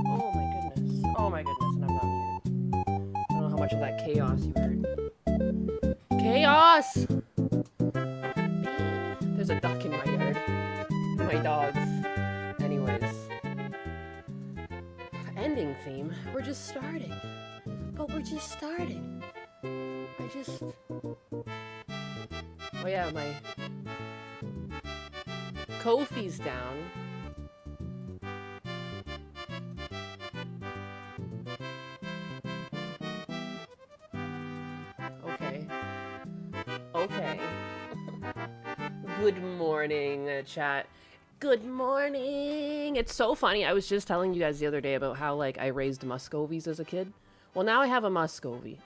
Oh my goodness. Oh my goodness, and I'm not muted. I don't know how much of that chaos you heard. Chaos! There's a duck in my yard. My dogs. Anyways. Ending theme. We're just starting. But we're just starting. Oh yeah, my Kofi's down. Okay. Okay. Good morning, chat. Good morning. It's so funny. I was just telling you guys the other day about how, like, I raised Muscovies as a kid. Well, now I have a Muscovy.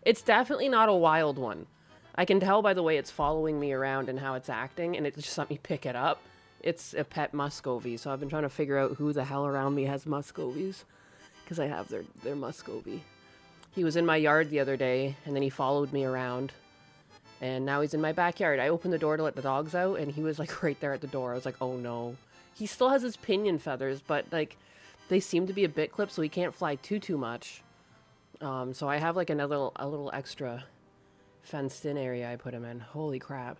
It's definitely not a wild one. I can tell by the way it's following me around and how it's acting, and it just let me pick it up. It's a pet Muscovy, so I've been trying to figure out who the hell around me has Muscovies, because I have their Muscovy. He was in my yard the other day, and then he followed me around, and now he's in my backyard. I opened the door to let the dogs out, and he was, like, right there at the door. I was like, oh no. He still has his pinion feathers, but, like, they seem to be a bit clipped, so he can't fly too much. So I have, like, a little extra fenced-in area I put him in. Holy crap.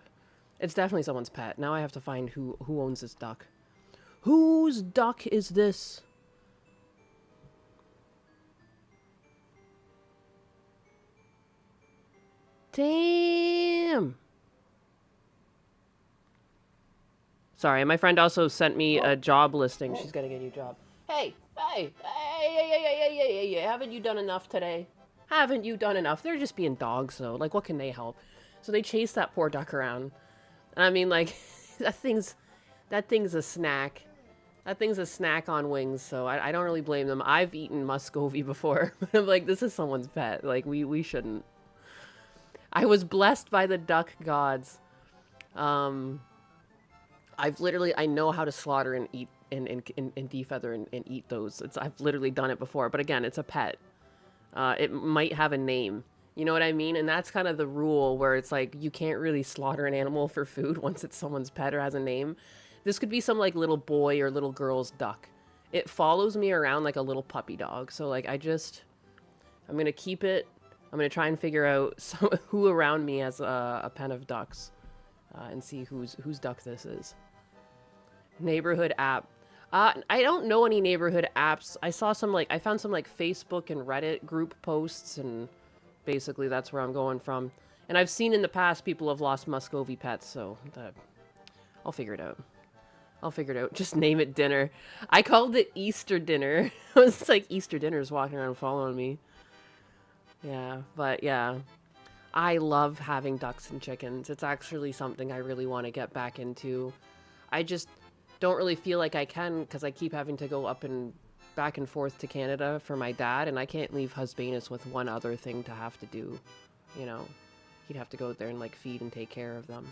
It's definitely someone's pet. Now I have to find who owns this duck. Whose duck is this? Damn! Sorry, my friend also sent me a job listing. She's getting a new job. Hey! Haven't you done enough today? Haven't you done enough? They're just being dogs, though. Like, what can they help? So they chase that poor duck around. And I mean, like, that thing's a snack. That thing's a snack on wings, so I don't really blame them. I've eaten Muscovy before, but I'm like, this is someone's pet. Like, we shouldn't. I was blessed by the duck gods. I know how to slaughter and eat and defeather and eat those. I've literally done it before, but again, it's a pet. It might have a name. You know what I mean? And that's kind of the rule where it's like, you can't really slaughter an animal for food once it's someone's pet or has a name. This could be some, like, little boy or little girl's duck. It follows me around like a little puppy dog. So, like, I'm going to keep it. I'm going to try and figure out who around me has a pen of ducks and see whose duck this is. Neighborhood app. I don't know any neighborhood apps. I found some, like, Facebook and Reddit group posts, and basically that's where I'm going from. And I've seen in the past people have lost Muscovy pets, so I'll figure it out. Just name it dinner. I called it Easter dinner. It was like Easter dinner's walking around following me. Yeah, but yeah. I love having ducks and chickens. It's actually something I really want to get back into. I just don't really feel like I can because I keep having to go back and forth to Canada for my dad, and I can't leave Husbanus with one other thing to have to do. You know, he'd have to go out there and, like, feed and take care of them.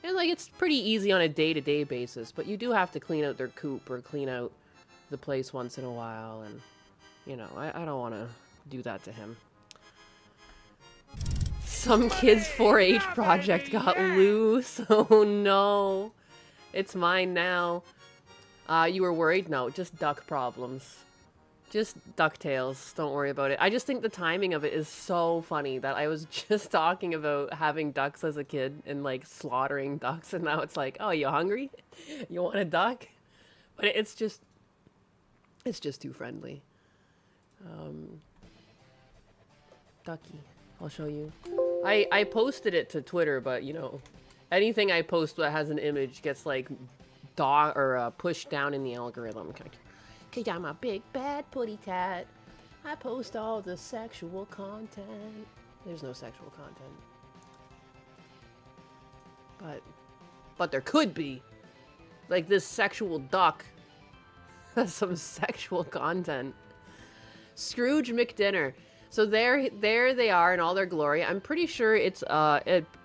And, like, it's pretty easy on a day-to-day basis, but you do have to clean out their coop or clean out the place once in a while, and, you know, I don't want to do that to him. Some kid's 4-H project got loose. Oh no. It's mine now. You were worried? No, just duck problems. Just DuckTales. Don't worry about it. I just think the timing of it is so funny that I was just talking about having ducks as a kid and, like, slaughtering ducks, and now it's like, oh, you hungry? You want a duck? But it's just too friendly. Ducky. I'll show you. I posted it to Twitter, but, you know, anything I post that has an image gets, like, pushed down in the algorithm. Cause I'm a big bad putty tat. I post all the sexual content. There's no sexual content. But there could be. Like, this sexual duck has some sexual content. Scrooge McDinner. So there they are in all their glory. I'm pretty sure it's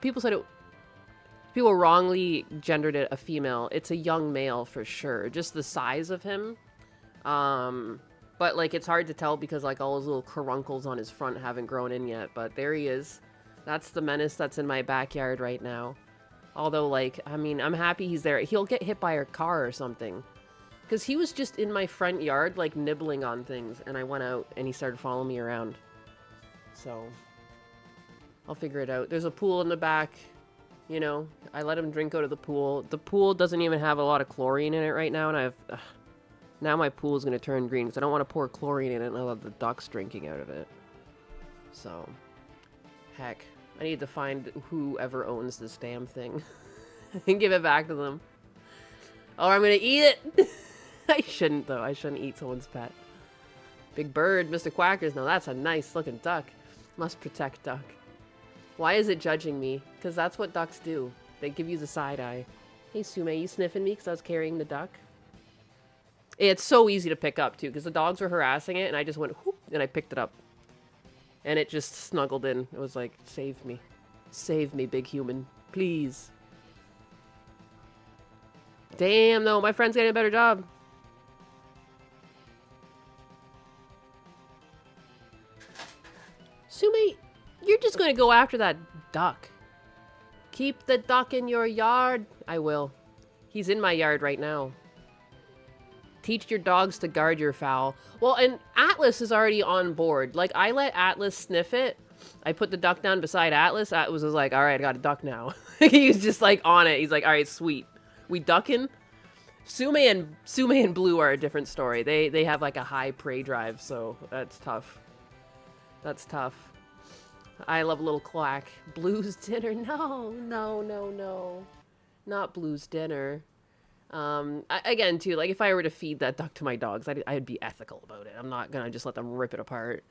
people wrongly gendered it a female. It's a young male for sure. Just the size of him. But, like, it's hard to tell because, like, all those little caruncles on his front haven't grown in yet. But there he is. That's the menace that's in my backyard right now. Although, like, I mean, I'm happy he's there. He'll get hit by a car or something. Because he was just in my front yard, like, nibbling on things. And I went out and he started following me around. So, I'll figure it out. There's a pool in the back. You know, I let him drink out of the pool. The pool doesn't even have a lot of chlorine in it right now. And I've... now my pool is going to turn green because I don't want to pour chlorine in it and I'll have the ducks drinking out of it. So, heck. I need to find whoever owns this damn thing and give it back to them. Or I'm going to eat it. I shouldn't, though. I shouldn't eat someone's pet. Big Bird, Mr. Quackers. Now that's a nice looking duck. Must protect duck. Why is it judging me? Because that's what ducks do. They give you the side eye. Hey, Sume, you sniffing me because I was carrying the duck? It's so easy to pick up, too, because the dogs were harassing it, and I just went, whoop, and I picked it up. And it just snuggled in. It was like, save me. Save me, big human. Please. Damn, though. My friend's getting a better job. Sume, you're just going to go after that duck. Keep the duck in your yard. I will. He's in my yard right now. Teach your dogs to guard your fowl. Well, and Atlas is already on board. Like, I let Atlas sniff it. I put the duck down beside Atlas. Atlas was like, all right, I got a duck now. He was just, like, on it. He's like, all right, sweet. We ducking? Sume and Blue are a different story. They have, like, a high prey drive, so that's tough. That's tough. I love a little quack. Blue's dinner? No, no, no, no. Not Blue's dinner. Again, too, like, if I were to feed that duck to my dogs, I'd be ethical about it. I'm not gonna just let them rip it apart.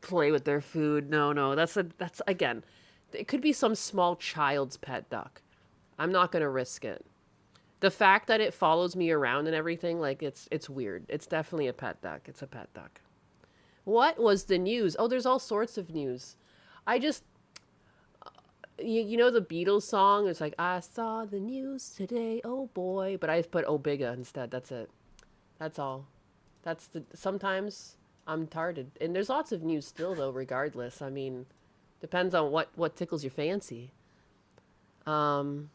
Play with their food. No, that's, again, it could be some small child's pet duck. I'm not gonna risk it. The fact that it follows me around and everything, like, it's weird. It's definitely a pet duck. It's a pet duck. What was the news? Oh, there's all sorts of news. I just... You know the Beatles song? It's like, I saw the news today, oh boy. But I put oh bigga instead. That's it. That's all. That's the... Sometimes I'm tarded. And there's lots of news still, though, regardless. I mean, depends on what tickles your fancy. Sometimes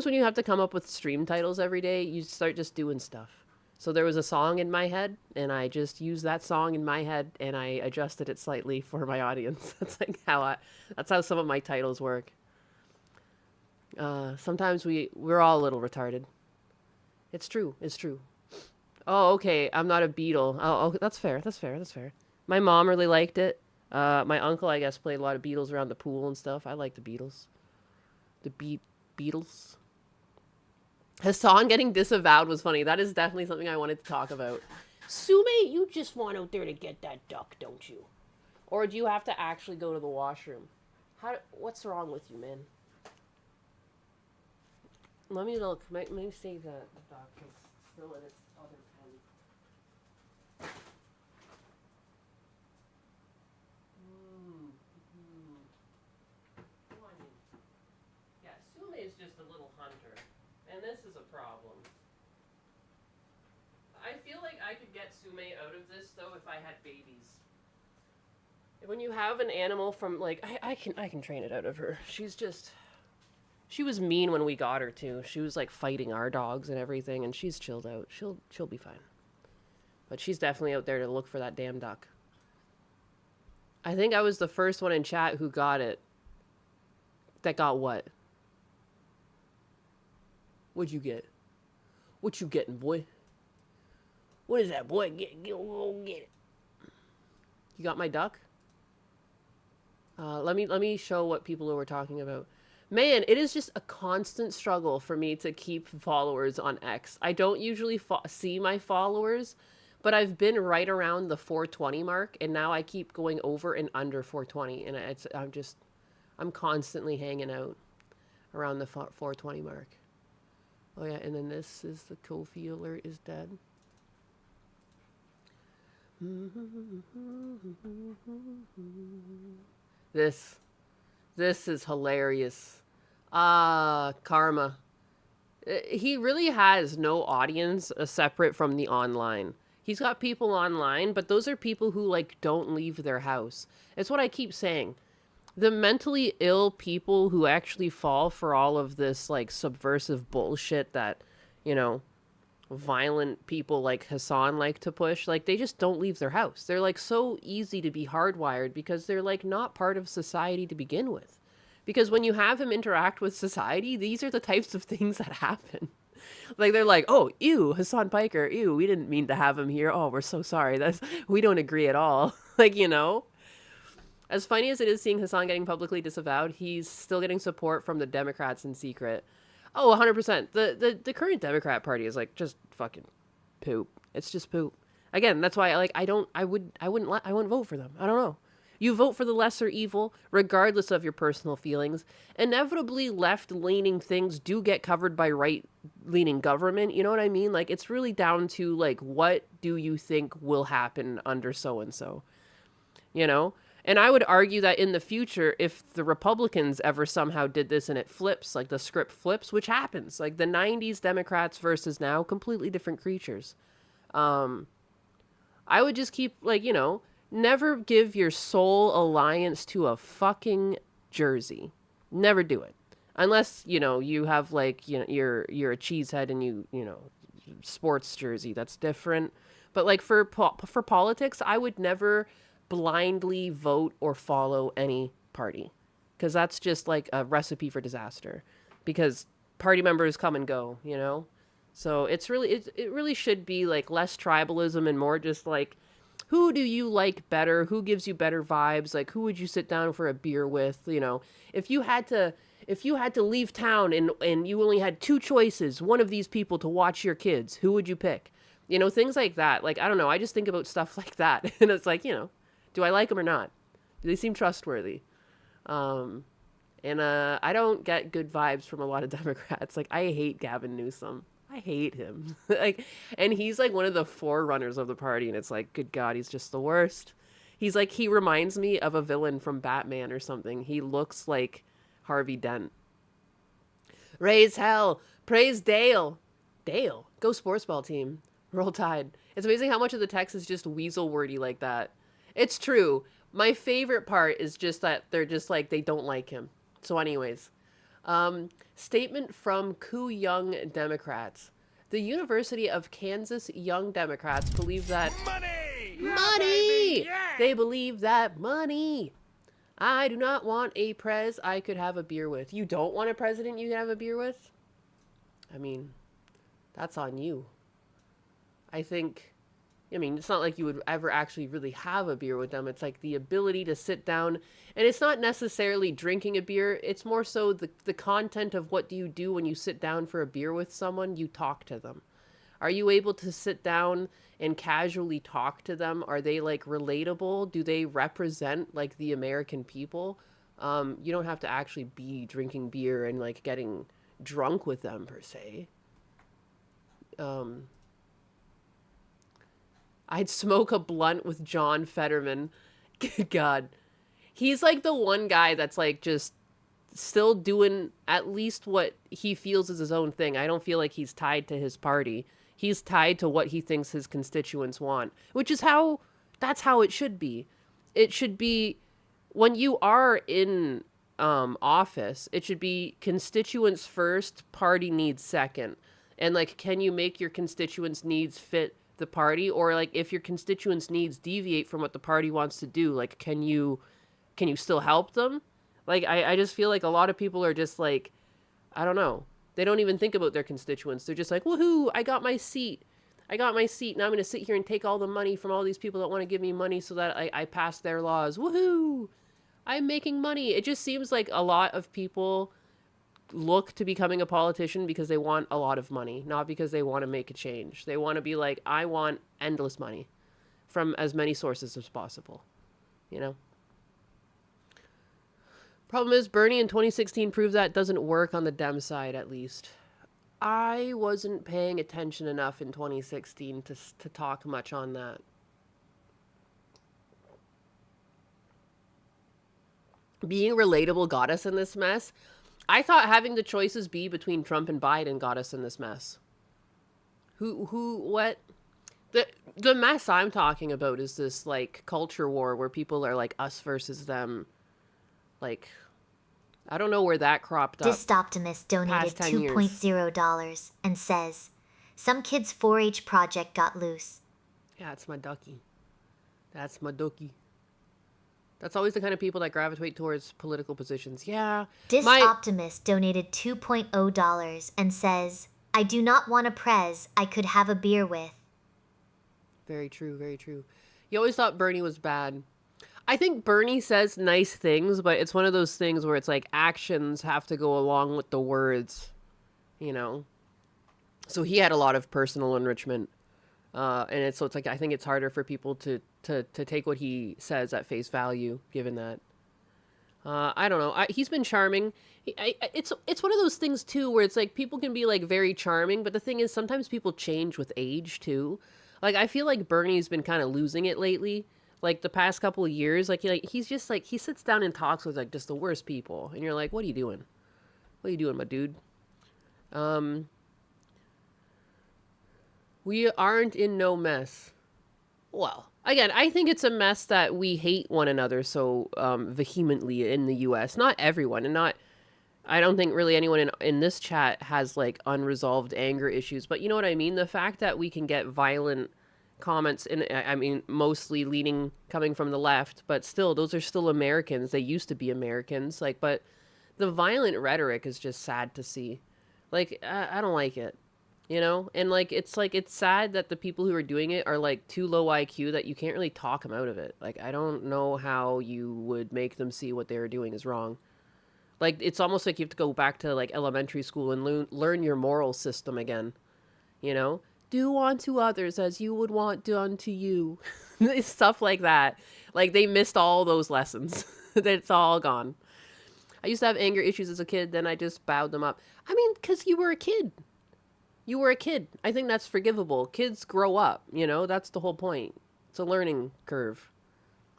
when you have to come up with stream titles every day, you start just doing stuff. So there was a song in my head, and I just used that song in my head, and I adjusted it slightly for my audience. That's like that's how some of my titles work. Sometimes we're all a little retarded. It's true. It's true. Oh, okay. I'm not a Beatle. Oh, that's fair. That's fair. That's fair. My mom really liked it. My uncle, I guess, played a lot of Beatles around the pool and stuff. I like the Beatles. The Beatles. Hassan getting disavowed was funny. That is definitely something I wanted to talk about. Sume, you just want out there to get that duck, don't you? Or do you have to actually go to the washroom? What's wrong with you, man? Let me look. Let me see the duck. It's still in its other pen. Come on in. Yeah, Sume is just a little hunter. And this is a problem. I feel like I could get Sume out of this, though, if I had babies. When you have an animal from, like, I can train it out of her. She was mean when we got her, too. She was, like, fighting our dogs and everything, and she's chilled out. She'll be fine. But she's definitely out there to look for that damn duck. I think I was the first one in chat who got it. That got what? What'd you get? What you getting, boy? What is that, boy? Go get it. You got my duck? Let me show what people were talking about. Man, it is just a constant struggle for me to keep followers on X. I don't usually see my followers, but I've been right around the 420 mark, and now I keep going over and under 420, and I'm constantly hanging out around the 420 mark. Oh yeah, and then this is the Kofi alert is dead. This is hilarious. Karma. He really has no audience separate from the online. He's got people online, but those are people who like don't leave their house. It's what I keep saying. The mentally ill people who actually fall for all of this like subversive bullshit that, you know, violent people like Hassan like to push, like they just don't leave their house. They're like so easy to be hardwired because they're like not part of society to begin with. Because when you have him interact with society, these are the types of things that happen. Like they're like, "Oh, ew, Hassan Piker, ew, we didn't mean to have him here. Oh, we're so sorry. That's we don't agree at all." Like, you know, as funny as it is seeing Hassan getting publicly disavowed, he's still getting support from the Democrats in secret. Oh, 100%. The current Democrat Party is like just fucking poop. It's just poop. Again, that's why I wouldn't vote for them. I don't know. You vote for the lesser evil, regardless of your personal feelings. Inevitably, left-leaning things do get covered by right-leaning government. You know what I mean? Like, it's really down to, like, what do you think will happen under so-and-so? You know? And I would argue that in the future, if the Republicans ever somehow did this and it flips, like the script flips, which happens, like the 90s Democrats versus now, completely different creatures. I would just keep, like, you know, never give your sole alliance to a fucking jersey. Never do it. Unless, you know, you have like, you know, you're a cheesehead and you know, sports jersey. That's different. But like for politics, I would never blindly vote or follow any party because that's just like a recipe for disaster because party members come and go, you know? So it's really it really should be like less tribalism and more just like who do you like better? Who gives you better vibes? Like who would you sit down for a beer with? You know, if you had to leave town and you only had two choices, one of these people to watch your kids, who would you pick? You know, things like that. Like I don't know, I just think about stuff like that and it's like, you know, do I like them or not? Do they seem trustworthy? And I don't get good vibes from a lot of Democrats. Like I hate Gavin Newsom. I hate him. Like, and he's like one of the forerunners of the party, and it's like, good God, he's just the worst. He's like, he reminds me of a villain from Batman or something. He looks like Harvey Dent. Raise hell, praise Dale. Dale, go sports ball team. Roll Tide. It's amazing how much of the text is just weasel wordy like that. It's true. My favorite part is just that they're just like, they don't like him. So anyways, statement from Koo Young Democrats. The University of Kansas Young Democrats believe that money! Yeah, money! Yeah. They believe that money. I do not want a prez I could have a beer with. You don't want a president you can have a beer with? I mean, that's on you. I mean, it's not like you would ever actually really have a beer with them. It's like the ability to sit down, and it's not necessarily drinking a beer. It's more so the content of what do you do when you sit down for a beer with someone. You talk to them. Are you able to sit down and casually talk to them? Are they like relatable? Do they represent like the American people? You don't have to actually be drinking beer and like getting drunk with them per se. I'd smoke a blunt with John Fetterman. God. He's like the one guy that's like just still doing at least what he feels is his own thing. I don't feel like he's tied to his party. He's tied to what he thinks his constituents want, which is that's how it should be. It should be when you are in office, it should be constituents first, party needs second. And like, can you make your constituents' needs fit the party, or like if your constituents' needs deviate from what the party wants to do, like can you still help them? Like I just feel like a lot of people are just like, I don't know, they don't even think about their constituents. They're just like, woohoo, I got my seat, now I'm gonna sit here and take all the money from all these people that want to give me money so that I pass their laws. Woohoo, I'm making money. It just seems like a lot of people look to becoming a politician because they want a lot of money, not because they want to make a change. They want to be like, I want endless money from as many sources as possible, you know? Problem is, Bernie in 2016 proved that doesn't work on the Dem side, at least. I wasn't paying attention enough in 2016 to talk much on that. Being relatable got us in this mess. I thought having the choices be between Trump and Biden got us in this mess. What? The mess I'm talking about is this like culture war where people are like us versus them. Like, I don't know where that cropped up. Dist Optimist donated Past 10 years. $2.0 and says, some kid's 4-H project got loose. Yeah, it's my ducky. That's my ducky. That's always the kind of people that gravitate towards political positions. Yeah. Dist Optimist donated $2.0 and says, I do not want a prez I could have a beer with. Very true, very true. You always thought Bernie was bad. I think Bernie says nice things, but it's one of those things where it's like actions have to go along with the words, you know? So he had a lot of personal enrichment. And so it's like, I think it's harder for people to take what he says at face value, given that. I don't know. He's been charming. It's one of those things, too, where it's like people can be like very charming, but the thing is sometimes people change with age, too. Like, I feel like Bernie's been kind of losing it lately. Like, the past couple of years, he's just, like, he sits down and talks with, like, just the worst people. And you're like, what are you doing? What are you doing, my dude? We aren't in no mess. Well, again, I think it's a mess that we hate one another so vehemently in the U.S. Not everyone, and not... I don't think really anyone in this chat has, like, unresolved anger issues. But you know what I mean? The fact that we can get violent comments, and I mean, mostly coming from the left, but still, those are still Americans. They used to be Americans. Like, but the violent rhetoric is just sad to see. Like, I don't like it. You know? And, like, it's sad that the people who are doing it are, like, too low IQ that you can't really talk them out of it. Like, I don't know how you would make them see what they're doing is wrong. Like, it's almost like you have to go back to, like, elementary school and learn your moral system again. You know? Do unto others as you would want done to you. Stuff like that. Like, they missed all those lessons. It's all gone. I used to have anger issues as a kid, then I just bowed them up. I mean, because you were a kid. You were a kid. I think that's forgivable. Kids grow up, you know? That's the whole point. It's a learning curve.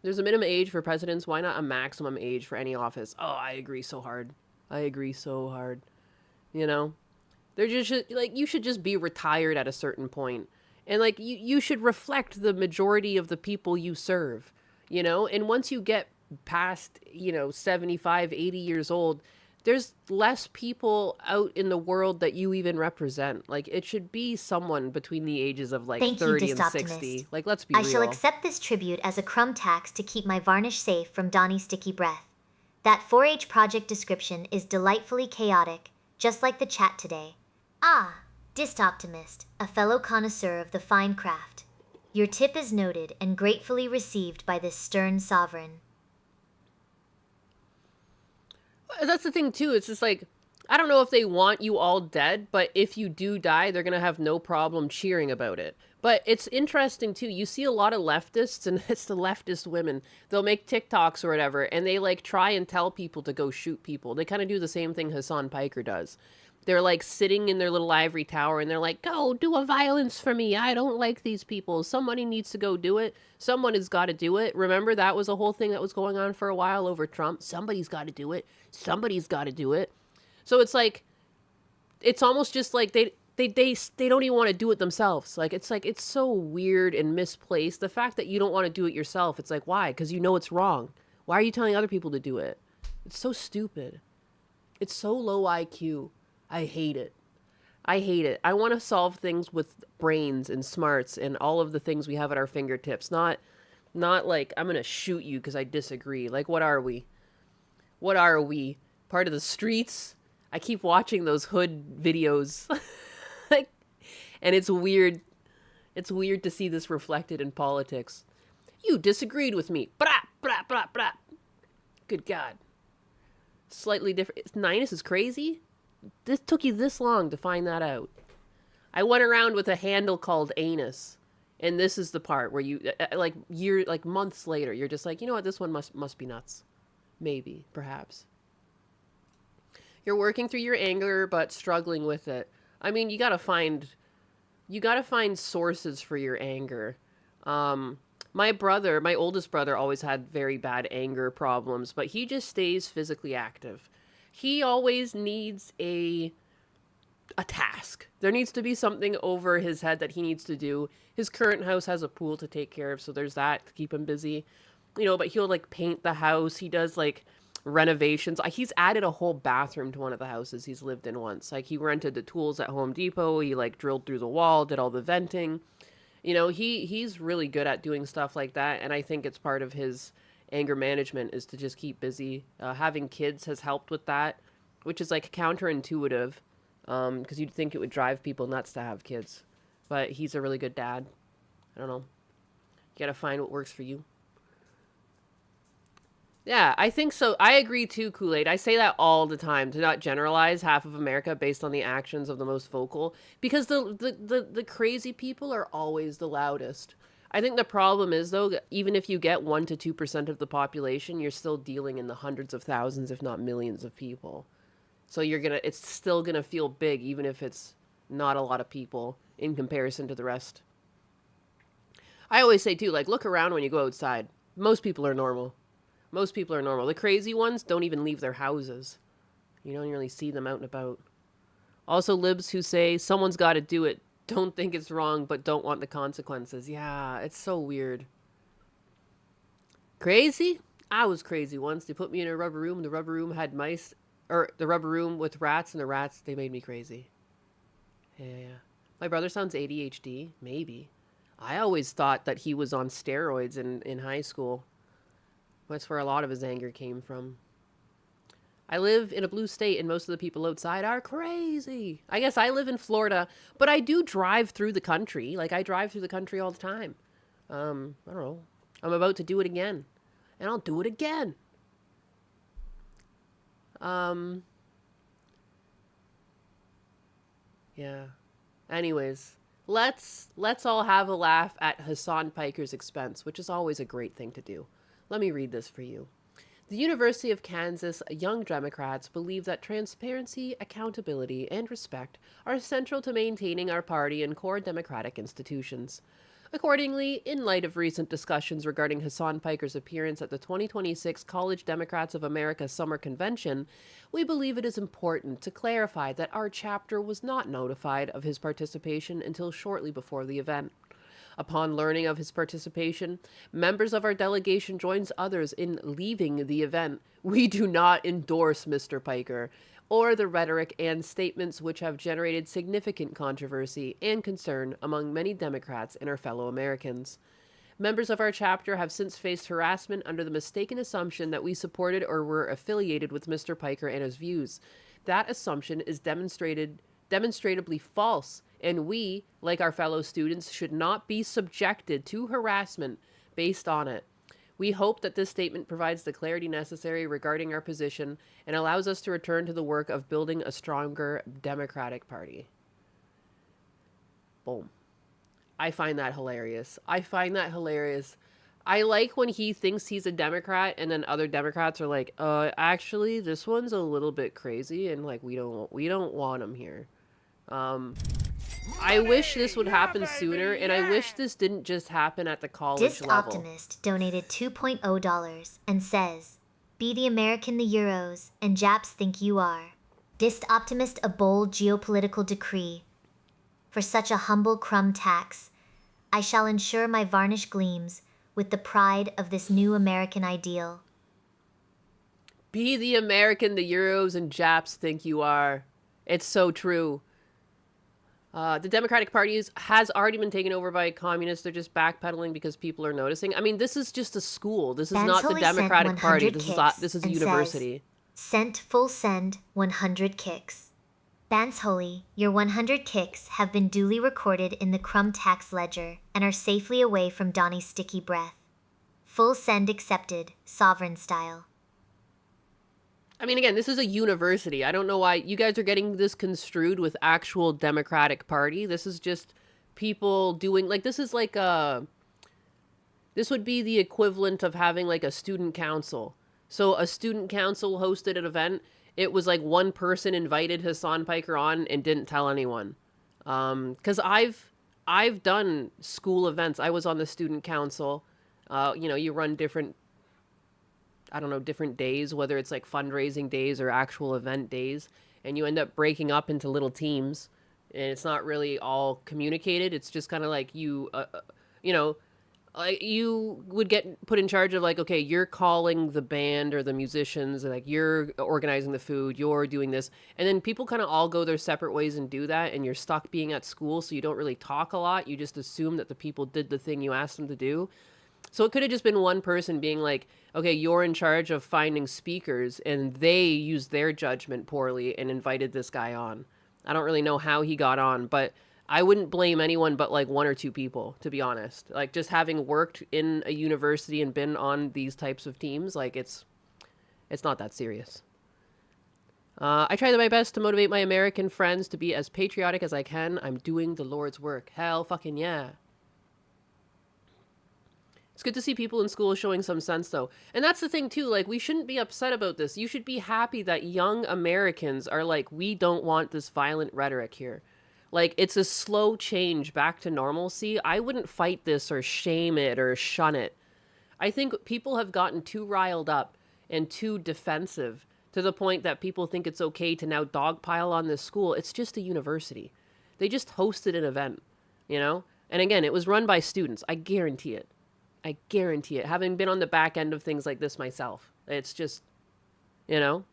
There's a minimum age for presidents. Why not a maximum age for any office? Oh, I agree so hard. I agree so hard. You know? They're just, like, you should just be retired at a certain point. And, like, you should reflect the majority of the people you serve, you know? And once you get past, 75, 80 years old, there's less people out in the world that you even represent. Like, it should be someone between the ages of, like, Thank 30 you, and 60. Like, let's be I real. shall accept this tribute as a crumb tax to keep my varnish safe from Donnie's sticky breath. That 4-H project description is delightfully chaotic, just like the chat today. Ah, Dist Optimist, a fellow connoisseur of the fine craft. Your tip is noted and gratefully received by this stern sovereign. That's the thing, too. It's just like, I don't know if they want you all dead, but if you do die, they're going to have no problem cheering about it. But it's interesting, too. You see a lot of leftists, and it's the leftist women. They'll make TikToks or whatever, and they, like, try and tell people to go shoot people. They kind of do the same thing Hassan Piker does. They're, like, sitting in their little ivory tower, and they're like, go, do a violence for me. I don't like these people. Somebody needs to go do it. Someone has got to do it. Remember, that was a whole thing that was going on for a while over Trump. Somebody's got to do it. Somebody's got to do it. So it's like, it's almost just like they don't even want to do it themselves. Like, it's so weird and misplaced. The fact that you don't want to do it yourself, it's like, why? Because you know it's wrong. Why are you telling other people to do it? It's so stupid. It's so low IQ. I hate it. I hate it. I want to solve things with brains and smarts and all of the things we have at our fingertips. Not like, I'm going to shoot you because I disagree. Like, what are we? What are we? Part of the streets? I keep watching those hood videos. Like, and it's weird. It's weird to see this reflected in politics. You disagreed with me. Blah, blah, blah, blah. Good God. Slightly different. Ninus is crazy? This took you this long to find that out. I went around with a handle called anus, and this is the part where you, like months later, you're just like, you know what, this one must be nuts. Maybe, perhaps. You're working through your anger, but struggling with it. I mean, you gotta find sources for your anger. My oldest brother always had very bad anger problems, but he just stays physically active. he always needs a task. There needs to be something over his head that he needs to do. His current house has a pool to take care of, so there's that to keep him busy. But he'll like paint the house. He does like renovations. He's added a whole bathroom to one of the houses he's lived in once. Like he rented the tools at Home Depot. He like drilled through the wall, did all the venting. He's really good at doing stuff like that, and I think it's part of his anger management is to just keep busy. Having kids has helped with that, which is like counterintuitive, because you'd think it would drive people nuts to have kids, but he's a really good dad. I don't know. You gotta find what works for you. Yeah, I think so. I agree too, Kool-Aid. I say that all the time to not generalize half of America based on the actions of the most vocal, because the crazy people are always the loudest. I think the problem is, though, even if you get 1 to 2% of the population, you're still dealing in the hundreds of thousands, if not millions of people. So it's still gonna feel big, even if it's not a lot of people in comparison to the rest. I always say too, like, look around when you go outside. Most people are normal. Most people are normal. The crazy ones don't even leave their houses. You don't really see them out and about. Also, libs who say someone's got to do it, don't think it's wrong, but don't want the consequences. Yeah, it's so weird. Crazy? I was crazy once. They put me in a rubber room. The rubber room had mice, or the rubber room with rats, and the rats, they made me crazy. Yeah. My brother sounds ADHD. Maybe. I always thought that he was on steroids in high school. That's where a lot of his anger came from. I live in a blue state, and most of the people outside are crazy. I guess I live in Florida, but I do drive through the country. Like, I drive through the country all the time. I don't know. I'm about to do it again. And I'll do it again. Yeah. Anyways, let's all have a laugh at Hassan Piker's expense, which is always a great thing to do. Let me read this for you. The University of Kansas Young Democrats believe that transparency, accountability, and respect are central to maintaining our party and core democratic institutions. Accordingly, in light of recent discussions regarding Hassan Piker's appearance at the 2026 College Democrats of America Summer Convention, we believe it is important to clarify that our chapter was not notified of his participation until shortly before the event. Upon learning of his participation, members of our delegation joins others in leaving the event. We do not endorse Mr. Piker or the rhetoric and statements which have generated significant controversy and concern among many Democrats and our fellow Americans. Members of our chapter have since faced harassment under the mistaken assumption that we supported or were affiliated with Mr. Piker and his views. That assumption is demonstrably false, and we, like our fellow students, should not be subjected to harassment based on it. We hope that this statement provides the clarity necessary regarding our position and allows us to return to the work of building a stronger Democratic Party. Boom. I find that hilarious. I like when he thinks he's a Democrat and then other Democrats are like, actually, this one's a little bit crazy and like we don't want him here. I wish this would happen sooner, and I wish this didn't just happen at the college Dist level. Optimist donated $2.0 and says, "Be the American the Euros and Japs think you are." Dist Optimist a bold geopolitical decree. For such a humble crumb tax, I shall ensure my varnish gleams with the pride of this new American ideal. Be the American the Euros and Japs think you are. It's so true. The Democratic Party has already been taken over by communists. They're just backpedaling because people are noticing. I mean, this is just a school. This is not the Democratic Party. This is a university. Sent full send 100 kicks. Bans Holy, your 100 kicks have been duly recorded in the crumb tax ledger and are safely away from Donnie's sticky breath. Full send accepted, sovereign style. I mean, again, this is a university. I don't know why you guys are getting this construed with actual Democratic Party. This is just people doing, like, this is like this would be the equivalent of having, like, a student council. So a student council hosted an event. It was like one person invited Hassan Piker on and didn't tell anyone. Because I've done school events. I was on the student council. You run different I don't know, different days, whether it's like fundraising days or actual event days, and you end up breaking up into little teams, and it's not really all communicated. It's just kind of like you know, like you would get put in charge of like, okay, you're calling the band or the musicians, and like you're organizing the food, you're doing this, and then people kind of all go their separate ways and do that, and you're stuck being at school, so you don't really talk a lot. You just assume that the people did the thing you asked them to do. So it could have just been one person being like, okay, you're in charge of finding speakers, and they used their judgment poorly and invited this guy on. I don't really know how he got on, but I wouldn't blame anyone but like one or two people, to be honest. Like just having worked in a university and been on these types of teams, like it's not that serious. I try my best to motivate my American friends to be as patriotic as I can. I'm doing the Lord's work. Hell fucking yeah. It's good to see people in school showing some sense, though. And that's the thing, too. Like, we shouldn't be upset about this. You should be happy that young Americans are like, we don't want this violent rhetoric here. Like, it's a slow change back to normalcy. I wouldn't fight this or shame it or shun it. I think people have gotten too riled up and too defensive to the point that people think it's okay to now dogpile on this school. It's just a university. They just hosted an event, you know? And again, it was run by students. I guarantee it. I guarantee it. Having been on the back end of things like this myself, it's just, you know,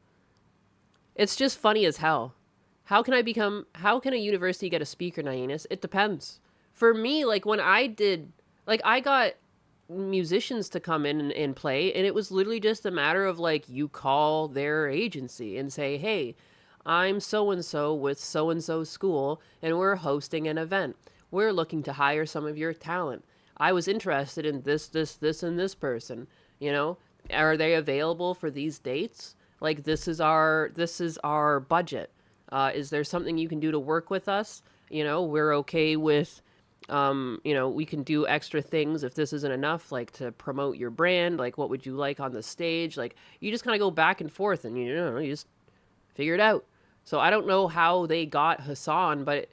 it's just funny as hell. How can a university get a speaker, Nyanus? It depends. For me, like when I did, like I got musicians to come in and play, and it was literally just a matter of like, you call their agency and say, hey, I'm so-and-so with so-and-so school, and we're hosting an event. We're looking to hire some of your talent. I was interested in this, and this person, you know, are they available for these dates? Like, this is our budget. Is there something you can do to work with us? You know, we're okay with, you know, we can do extra things if this isn't enough, like to promote your brand. Like, what would you like on the stage? Like, you just kind of go back and forth and, you know, you just figure it out. So I don't know how they got Hassan, but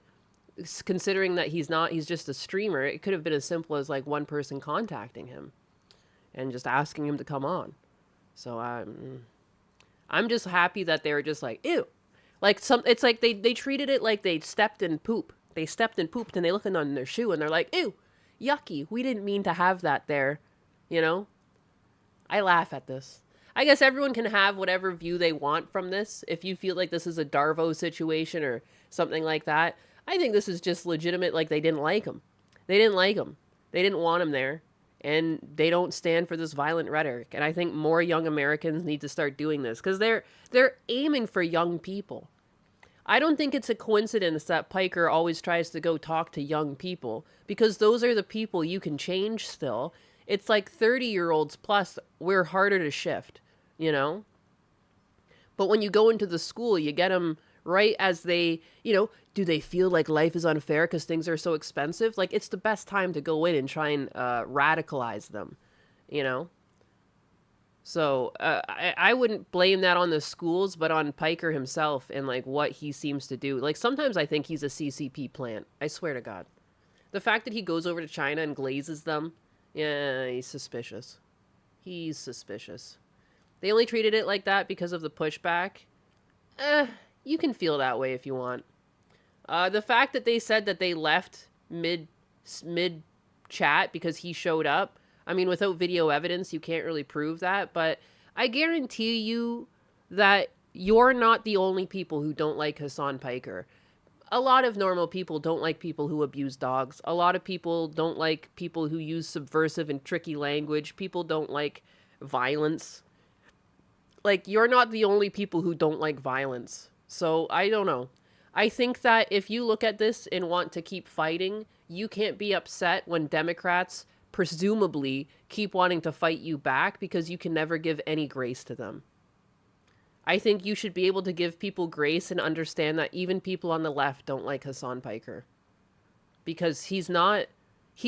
considering that he's just a streamer, it could have been as simple as like one person contacting him and just asking him to come on. So I'm just happy that they were just like, ew. Like it's like they treated it like they stepped in poop. They stepped and pooped and they looked on their shoe and they're like, ew, yucky. We didn't mean to have that there. You know? I laugh at this. I guess everyone can have whatever view they want from this. If you feel like this is a Darvo situation or something like that, I think this is just legitimate, like they didn't like him. They didn't like him. They didn't want him there. And they don't stand for this violent rhetoric. And I think more young Americans need to start doing this because they're aiming for young people. I don't think it's a coincidence that Piker always tries to go talk to young people because those are the people you can change still. It's like 30-year-olds plus, we're harder to shift, you know? But when you go into the school, you get them right as they, you know, do they feel like life is unfair because things are so expensive? Like, it's the best time to go in and try and radicalize them, you know? So I wouldn't blame that on the schools, but on Piker himself and, like, what he seems to do. Like, sometimes I think he's a CCP plant. I swear to God. The fact that he goes over to China and glazes them, yeah, he's suspicious. He's suspicious. They only treated it like that because of the pushback. You can feel that way if you want. The fact that they said that they left mid chat because he showed up, I mean, without video evidence, you can't really prove that, but I guarantee you that you're not the only people who don't like Hassan Piker. A lot of normal people don't like people who abuse dogs. A lot of people don't like people who use subversive and tricky language. People don't like violence. Like, you're not the only people who don't like violence. So, I don't know. I think that if you look at this and want to keep fighting, you can't be upset when Democrats presumably keep wanting to fight you back because you can never give any grace to them. I think you should be able to give people grace and understand that even people on the left don't like Hassan Piker. Because he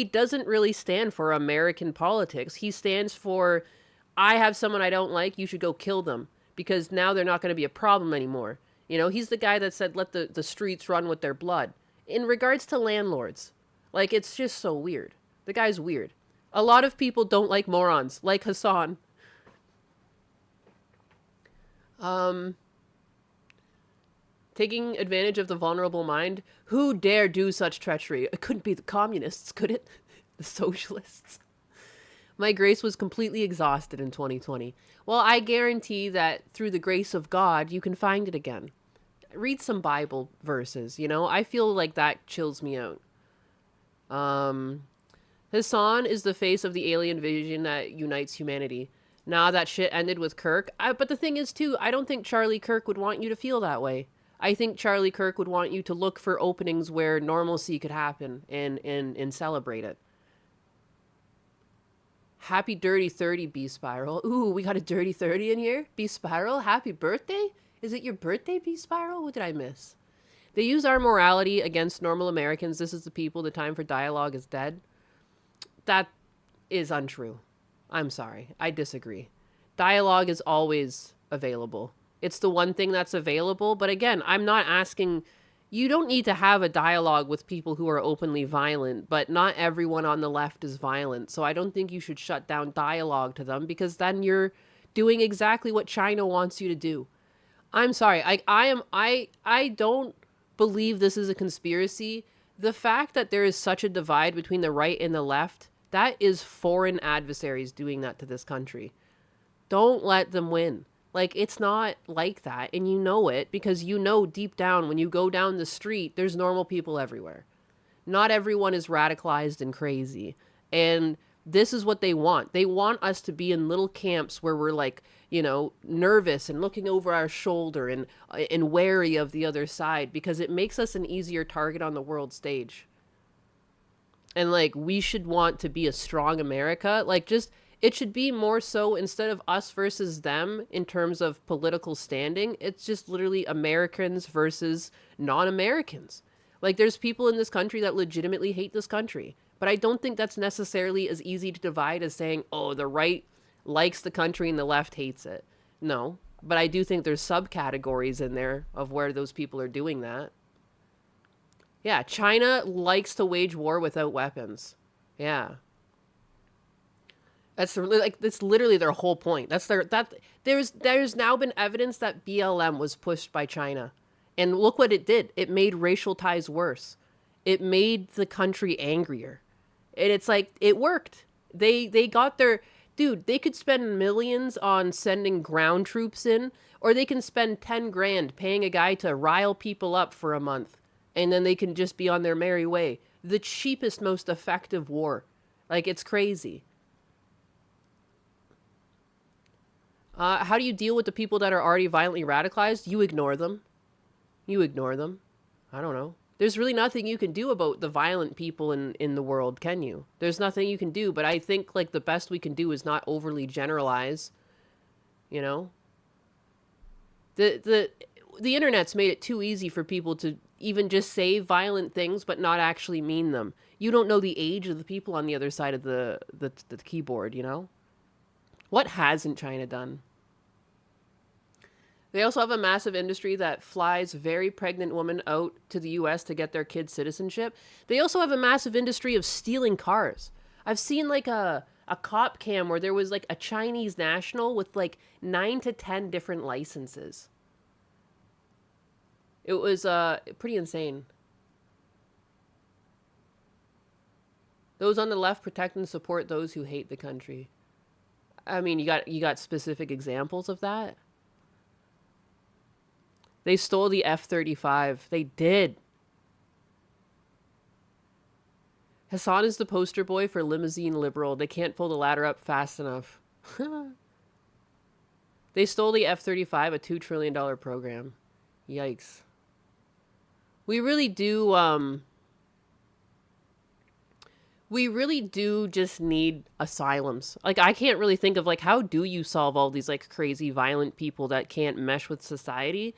doesn't really stand for American politics. He stands for, I have someone I don't like, you should go kill them. Because now they're not going to be a problem anymore. You know, he's the guy that said, let the streets run with their blood. In regards to landlords, like, it's just so weird. The guy's weird. A lot of people don't like morons, like Hassan. Um, Taking advantage of the vulnerable mind. Who dare do such treachery? It couldn't be the communists, could it? The socialists. My grace was completely exhausted in 2020. Well, I guarantee that through the grace of God, you can find it again. Read some Bible verses, you know? I feel like that chills me out. Hassan is the face of the alien vision that unites humanity. Nah, that shit ended with Kirk. But the thing is, too, I don't think Charlie Kirk would want you to feel that way. I think Charlie Kirk would want you to look for openings where normalcy could happen and celebrate it. Happy Dirty 30, B Spiral. Ooh, we got a Dirty 30 in here? B Spiral, happy birthday? Is it your birthday, B Spiral? What did I miss? They use our morality against normal Americans. This is the people. The time for dialogue is dead. That is untrue. I'm sorry. I disagree. Dialogue is always available. It's the one thing that's available. But again, I'm not asking... You don't need to have a dialogue with people who are openly violent, but not everyone on the left is violent. So I don't think you should shut down dialogue to them, because then you're doing exactly what China wants you to do. I'm sorry. I don't believe this is a conspiracy. The fact that there is such a divide between the right and the left, that is foreign adversaries doing that to this country. Don't let them win. Like, it's not like that, and you know it, because you know deep down when you go down the street, there's normal people everywhere. Not everyone is radicalized and crazy, and this is what they want. They want us to be in little camps where we're like, you know, nervous and looking over our shoulder and wary of the other side, because it makes us an easier target on the world stage. And like, we should want to be a strong America. Like, just... It should be more so, instead of us versus them in terms of political standing, it's just literally Americans versus non-Americans. Like, there's people in this country that legitimately hate this country. But I don't think that's necessarily as easy to divide as saying, oh, the right likes the country and the left hates it. No. But I do think there's subcategories in there of where those people are doing that. Yeah, China likes to wage war without weapons. Yeah. That's literally their whole point. There's now been evidence that BLM was pushed by China. And look what it did. It made racial ties worse. It made the country angrier. And it's like, it worked. They got their... Dude, they could spend millions on sending ground troops in, or they can spend 10 grand paying a guy to rile people up for a month. And then they can just be on their merry way. The cheapest, most effective war. Like, it's crazy. How do you deal with the people that are already violently radicalized? You ignore them. You ignore them. I don't know. There's really nothing you can do about the violent people in the world, can you? There's nothing you can do, but I think, like, the best we can do is not overly generalize, you know? The internet's made it too easy for people to even just say violent things but not actually mean them. You don't know the age of the people on the other side of the keyboard, you know? What hasn't China done? They also have a massive industry that flies very pregnant women out to the US to get their kids' citizenship. They also have a massive industry of stealing cars. I've seen like a cop cam where there was like a Chinese national with like 9 to 10 different licenses. It was pretty insane. Those on the left protect and support those who hate the country. I mean, you got specific examples of that? They stole the F-35. They did. Hassan is the poster boy for limousine liberal. They can't pull the ladder up fast enough. They stole the F-35, a $2 trillion program. Yikes. We really do just need asylums. Like, I can't really think of, like, how do you solve all these, like, crazy violent people that can't mesh with society?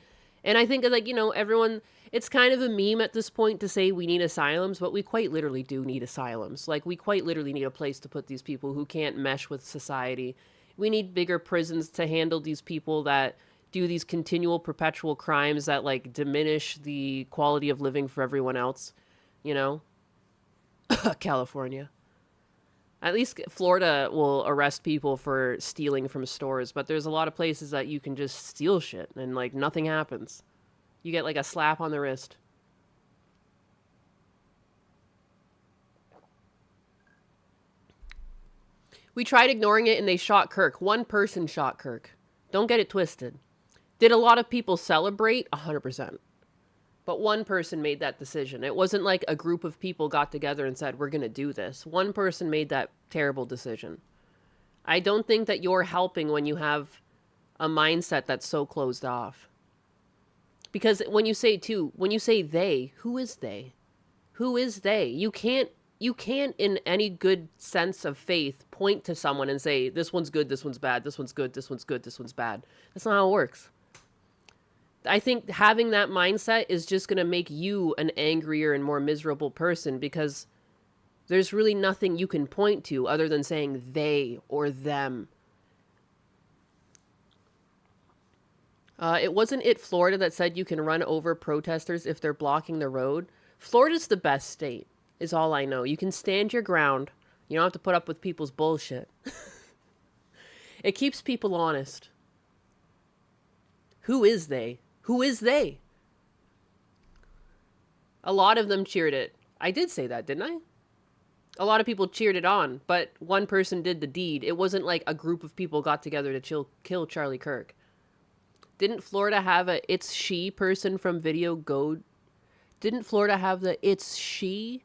And I think, like, you know, everyone, it's kind of a meme at this point to say we need asylums, but we quite literally do need asylums. Like, we quite literally need a place to put these people who can't mesh with society. We need bigger prisons to handle these people that do these continual perpetual crimes that, like, diminish the quality of living for everyone else, you know? California. At least Florida will arrest people for stealing from stores, but there's a lot of places that you can just steal shit and like nothing happens. You get like a slap on the wrist. We tried ignoring it and they shot Kirk. One person shot Kirk. Don't get it twisted. Did a lot of people celebrate? 100%. But one person made that decision. It wasn't like a group of people got together and said, we're going to do this. One person made that terrible decision. I don't think that you're helping when you have a mindset that's so closed off. Because when you say they, who is they? Who is they? You can't in any good sense of faith point to someone and say, this one's good, this one's bad, this one's good, this one's good, this one's bad. That's not how it works. I think having that mindset is just going to make you an angrier and more miserable person because there's really nothing you can point to other than saying they or them. It wasn't Florida that said you can run over protesters if they're blocking the road. Florida's the best state, is all I know. You can stand your ground. You don't have to put up with people's bullshit. It keeps people honest. Who is they? Who is they? A lot of them cheered it. I did say that, didn't I? A lot of people cheered it on, but one person did the deed. It wasn't like a group of people got together to kill Charlie Kirk. Didn't Florida have a It's She person from Video Go? Didn't Florida have the It's She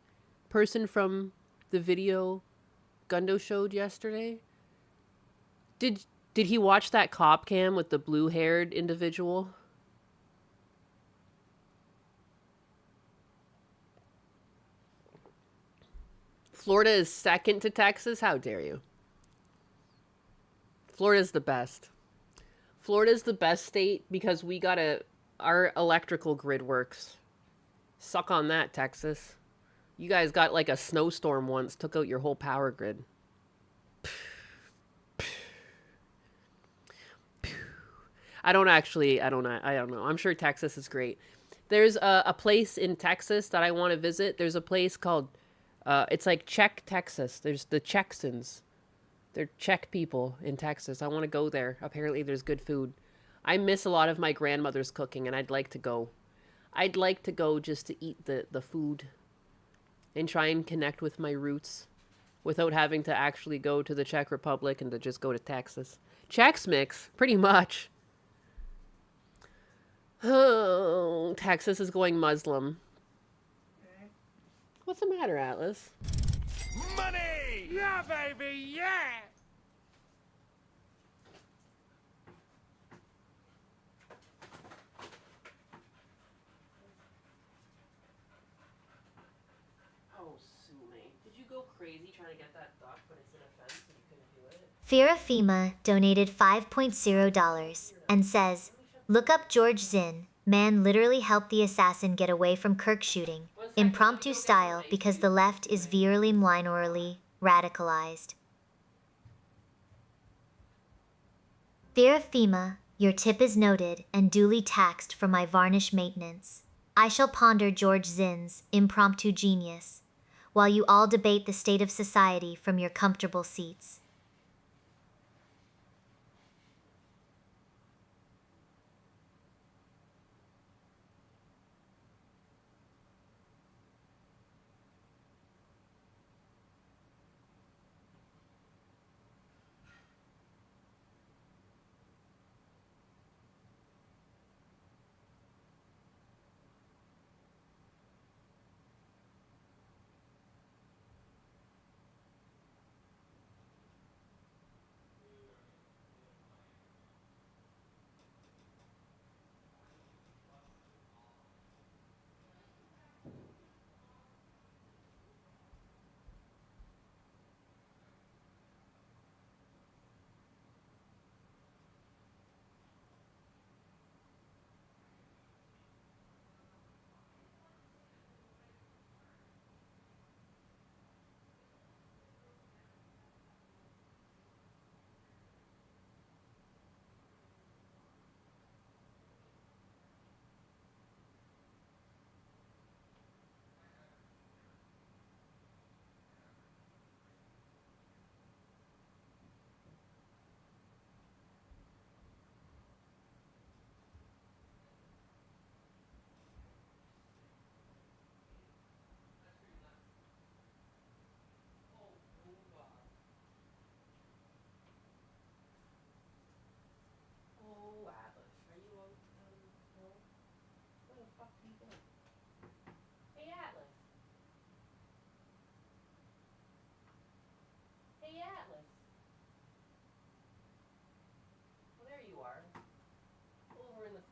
person from the Video Gundo showed yesterday? Did he watch that cop cam with the blue-haired individual? Florida is second to Texas? How dare you? Florida's the best. Florida's the best state because our electrical grid works. Suck on that, Texas. You guys got like a snowstorm once, took out your whole power grid. I don't know. I'm sure Texas is great. There's a place in Texas that I want to visit. There's a place called, it's like Czech, Texas. There's the Czechsons. They're Czech people in Texas. I want to go there. Apparently there's good food. I miss a lot of my grandmother's cooking and I'd like to go. I'd like to go just to eat the food and try and connect with my roots without having to actually go to the Czech Republic and to just go to Texas. Chex Mix, pretty much. Oh, Texas is going Muslim. What's the matter, Atlas? Money! Yeah, baby, yeah! Oh, Sume. Did you go crazy trying to get that duck, but it's in a fence and you couldn't do it? Firafima donated $5.0 and says, look up George Zinn. Man literally helped the assassin get away from Kirk shooting. Impromptu style because the left is virally minorly radicalized. Firafima, your tip is noted and duly taxed for my varnish maintenance. I shall ponder George Zinn's impromptu genius, while you all debate the state of society from your comfortable seats.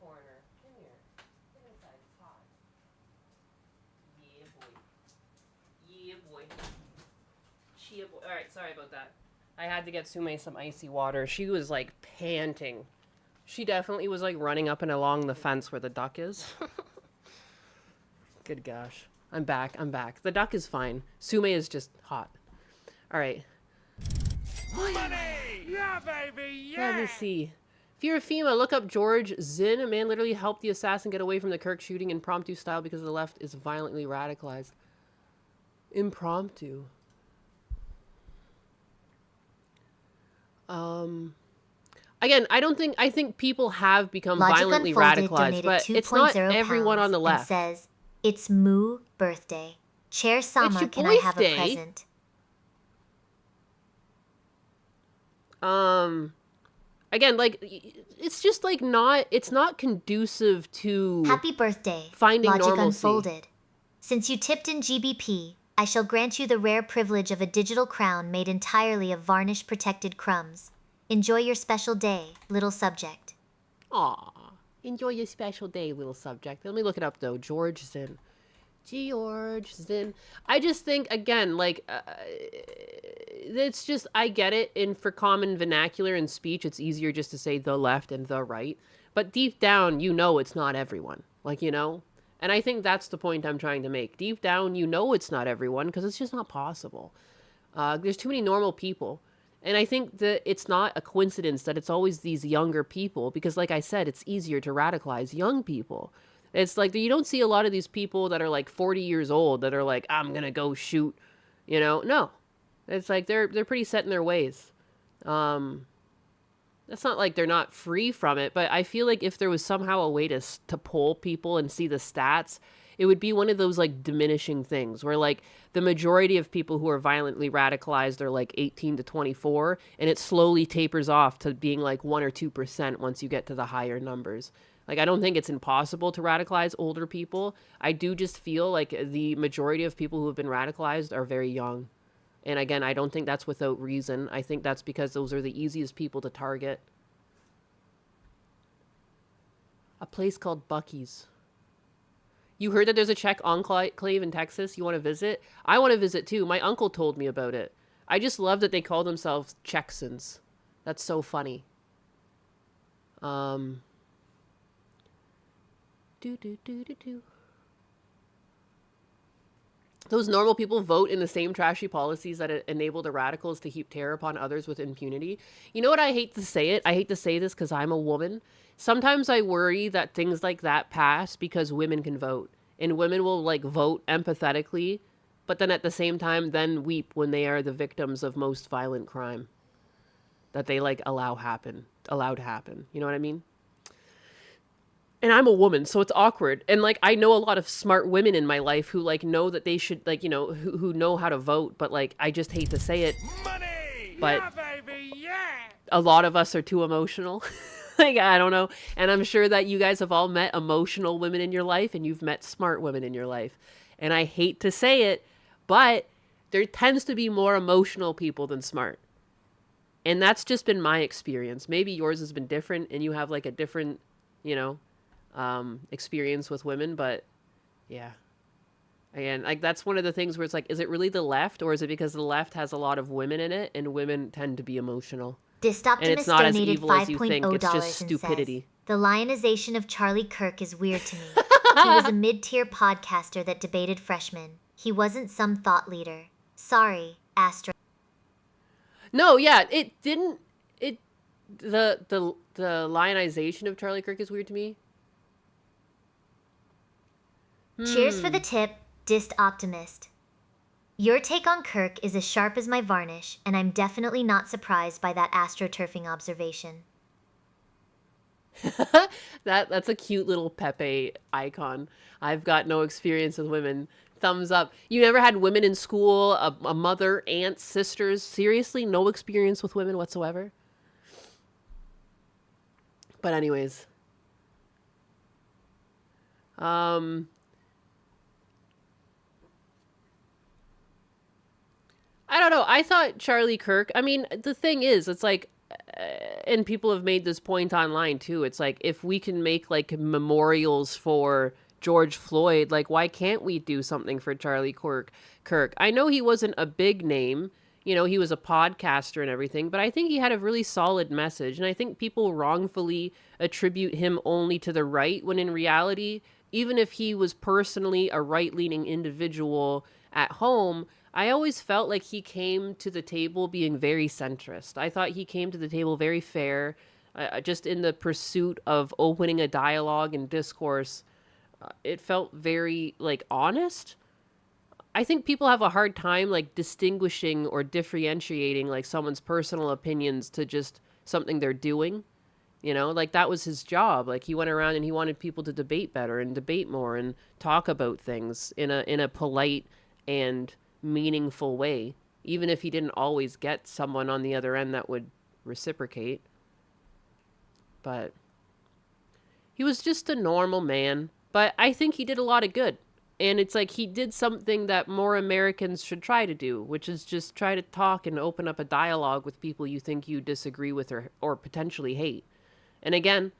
corner. Come here. Get inside. It's hot. Yeah, boy. Yeah, boy. Chia boy. All right, sorry about that. I had to get Sume some icy water. She was like panting. She definitely was like running up and along the fence where the duck is. Good gosh. I'm back. I'm back. The duck is fine. Sume is just hot. All right. Money! Yeah, baby, yeah! Let me see. If you're a female, look up George Zinn. A man literally helped the assassin get away from the Kirk shooting impromptu style because the left is violently radicalized. Impromptu. Again, I think people have become Logic violently Unfolded radicalized, but 2.0 it's not everyone pounds on the and left. says, it's Moo birthday. Chair Sama, your can I have a birthday. present? Again, like, it's just like it's not conducive to Happy birthday, finding Logic normalcy. Unfolded. Since you tipped in GBP, I shall grant you the rare privilege of a digital crown made entirely of varnish-protected crumbs. Enjoy your special day, little subject. Aw, enjoy your special day, little subject. Let me look it up, though. George Zinn. George Zinn. I just think, again, like, it's just, I get it. And for common vernacular and speech, it's easier just to say the left and the right. But deep down, you know it's not everyone. Like, you know? And I think that's the point I'm trying to make. Deep down, you know it's not everyone because it's just not possible. There's too many normal people. And I think that it's not a coincidence that it's always these younger people because, like I said, it's easier to radicalize young people. It's like you don't see a lot of these people that are like 40 years old that are like, I'm going to go shoot, you know? No. It's like they're pretty set in their ways. It's not like they're not free from it, but I feel like if there was somehow a way to poll people and see the stats, it would be one of those like diminishing things where like the majority of people who are violently radicalized are like 18 to 24 and it slowly tapers off to being like 1 or 2% once you get to the higher numbers. Like I don't think it's impossible to radicalize older people. I do just feel like the majority of people who have been radicalized are very young. And again, I don't think that's without reason. I think that's because those are the easiest people to target. A place called Bucky's. You heard that there's a Czech enclave in Texas you want to visit? I want to visit too. My uncle told me about it. I just love that they call themselves Czechsons. That's so funny. Those normal people vote in the same trashy policies that enable the radicals to heap terror upon others with impunity. You know what? I hate to say it. I hate to say this because I'm a woman. Sometimes I worry that things like that pass because women can vote. And women will, like, vote empathetically, but then at the same time then weep when they are the victims of most violent crime that they, like, allow to happen. You know what I mean? And I'm a woman, so it's awkward. And, like, I know a lot of smart women in my life who, like, know that they should, like, you know, who know how to vote. But, like, I just hate to say it. Money! But yeah, baby, yeah! A lot of us are too emotional. Like, I don't know. And I'm sure that you guys have all met emotional women in your life and you've met smart women in your life. And I hate to say it, but there tends to be more emotional people than smart. And that's just been my experience. Maybe yours has been different and you have, like, a different, you know, experience with women, but yeah. Again, like that's one of the things where it's like, is it really the left or is it because the left has a lot of women in it and women tend to be emotional? And it's not as evil as you think. It's just stupidity. The lionization of Charlie Kirk is weird to me. He was a mid-tier podcaster that debated freshmen. He wasn't some thought leader. Sorry, Astra. No, yeah, it didn't. The lionization of Charlie Kirk is weird to me. Cheers for the tip, Dist Optimist. Your take on Kirk is as sharp as my varnish, and I'm definitely not surprised by that astroturfing observation. That's a cute little Pepe icon. I've got no experience with women. Thumbs up. You never had women in school, a mother, aunts, sisters? Seriously, no experience with women whatsoever? But anyways. I don't know. I thought Charlie Kirk, I mean, the thing is, it's like, and people have made this point online too. It's like, if we can make like memorials for George Floyd, like why can't we do something for Charlie Kirk? I know he wasn't a big name, you know, he was a podcaster and everything, but I think he had a really solid message. And I think people wrongfully attribute him only to the right, when in reality, even if he was personally a right-leaning individual at home, I always felt like he came to the table being very centrist. I thought he came to the table very fair, just in the pursuit of opening a dialogue and discourse. It felt very, like, honest. I think people have a hard time, like, distinguishing or differentiating, like, someone's personal opinions to just something they're doing. You know, like, that was his job. Like, he went around and he wanted people to debate better and debate more and talk about things in a polite and meaningful way, even if he didn't always get someone on the other end that would reciprocate. But he was just a normal man. But I think he did a lot of good. And it's like he did something that more Americans should try to do, which is just try to talk and open up a dialogue with people you think you disagree with or potentially hate. And again,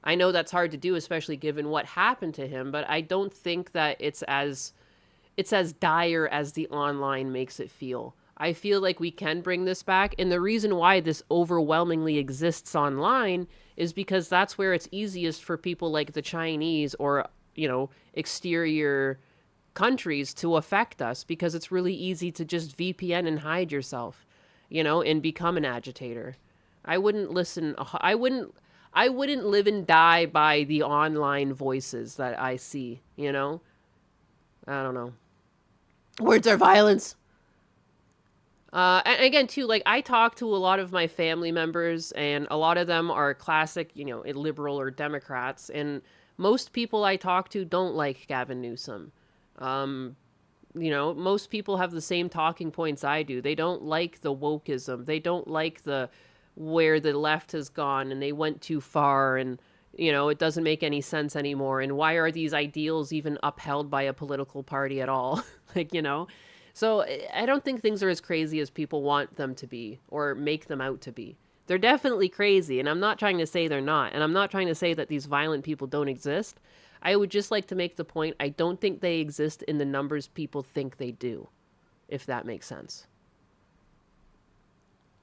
I know that's hard to do, especially given what happened to him, but I don't think that it's as dire as the online makes it feel. I feel like we can bring this back, and the reason why this overwhelmingly exists online is because that's where it's easiest for people like the Chinese or, you know, exterior countries to affect us, because it's really easy to just VPN and hide yourself, you know, and become an agitator. I wouldn't live and die by the online voices that I see, you know? I don't know. Words are violence. And again, too, like, I talk to a lot of my family members, and a lot of them are classic, you know, liberal or Democrats, and most people I talk to don't like Gavin Newsom. You know, most people have the same talking points I do. They don't like the wokeism. They don't like where the left has gone and they went too far, and, you know, it doesn't make any sense anymore. And why are these ideals even upheld by a political party at all? Like, you know? So I don't think things are as crazy as people want them to be or make them out to be. They're definitely crazy, and I'm not trying to say they're not. And I'm not trying to say that these violent people don't exist. I would just like to make the point, I don't think they exist in the numbers people think they do, if that makes sense.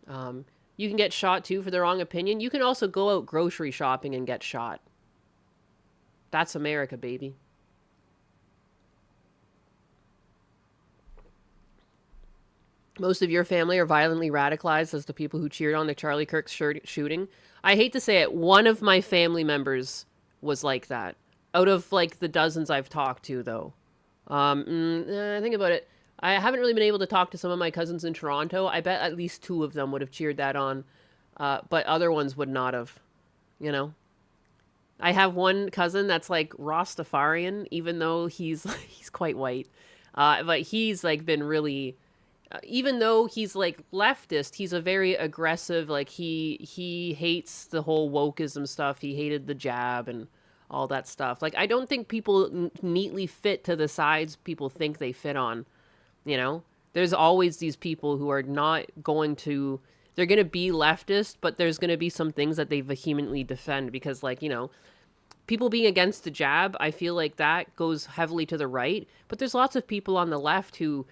You can get shot, too, for the wrong opinion. You can also go out grocery shopping and get shot. That's America, baby. Most of your family are violently radicalized as the people who cheered on the Charlie Kirk shooting. I hate to say it, one of my family members was like that. Out of, like, the dozens I've talked to, though. Think about it. I haven't really been able to talk to some of my cousins in Toronto. I bet at least 2 of them would have cheered that on. But other ones would not have, you know. I have one cousin that's, like, Rastafarian, even though he's quite white. But he's, like, been really... even though he's, like, leftist, he's a very aggressive, like, he hates the whole wokeism stuff. He hated the jab and all that stuff. Like, I don't think people neatly fit to the sides people think they fit on, you know? There's always these people who are not going to... they're going to be leftist, but there's going to be some things that they vehemently defend because, like, you know, people being against the jab, I feel like that goes heavily to the right. But there's lots of people on the left who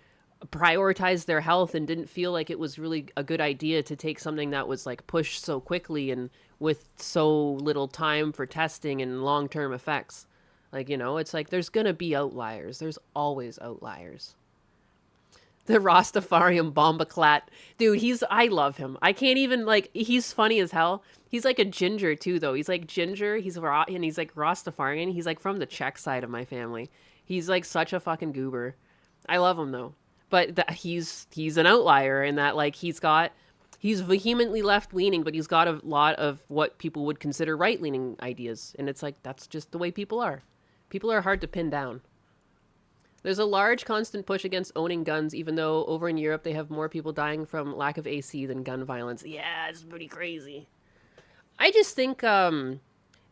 prioritized their health and didn't feel like it was really a good idea to take something that was, like, pushed so quickly and with so little time for testing and long-term effects. Like, you know, it's like there's gonna be outliers. There's always outliers. The Rastafarian Bombaclat. Dude, I love him. I can't even, like, he's funny as hell. He's like a ginger too, though. He's like ginger, and he's like Rastafarian. He's like from the Czech side of my family. He's like such a fucking goober. I love him though. But he's an outlier in that, like, he's vehemently left-leaning, but he's got a lot of what people would consider right-leaning ideas. And it's like, that's just the way people are. People are hard to pin down. There's a large constant push against owning guns, even though over in Europe they have more people dying from lack of AC than gun violence. Yeah, it's pretty crazy. I just think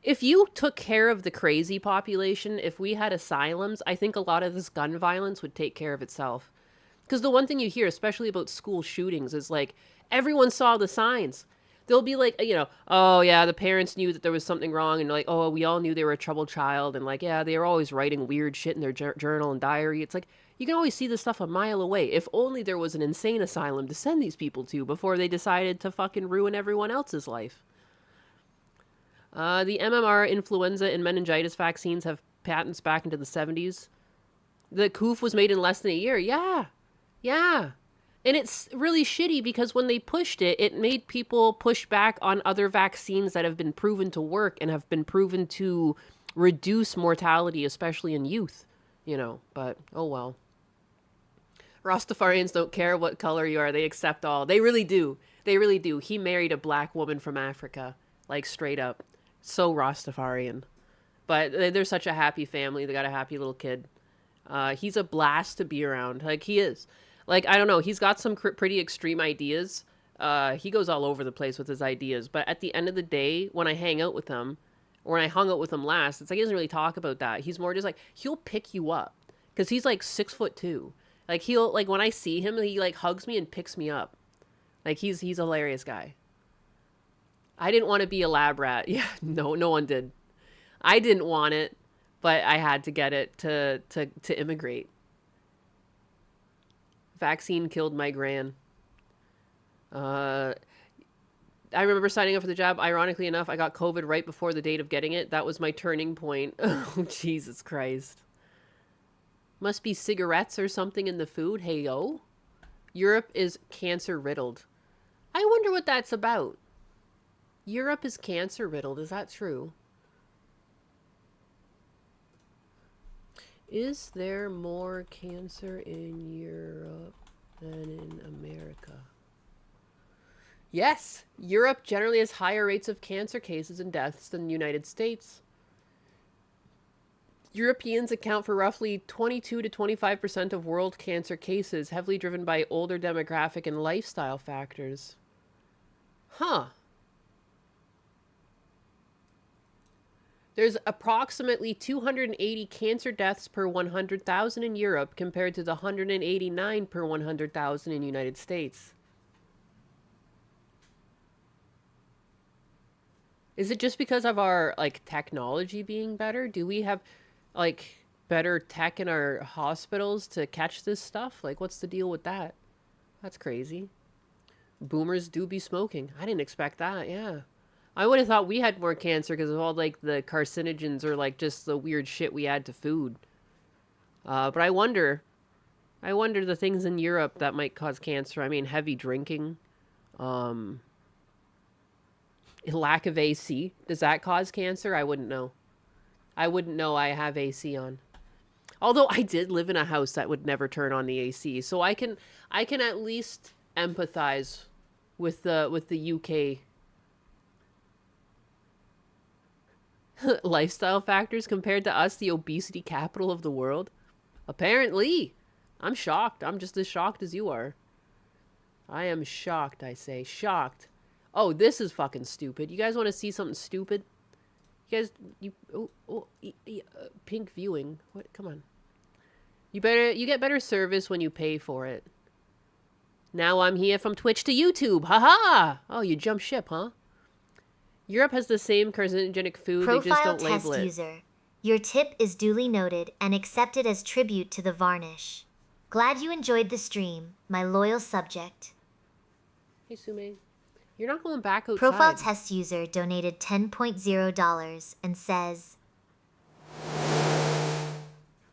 if you took care of the crazy population, if we had asylums, I think a lot of this gun violence would take care of itself. Because the one thing you hear, especially about school shootings, is like, everyone saw the signs. They'll be like, oh yeah, the parents knew that there was something wrong, and like, oh, we all knew they were a troubled child, and like, yeah, they were always writing weird shit in their journal and diary. It's like, you can always see this stuff a mile away. If only there was an insane asylum to send these people to before they decided to fucking ruin everyone else's life. The MMR, influenza, and meningitis vaccines have patents back into the 70s. The coof was made in less than a year. Yeah. Yeah. And it's really shitty because when they pushed it, it made people push back on other vaccines that have been proven to work and have been proven to reduce mortality, especially in youth. But oh well. Rastafarians don't care what color you are. They accept all. They really do. They really do. He married a black woman from Africa. Like, straight up. So Rastafarian. But they're such a happy family. They got a happy little kid. He's a blast to be around. Like, he is. Like, I don't know. He's got some pretty extreme ideas. He goes all over the place with his ideas. But at the end of the day, when I hang out with him, or when I hung out with him last, it's like he doesn't really talk about that. He's more just like, he'll pick you up. Because he's like 6'2". Like, he'll, like, when I see him, he, like, hugs me and picks me up. Like, he's a hilarious guy. I didn't want to be a lab rat. Yeah, no one did. I didn't want it, but I had to get it to immigrate. Vaccine killed my gran. I remember signing up for the job. Ironically enough, I got COVID right before the date of getting it. That was my turning point. Oh, Jesus Christ. Must be cigarettes or something in the food. Hey, yo. Europe is cancer riddled. I wonder what that's about. Europe is cancer riddled. Is that true? Is there more cancer in Europe than in America? Yes, Europe generally has higher rates of cancer cases and deaths than the United States. Europeans account for roughly 22 to 25% of world cancer cases, heavily driven by older demographic and lifestyle factors. Huh. There's approximately 280 cancer deaths per 100,000 in Europe compared to the 189 per 100,000 in the United States. Is it just because of our, like, technology being better? Do we have, like, better tech in our hospitals to catch this stuff? Like, what's the deal with that? That's crazy. Boomers do be smoking. I didn't expect that, yeah. I would have thought we had more cancer because of all, like, the carcinogens or, like, just the weird shit we add to food. But I wonder the things in Europe that might cause cancer. I mean, heavy drinking. Lack of AC. Does that cause cancer? I wouldn't know. I wouldn't know I have AC on. Although I did live in a house that would never turn on the AC. So I can at least empathize with the UK lifestyle factors compared to us, the obesity capital of the world. Apparently. I'm shocked. I'm just as shocked as you are. I am shocked, I say. Shocked. Oh, this is fucking stupid. You guys want to see something stupid? You guys, pink viewing. What? Come on. You get better service when you pay for it. Now I'm here from Twitch to YouTube. Haha! Oh, you jump ship, huh? Europe has the same carcinogenic food, they just don't label it. User. Your tip is duly noted and accepted as tribute to the varnish. Glad you enjoyed the stream, my loyal subject. Hey, Sume. You're not going back outside. Profile test user donated $10.0 and says,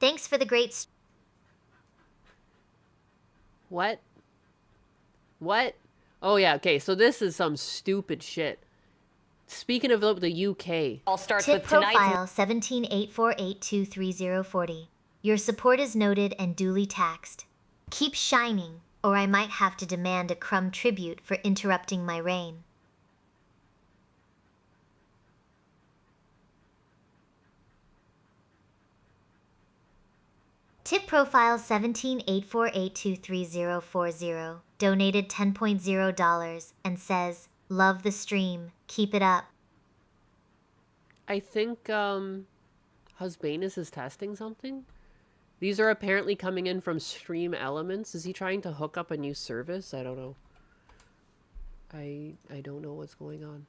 thanks for the great What? What? Oh, yeah, okay, so this is some stupid shit. Speaking of the UK. All starts tip with tonight's profile 178482340. Your support is noted and duly taxed. Keep shining, or I might have to demand a crumb tribute for interrupting my reign. Tip profile 17848234040 donated $10.0 and says, love the stream, keep it up. I think, Husbanus is testing something? These are apparently coming in from Stream Elements. Is he trying to hook up a new service? I don't know. I don't know what's going on.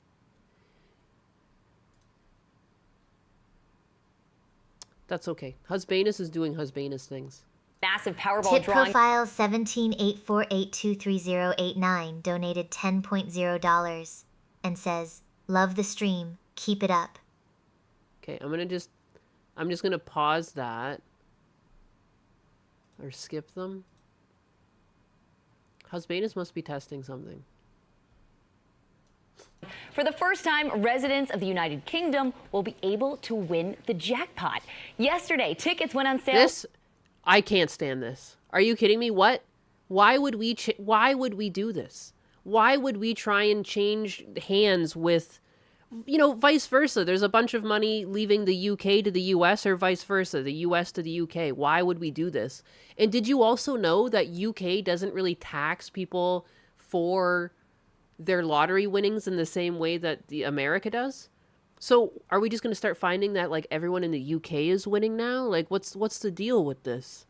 That's okay. Husbanus is doing Husbanus things. Massive Powerball Tip drawing. profile 1784823089 donated $10.0 and says, "Love the stream. Keep it up." Okay, I'm just gonna pause that. Or skip them. Husbanus must be testing something. For the first time, residents of the United Kingdom will be able to win the jackpot. Yesterday, tickets went on sale. I can't stand this. Are you kidding me? What? Why would we do this? Why would we try and change hands with, vice versa? There's a bunch of money leaving the UK to the US or vice versa, the US to the UK. Why would we do this? And did you also know that UK doesn't really tax people for their lottery winnings in the same way that the America does? So are we just going to start finding that like everyone in the UK is winning now? Like what's the deal with this?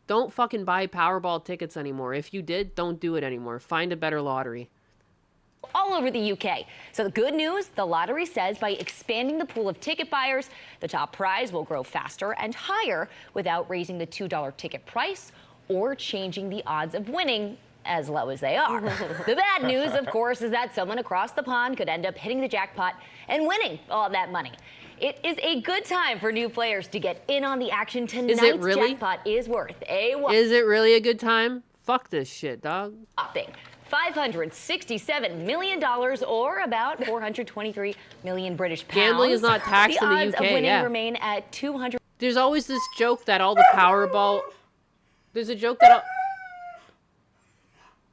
Don't fucking buy Powerball tickets anymore. If you did, don't do it anymore. Find a better lottery. All over the UK. So the good news, the lottery says by expanding the pool of ticket buyers, the top prize will grow faster and higher without raising the $2 ticket price or changing the odds of winning as low as they are. The bad news, of course, is that someone across the pond could end up hitting the jackpot and winning all that money. It is a good time for new players to get in on the action. Tonight's jackpot is worth Is it really a good time? Fuck this shit, dog. $567 million, or about 423 million British pounds. Gambling is not taxed in the UK. The odds of winning yeah. remain at 200. There's always this joke that all the Powerball. There's a joke that.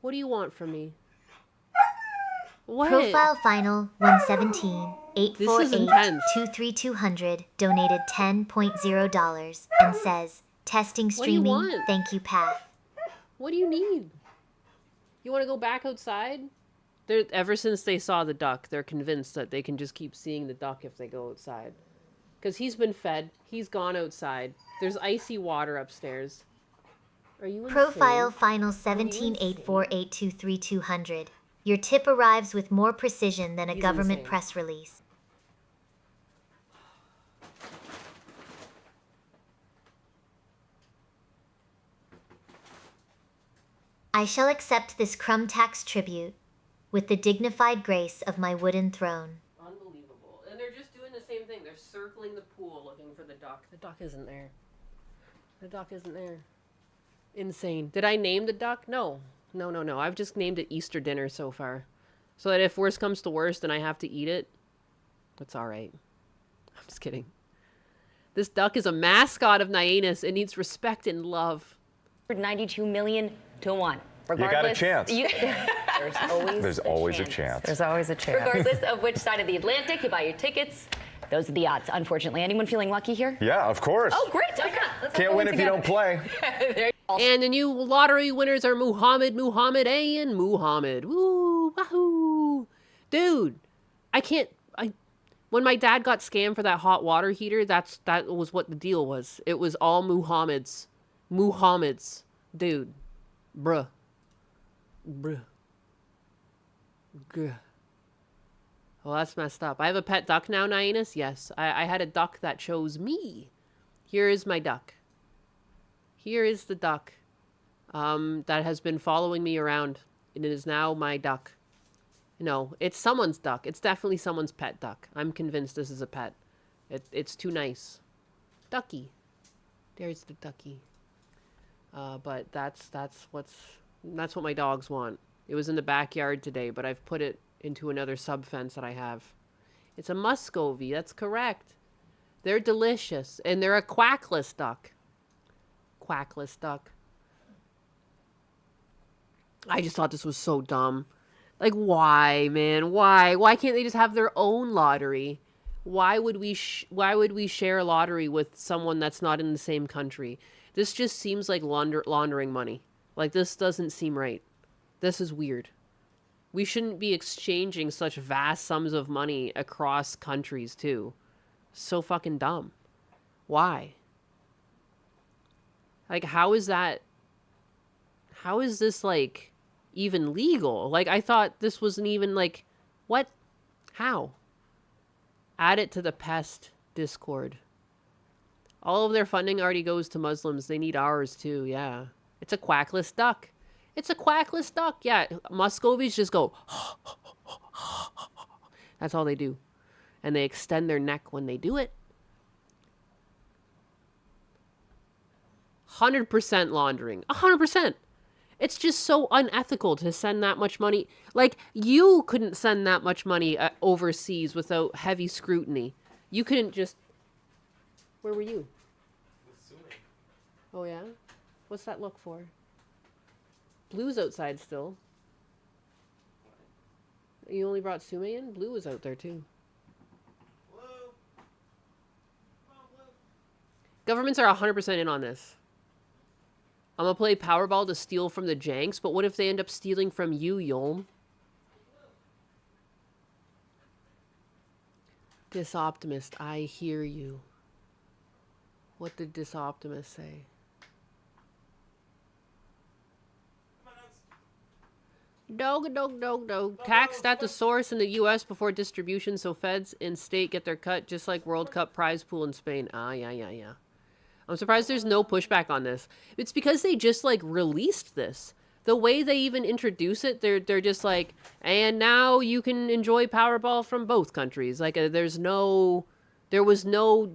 What do you want from me? What? Profile final 117-848-23200 donated $10.0 and says, "Testing What do you streaming. want? Thank you, Path." What do you need? You want to go back outside? Ever since they saw the duck, they're convinced that they can just keep seeing the duck if they go outside. Because he's been fed. He's gone outside. There's icy water upstairs. Are you insane? Profile final 17-848-23200. Your tip arrives with more precision than a He's government insane. press release. I shall accept this crumb tax tribute with the dignified grace of my wooden throne. Unbelievable. And they're just doing the same thing. They're circling the pool looking for the duck. The duck isn't there. The duck isn't there. Insane. Did I name the duck? No. No. I've just named it Easter dinner so far. So that if worst comes to worst and I have to eat it, that's all right. I'm just kidding. This duck is a mascot of Nyanus. It needs respect and love. 92 million to 1. You got a chance. There's always a chance. There's always a chance. Regardless of which side of the Atlantic you buy your tickets, those are the odds, unfortunately. Anyone feeling lucky here? Yeah, of course. Oh, great. Okay. Let's Can't all win go if you don't play. And the new lottery winners are Muhammad, A, and Muhammad. Woo, wahoo. Dude, when my dad got scammed for that hot water heater, that was what the deal was. It was all Muhammad's. Dude. Bruh. Grr. Well, that's messed up. I have a pet duck now, Nyanus? Yes. I had a duck that chose me. Here is my duck. Here is the duck that has been following me around. And it is now my duck. No, it's someone's duck. It's definitely someone's pet duck. I'm convinced this is a pet. It's too nice. Ducky. There's the ducky. But that's what my dogs want. It was in the backyard today, but I've put it into another sub fence that I have. It's a Muscovy. That's correct. They're delicious, and they're a quackless duck. Quackless duck. I just thought this was so dumb. Like, why, man? Why? Why can't they just have their own lottery? Why would we share a lottery with someone that's not in the same country? This just seems like laundering money. Like, this doesn't seem right. This is weird. We shouldn't be exchanging such vast sums of money across countries, too. So fucking dumb. Why? Like, how is this, like, even legal. Like, I thought this wasn't even like, what? How? Add it to the pest Discord. All of their funding already goes to Muslims. They need ours too, yeah. It's a quackless duck. It's a quackless duck. Yeah, Muscovies just go, that's all they do. And they extend their neck when they do it. 100% laundering. 100%. It's just so unethical to send that much money. Like, you couldn't send that much money overseas without heavy scrutiny. You couldn't just... Where were you? Oh, yeah? What's that look for? Blue's outside still. You only brought Sume in? Blue was out there, too. Blue. Come on, Blue. Governments are 100% in on this. I'm gonna play Powerball to steal from the janks, but what if they end up stealing from you, Yolm? Disoptimist, I hear you. What did Disoptimist say? Dog. Taxed at the source in the U.S. before distribution, so feds in state get their cut, just like World Cup prize pool in Spain. Ah, yeah. I'm surprised there's no pushback on this. It's because they just, like, released this. The way they even introduce it, they're just like, and now you can enjoy Powerball from both countries. Like, there was no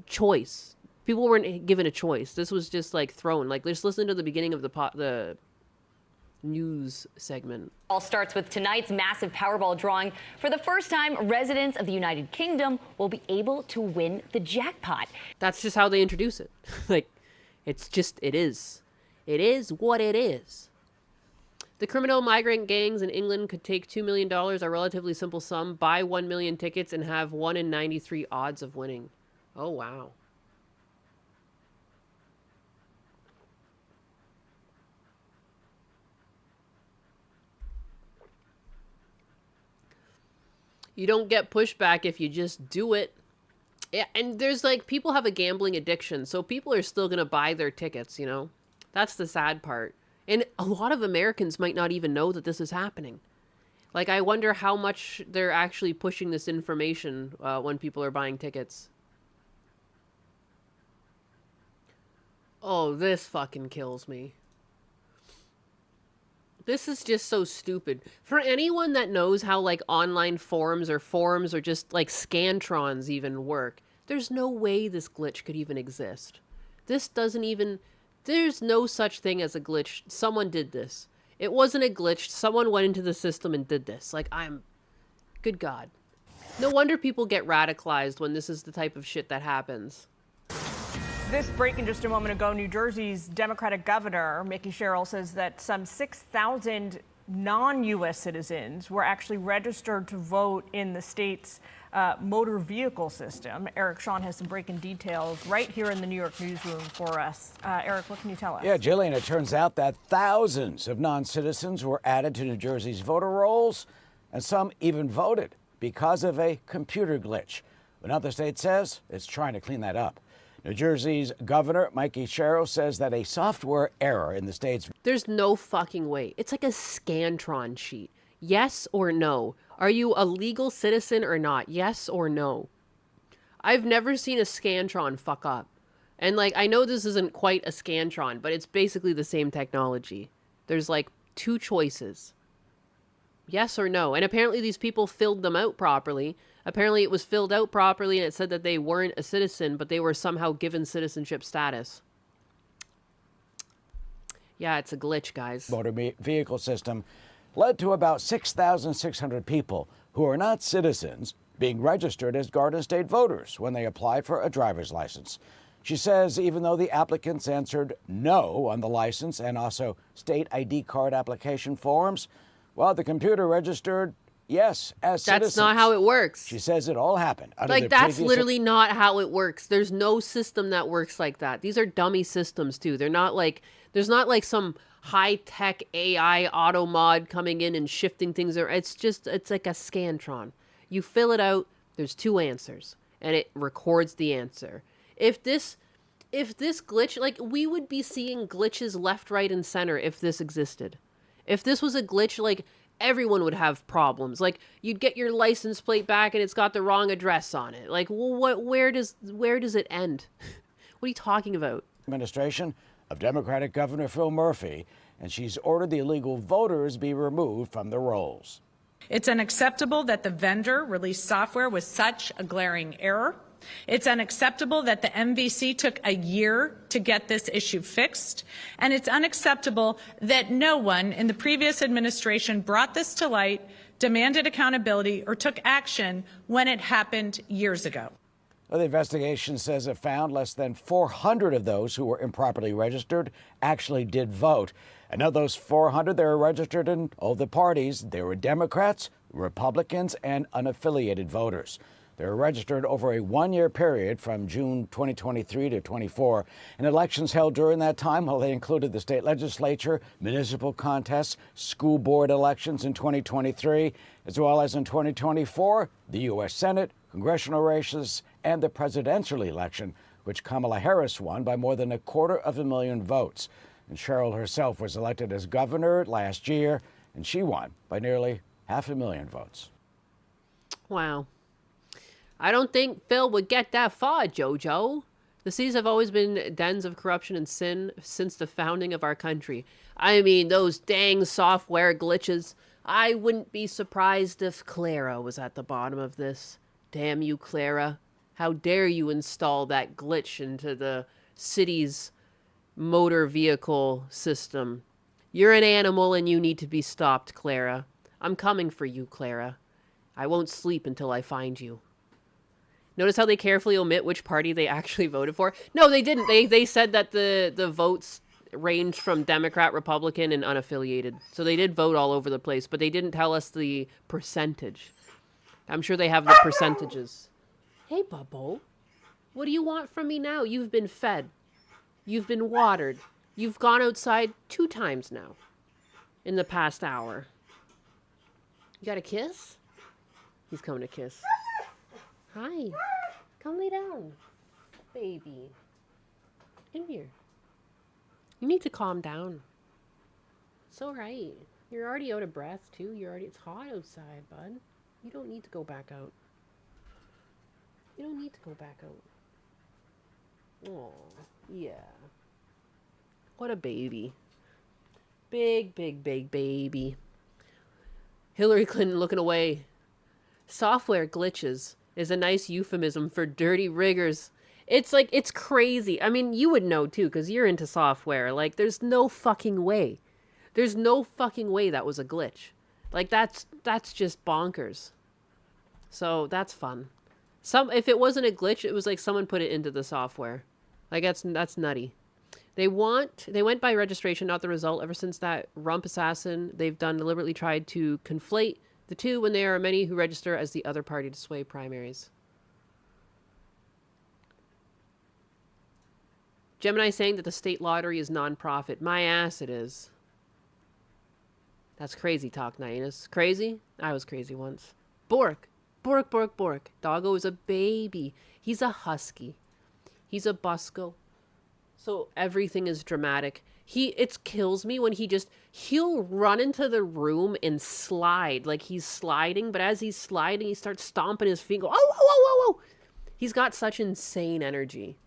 choice. People weren't given a choice. This was just, like, thrown. Like, just listen to the beginning of the news segment. All starts with tonight's massive Powerball drawing. For the first time, residents of the United Kingdom will be able to win the jackpot. That's just how they introduce it. Like, it is. It is what it is. The criminal migrant gangs in England could take $2 million, a relatively simple sum, buy 1 million tickets, and have 1 in 93 odds of winning. Oh, wow. You don't get pushback if you just do it. Yeah, and there's like, people have a gambling addiction, so people are still going to buy their tickets, you know? That's the sad part. And a lot of Americans might not even know that this is happening. Like, I wonder how much they're actually pushing this information when people are buying tickets. Oh, this fucking kills me. This is just so stupid. For anyone that knows how, like, online forums or just, like, Scantrons even work, there's no way this glitch could even exist. This doesn't even... There's no such thing as a glitch. Someone did this. It wasn't a glitch. Someone went into the system and did this. Like, Good God. No wonder people get radicalized when this is the type of shit that happens. This breaking just a moment ago, New Jersey's Democratic governor, Mickey Sherrill, says that some 6,000 non-U.S. citizens were actually registered to vote in the state's motor vehicle system. Eric Sean has some breaking details right here in the New York newsroom for us. Eric, what can you tell us? Yeah, Jillian, it turns out that thousands of non-citizens were added to New Jersey's voter rolls, and some even voted because of a computer glitch. But now the state says it's trying to clean that up. New Jersey's governor, Mickey Sherrill, says that a software error in the state's... There's no fucking way. It's like a Scantron sheet. Yes or no? Are you a legal citizen or not? Yes or no? I've never seen a Scantron fuck up. And, like, I know this isn't quite a Scantron, but it's basically the same technology. There's, like, 2 choices. Yes or no? And apparently these people filled them out properly. Apparently it was filled out properly and it said that they weren't a citizen, but they were somehow given citizenship status. Yeah, it's a glitch, guys. Motor vehicle system led to about 6,600 people who are not citizens being registered as Garden State voters when they applied for a driver's license. She says even though the applicants answered no on the license and also state ID card application forms, well, the computer registered yes as citizens. That's not how it works. She says it all happened under like, the that's previous... literally not how it works. There's no system that works like that. These are dummy systems, too. They're not like... There's not like some high-tech AI auto mod coming in and shifting things. It's like a Scantron. You fill it out, there's 2 answers, and it records the answer. If this glitch... Like, we would be seeing glitches left, right, and center if this existed. If this was a glitch, like, everyone would have problems. Like, you'd get your license plate back and it's got the wrong address on it. Like, where does it end? What are you talking about? Administration of Democratic Governor Phil Murphy, and she's ordered the illegal voters be removed from the rolls. It's unacceptable that the vendor released software with such a glaring error. It's unacceptable that the MVC took a year to get this issue fixed. And it's unacceptable that no one in the previous administration brought this to light, demanded accountability, or took action when it happened years ago. Well, the investigation says it found less than 400 of those who were improperly registered actually did vote. And of those 400, they were registered in all the parties. They were Democrats, Republicans, and unaffiliated voters. They were registered over a one-year period from June 2023 to 24. And elections held during that time, well, they included the state legislature, municipal contests, school board elections in 2023, as well as in 2024, the U.S. Senate, congressional races, and the presidential election, which Kamala Harris won by more than 250,000 votes. And Cheryl herself was elected as governor last year, and she won by nearly 500,000 votes. Wow. I don't think Phil would get that far, Jojo. The cities have always been dens of corruption and sin since the founding of our country. I mean, those dang software glitches. I wouldn't be surprised if Clara was at the bottom of this. Damn you, Clara. How dare you install that glitch into the city's motor vehicle system. You're an animal and you need to be stopped, Clara. I'm coming for you, Clara. I won't sleep until I find you. Notice how they carefully omit which party they actually voted for? No, they didn't. They said that the votes ranged from Democrat, Republican, and unaffiliated. So they did vote all over the place, but they didn't tell us the percentage. I'm sure they have the percentages. Hey, Bubbo. What do you want from me now? You've been fed. You've been watered. You've gone outside 2 times now in the past hour. You got a kiss? He's coming to kiss. Hi. Come lay down. Baby. In here. You need to calm down. It's all right. You're already out of breath, too. It's hot outside, bud. You don't need to go back out. You don't need to go back out. Oh, yeah. What a baby. Big, big, big baby. Hillary Clinton looking away. Software glitches is a nice euphemism for dirty riggers. It's like, it's crazy. I mean, you would know too, because you're into software. Like, there's no fucking way. There's no fucking way that was a glitch. Like, that's just bonkers. So, that's fun. If it wasn't a glitch, it was like someone put it into the software. Like, that's nutty. They went by registration, not the result. Ever since that rump assassin, they've deliberately tried to conflate the two when there are many who register as the other party to sway primaries. Gemini saying that the state lottery is non-profit. My ass it is. That's crazy talk, Nyanus. Crazy? I was crazy once. Bork. Bork, bork, bork. Doggo is a baby. He's a husky. He's a busco. So everything is dramatic. It kills me when he'll run into the room and slide. Like he's sliding, but as he's sliding, he starts stomping his feet and go, oh, oh, oh, oh, oh. He's got such insane energy.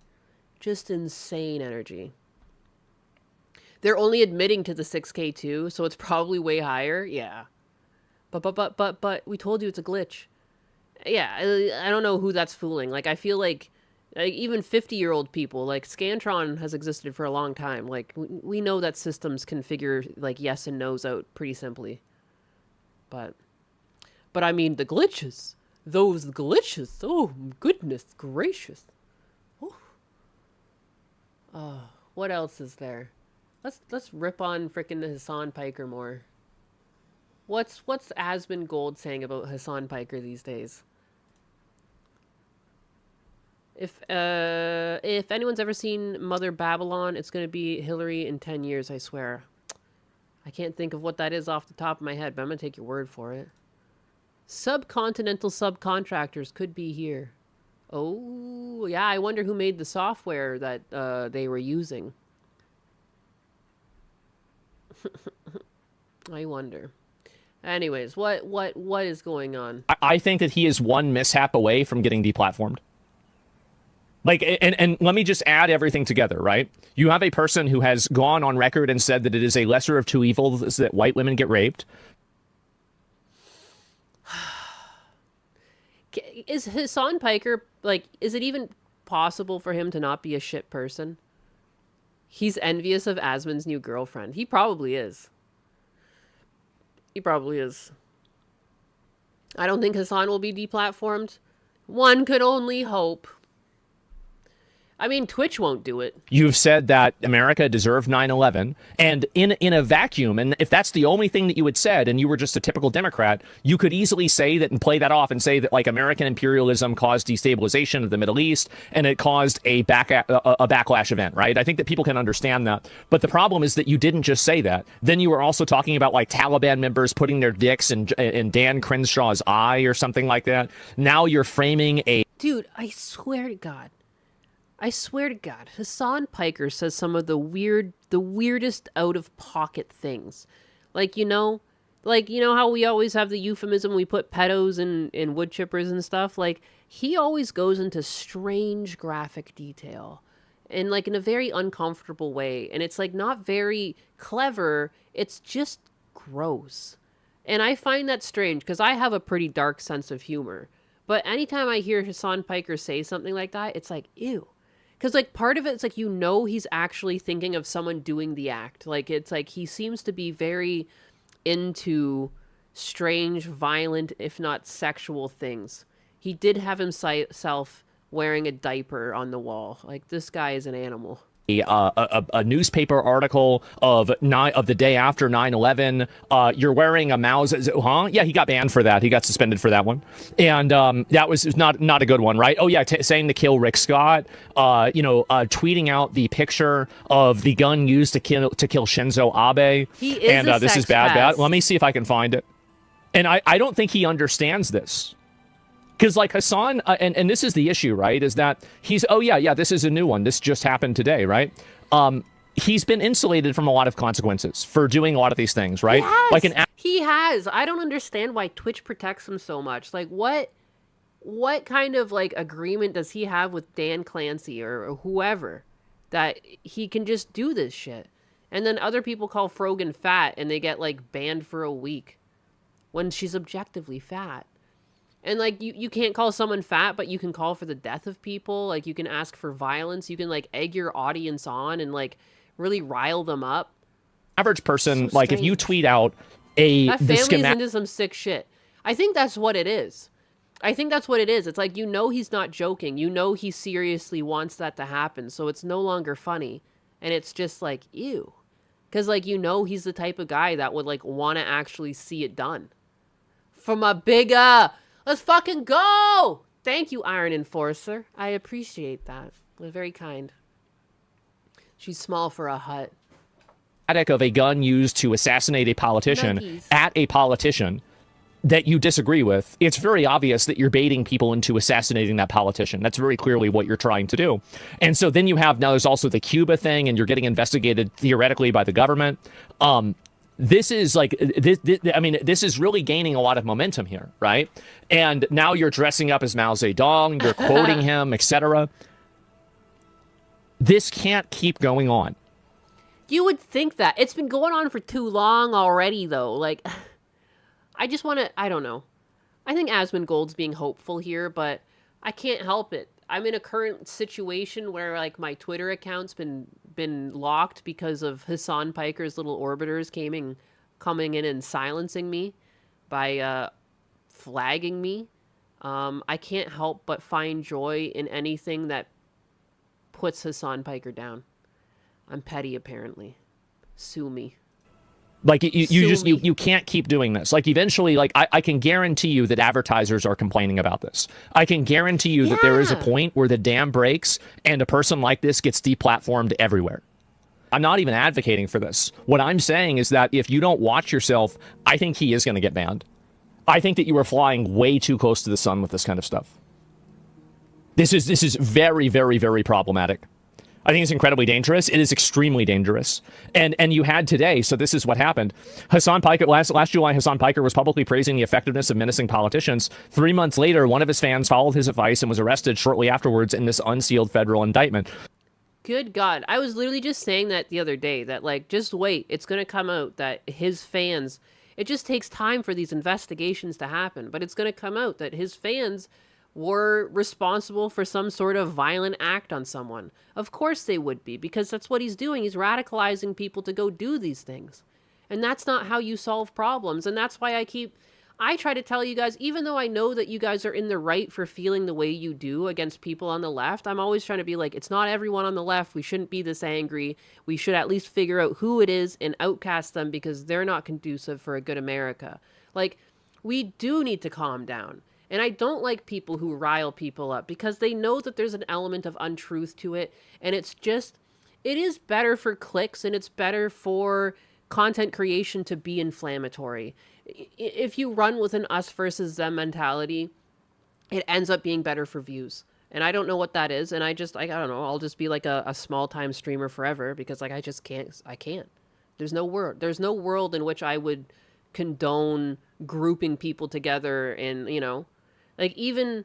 Just insane energy. They're only admitting to the 6K too, so it's probably way higher. Yeah. But we told you it's a glitch. Yeah, I don't know who that's fooling. Like, I feel like even 50-year-old people, like, Scantron has existed for a long time. Like, we know that systems can figure, like, yes and no's out pretty simply. But I mean, the glitches. Those glitches. Oh, goodness gracious. Oh, what else is there? Let's rip on frickin' Hassan Piker more. What's Asmund Gold saying about Hassan Piker these days? If anyone's ever seen Mother Babylon, it's gonna be Hillary in 10 years, I swear. I can't think of what that is off the top of my head, but I'm gonna take your word for it. Subcontinental subcontractors could be here. Oh, yeah, I wonder who made the software that they were using. I wonder. Anyways, what is going on? I think that he is one mishap away from getting deplatformed. Like, and let me just add everything together, right? You have a person who has gone on record and said that it is a lesser of two evils that white women get raped. Is Hassan Piker, like, is it even possible for him to not be a shit person? He's envious of Asmund's new girlfriend. He probably is. He probably is. I don't think Hassan will be deplatformed. One could only hope. I mean, Twitch won't do it. You've said that America deserved 9/11, and in a vacuum, and if that's the only thing that you had said, and you were just a typical Democrat, you could easily say that and play that off and say that, like, American imperialism caused destabilization of the Middle East, and it caused a backlash event, right? I think that people can understand that. But the problem is that you didn't just say that. Then you were also talking about, like, Taliban members putting their dicks in Dan Crenshaw's eye or something like that. Now you're framing a... Dude, I swear to God. Hassan Piker says some of the weirdest out of pocket things. Like, you know how we always have the euphemism, we put pedos in wood chippers and stuff? Like, he always goes into strange graphic detail and, like, in a very uncomfortable way. And it's, like, not very clever. It's just gross. And I find that strange because I have a pretty dark sense of humor. But anytime I hear Hassan Piker say something like that, it's like, ew. Because, like, part of it's like, you know, he's actually thinking of someone doing the act. Like, it's like he seems to be very into strange, violent, if not sexual things. He did have himself wearing a diaper on the wall. Like, this guy is an animal. A newspaper article of the day after 9/11. You're wearing a Mao's, huh? Yeah, he got banned for that. He got suspended for that one, and that was not a good one, right? Oh yeah, saying to kill Rick Scott. Tweeting out the picture of the gun used to kill Shinzo Abe. He is and a this sex is bad. pest. Let me see if I can find it. And I don't think he understands this. Because, like, Hassan, and this is the issue, right, is that he's, oh, yeah, this is a new one. This just happened today, right? He's been insulated from a lot of consequences for doing a lot of these things, right? He has. I don't understand why Twitch protects him so much. Like, what kind of, like, agreement does he have with Dan Clancy or whoever that he can just do this shit? And then other people call Frogan fat and they get, like, banned for a week when she's objectively fat. And, like, you can't call someone fat, but you can call for the death of people. Like, you can ask for violence. You can, like, egg your audience on and, like, really rile them up. Average person, So like, if you tweet out that family's into some sick shit. I think that's what it is. It's like, you know he's not joking. You know he seriously wants that to happen. So it's no longer funny. And it's just like, ew. Because, like, you know he's the type of guy that would, like, want to actually see it done. From a bigga... Let's fucking go! Thank you, Iron Enforcer. I appreciate that. You're very kind. She's small for a hut. Of a gun used to assassinate a politician Nuggies. at a politician that you disagree with, it's very obvious that you're baiting people into assassinating that politician. That's very clearly what you're trying to do. And so then now there's also the Cuba thing, and you're getting investigated theoretically by the government. This is like, this is really gaining a lot of momentum here, right? And now you're dressing up as Mao Zedong, you're quoting him, etc. This can't keep going on. You would think that. It's been going on for too long already, though. Like, I just want to, I don't know. I think Asmongold's being hopeful here, but I can't help it. I'm in a current situation where, like, my Twitter account's been locked because of Hassan Piker's little orbiters coming in and silencing me by flagging me. I can't help but find joy in anything that puts Hassan Piker down. I'm petty, apparently. Sue me. Like, you can't keep doing this. Like, eventually, like, I can guarantee you that advertisers are complaining about this. I can guarantee you that there is a point where the dam breaks and a person like this gets deplatformed everywhere. I'm not even advocating for this. What I'm saying is that if you don't watch yourself, I think he is going to get banned. I think that you are flying way too close to the sun with this kind of stuff. This is very, very, very problematic. I think it's incredibly dangerous. It is extremely dangerous. And you had today, so this is what happened. Hassan Piker, last July, Hassan Piker was publicly praising the effectiveness of menacing politicians. 3 months later, one of his fans followed his advice and was arrested shortly afterwards in this unsealed federal indictment. Good God. I was literally just saying that the other day, that, like, just wait. It's going to come out that his fans, it just takes time for these investigations to happen, but it's going to come out that his fans were responsible for some sort of violent act on someone. Of course they would be, because that's what he's doing. He's radicalizing people to go do these things. And that's not how you solve problems. And that's why I try to tell you guys, even though I know that you guys are in the right for feeling the way you do against people on the left, I'm always trying to be like, it's not everyone on the left. We shouldn't be this angry. We should at least figure out who it is and outcast them, because they're not conducive for a good America. Like, we do need to calm down. And I don't like people who rile people up, because they know that there's an element of untruth to it. And it's just, it is better for clicks, and it's better for content creation to be inflammatory. If you run with an us versus them mentality, it ends up being better for views. And I don't know what that is. And I don't know, I'll just be like a small time streamer forever, because like, I can't. There's no world in which I would condone grouping people together. And, you know, like, even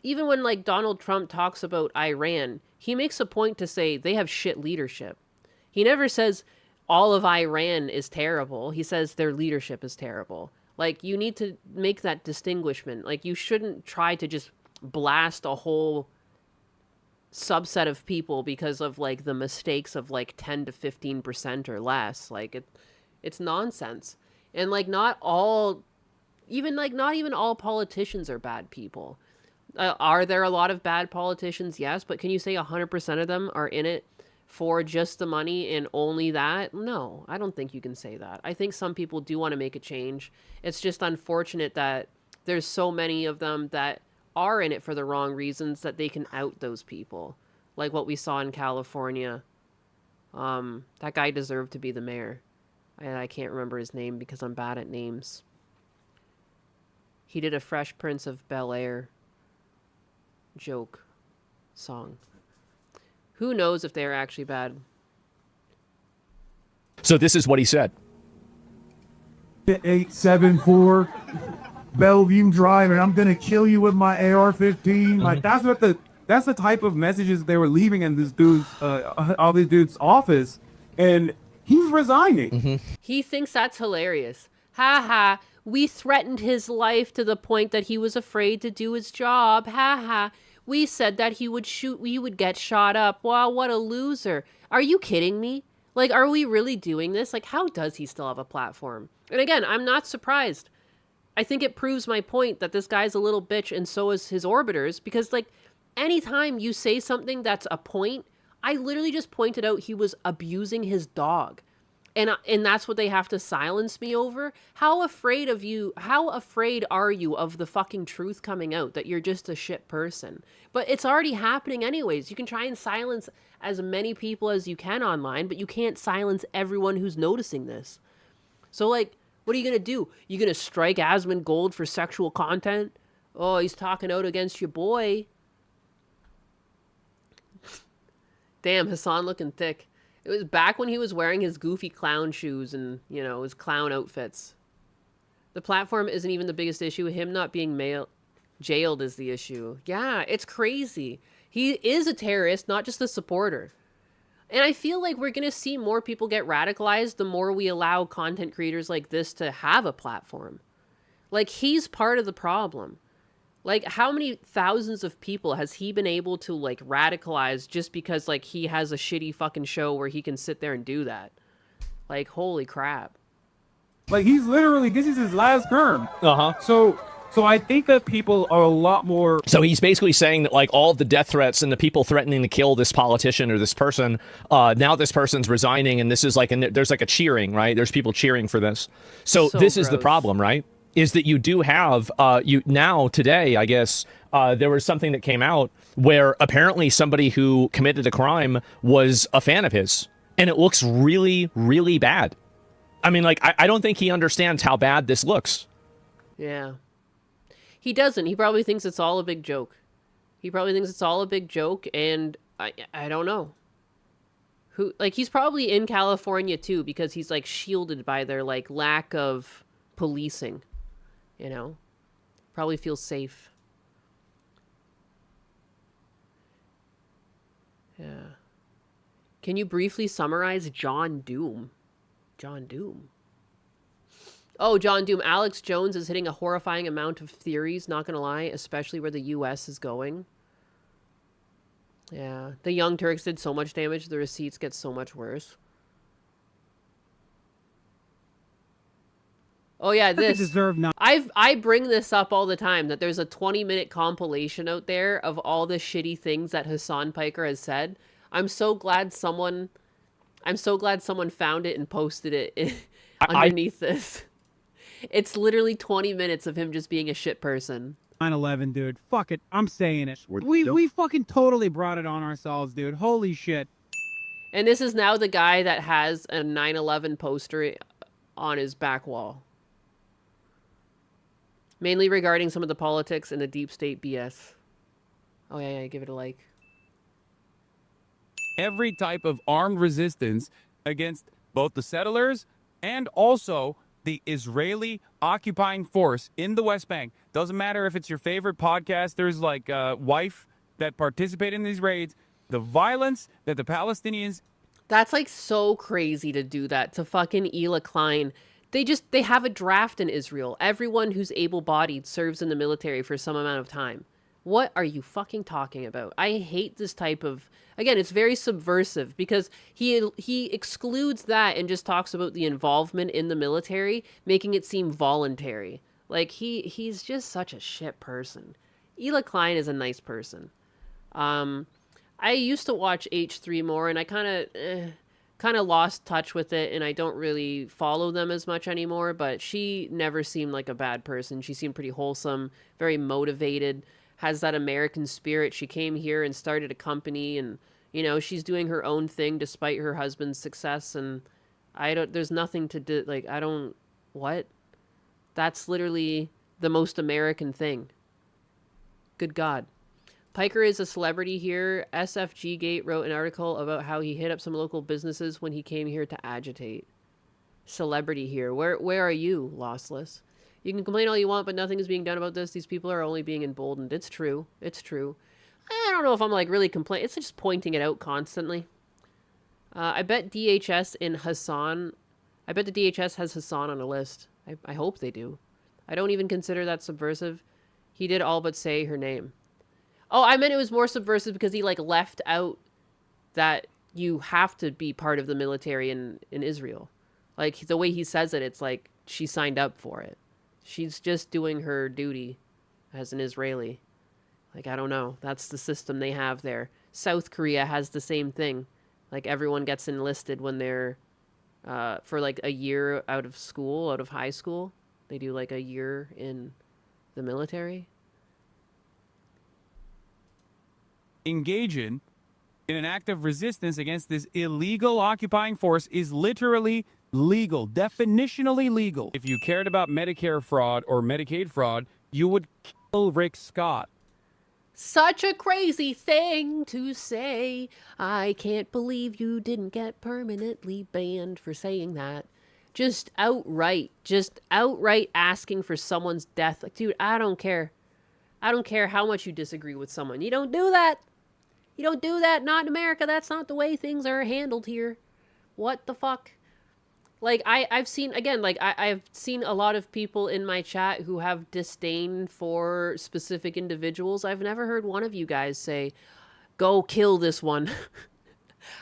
when like Donald Trump talks about Iran, he makes a point to say they have shit leadership. He never says all of Iran is terrible. He says their leadership is terrible. Like, you need to make that distinguishment. Like, you shouldn't try to just blast a whole subset of people because of like the mistakes of like 10 to 15% or less. Like, it's nonsense. And like, not even all politicians are bad people. Are there a lot of bad politicians? Yes. But can you say 100% of them are in it for just the money and only that? No, I don't think you can say that. I think some people do want to make a change. It's just unfortunate that there's so many of them that are in it for the wrong reasons, that they can out those people. Like what we saw in California. That guy deserved to be the mayor. And I can't remember his name because I'm bad at names. He did a Fresh Prince of Bel-Air joke song. Who knows if they're actually bad? So this is what he said. 874 Bellevue Drive, and I'm gonna kill you with my AR-15. Like, that's the type of messages they were leaving in this dude's all these dude's office, and he's resigning. He thinks that's hilarious. Ha ha. We threatened his life to the point that he was afraid to do his job. Ha ha. We said that he would get shot up. Wow, what a loser. Are you kidding me? Like, are we really doing this? Like, how does he still have a platform? And again, I'm not surprised. I think it proves my point that this guy's a little bitch, and so is his orbiters, because like, anytime you say something that's a point, I literally just pointed out he was abusing his dog. And that's what they have to silence me over? How afraid are you of the fucking truth coming out, that you're just a shit person? But it's already happening anyways. You can try and silence as many people as you can online, but you can't silence everyone who's noticing this. So like, what are you going to do? You going to strike Asmund Gold for sexual content? Oh, he's talking out against your boy. Damn, Hassan looking thick. It was back when he was wearing his goofy clown shoes and, you know, his clown outfits. The platform isn't even the biggest issue. Him not being jailed is the issue. Yeah, it's crazy. He is a terrorist, not just a supporter. And I feel like we're going to see more people get radicalized the more we allow content creators like this to have a platform. Like, he's part of the problem. Like, how many thousands of people has he been able to, like, radicalize just because, like, he has a shitty fucking show where he can sit there and do that? Like, holy crap. Like, this is his last term. So I think that people are a lot more... So he's basically saying that, like, all of the death threats and the people threatening to kill this politician or this person, now this person's resigning, and this is like, and there's like a cheering, right? There's people cheering for this. So this is the problem, right? Is that you do have, today, I guess, there was something that came out where apparently somebody who committed a crime was a fan of his. And it looks really, really bad. I mean, like, I don't think he understands how bad this looks. Yeah. He doesn't. He probably thinks it's all a big joke. And I don't know. Who, like, he's probably in California too, because he's like shielded by their like lack of policing, you know? Probably feels safe. Yeah. Can you briefly summarize John Doom? John Doom. Oh, John Doom. Alex Jones is hitting a horrifying amount of theories, not gonna lie, especially where the US is going. Yeah. The Young Turks did so much damage, the receipts get so much worse. Oh yeah, this. I bring this up all the time, that there's a 20-minute compilation out there of all the shitty things that Hassan Piker has said. I'm so glad someone found it and posted it underneath this. It's literally 20 minutes of him just being a shit person. 9/11, dude. Fuck it. I'm saying it. We fucking totally brought it on ourselves, dude. Holy shit. And this is now the guy that has a 9/11 poster on his back wall. Mainly regarding some of the politics and the deep state BS. Oh yeah, give it a like. Every type of armed resistance against both the settlers and also the Israeli occupying force in the West Bank. Doesn't matter if it's your favorite podcasters like Wife that participate in these raids. The violence that the Palestinians... That's like so crazy to do that to fucking Ela Klein. They have a draft in Israel. Everyone who's able-bodied serves in the military for some amount of time. What are you fucking talking about? I hate this type of... Again, it's very subversive because he excludes that and just talks about the involvement in the military, making it seem voluntary. Like, he's just such a shit person. Ela Klein is a nice person. I used to watch H3 more, and I kind of lost touch with it, and I don't really follow them as much anymore, but she never seemed like a bad person. She seemed pretty wholesome, very motivated, has that American spirit. She came here and started a company, and, you know, she's doing her own thing despite her husband's success, and there's nothing to do, like, what? That's literally the most American thing. Good God. Piker is a celebrity here. SFG Gate wrote an article about how he hit up some local businesses when he came here to agitate. Celebrity here. Where are you, Lossless? You can complain all you want, but nothing is being done about this. These people are only being emboldened. It's true. It's true. I don't know if I'm like really complaining. It's just pointing it out constantly. I bet DHS in Hassan. I bet the DHS has Hassan on a list. I hope they do. I don't even consider that subversive. He did all but say her name. Oh, I meant it was more subversive because he, like, left out that you have to be part of the military in Israel. Like, the way he says it, it's like she signed up for it. She's just doing her duty as an Israeli. Like, I don't know. That's the system they have there. South Korea has the same thing. Like, everyone gets enlisted when they're, for, like, a year out of school, out of high school. They do, like, a year in the military. engaging in an act of resistance against this illegal occupying force is literally legal, definitionally legal. If you cared about Medicare fraud or Medicaid fraud, you would kill Rick Scott. Such a crazy thing to say. I can't believe you didn't get permanently banned for saying that. Just outright asking for someone's death. Like, dude, I don't care. I don't care how much you disagree with someone. You don't do that. You don't do that. Not in America. That's not the way things are handled here. What the fuck? Like, I've seen, again, like, I've seen a lot of people in my chat who have disdain for specific individuals. I've never heard one of you guys say, go kill this one.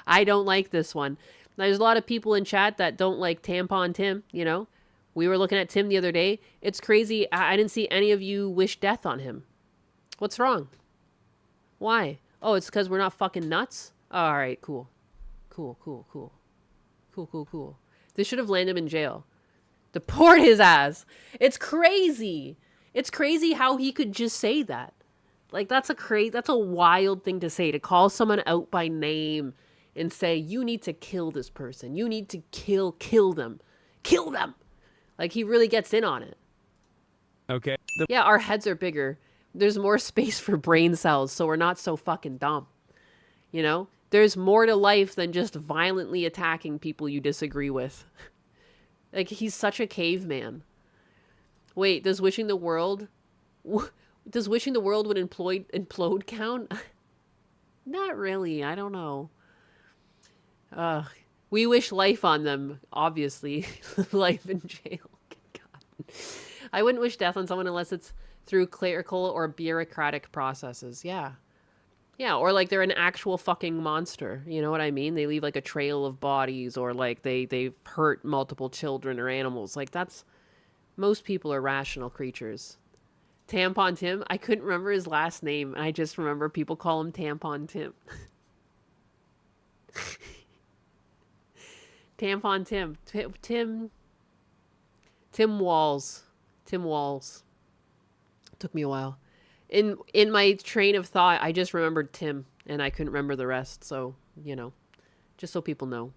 I don't like this one. There's a lot of people in chat that don't like Tampon Tim, you know? We were looking at Tim the other day. It's crazy. I didn't see any of you wish death on him. What's wrong? Why? Oh, it's because we're not fucking nuts? All right, cool. Cool. This should have landed him in jail. Deport his ass. It's crazy. It's crazy how he could just say that. Like, that's a wild thing to say, to call someone out by name and say, you need to kill this person. You need to kill them. Kill them. Like, he really gets in on it. Okay. Yeah, our heads are bigger. There's more space for brain cells, so we're not so fucking dumb. You know? There's more to life than just violently attacking people you disagree with. Like, he's such a caveman. Wait, does wishing the world would implode count? Not really. I don't know. We wish life on them, obviously. Life in jail. God. I wouldn't wish death on someone unless it's through clerical or bureaucratic processes. Yeah. Yeah, or like they're an actual fucking monster. You know what I mean? They leave like a trail of bodies, or like they've hurt multiple children or animals. Like, that's... Most people are rational creatures. Tampon Tim? I couldn't remember his last name, and I just remember people call him Tampon Tim. Tampon Tim. Tim Walls. Tim Walls. Took me a while. In my train of thought, I just remembered Tim, and I couldn't remember the rest, so, you know. Just so people know.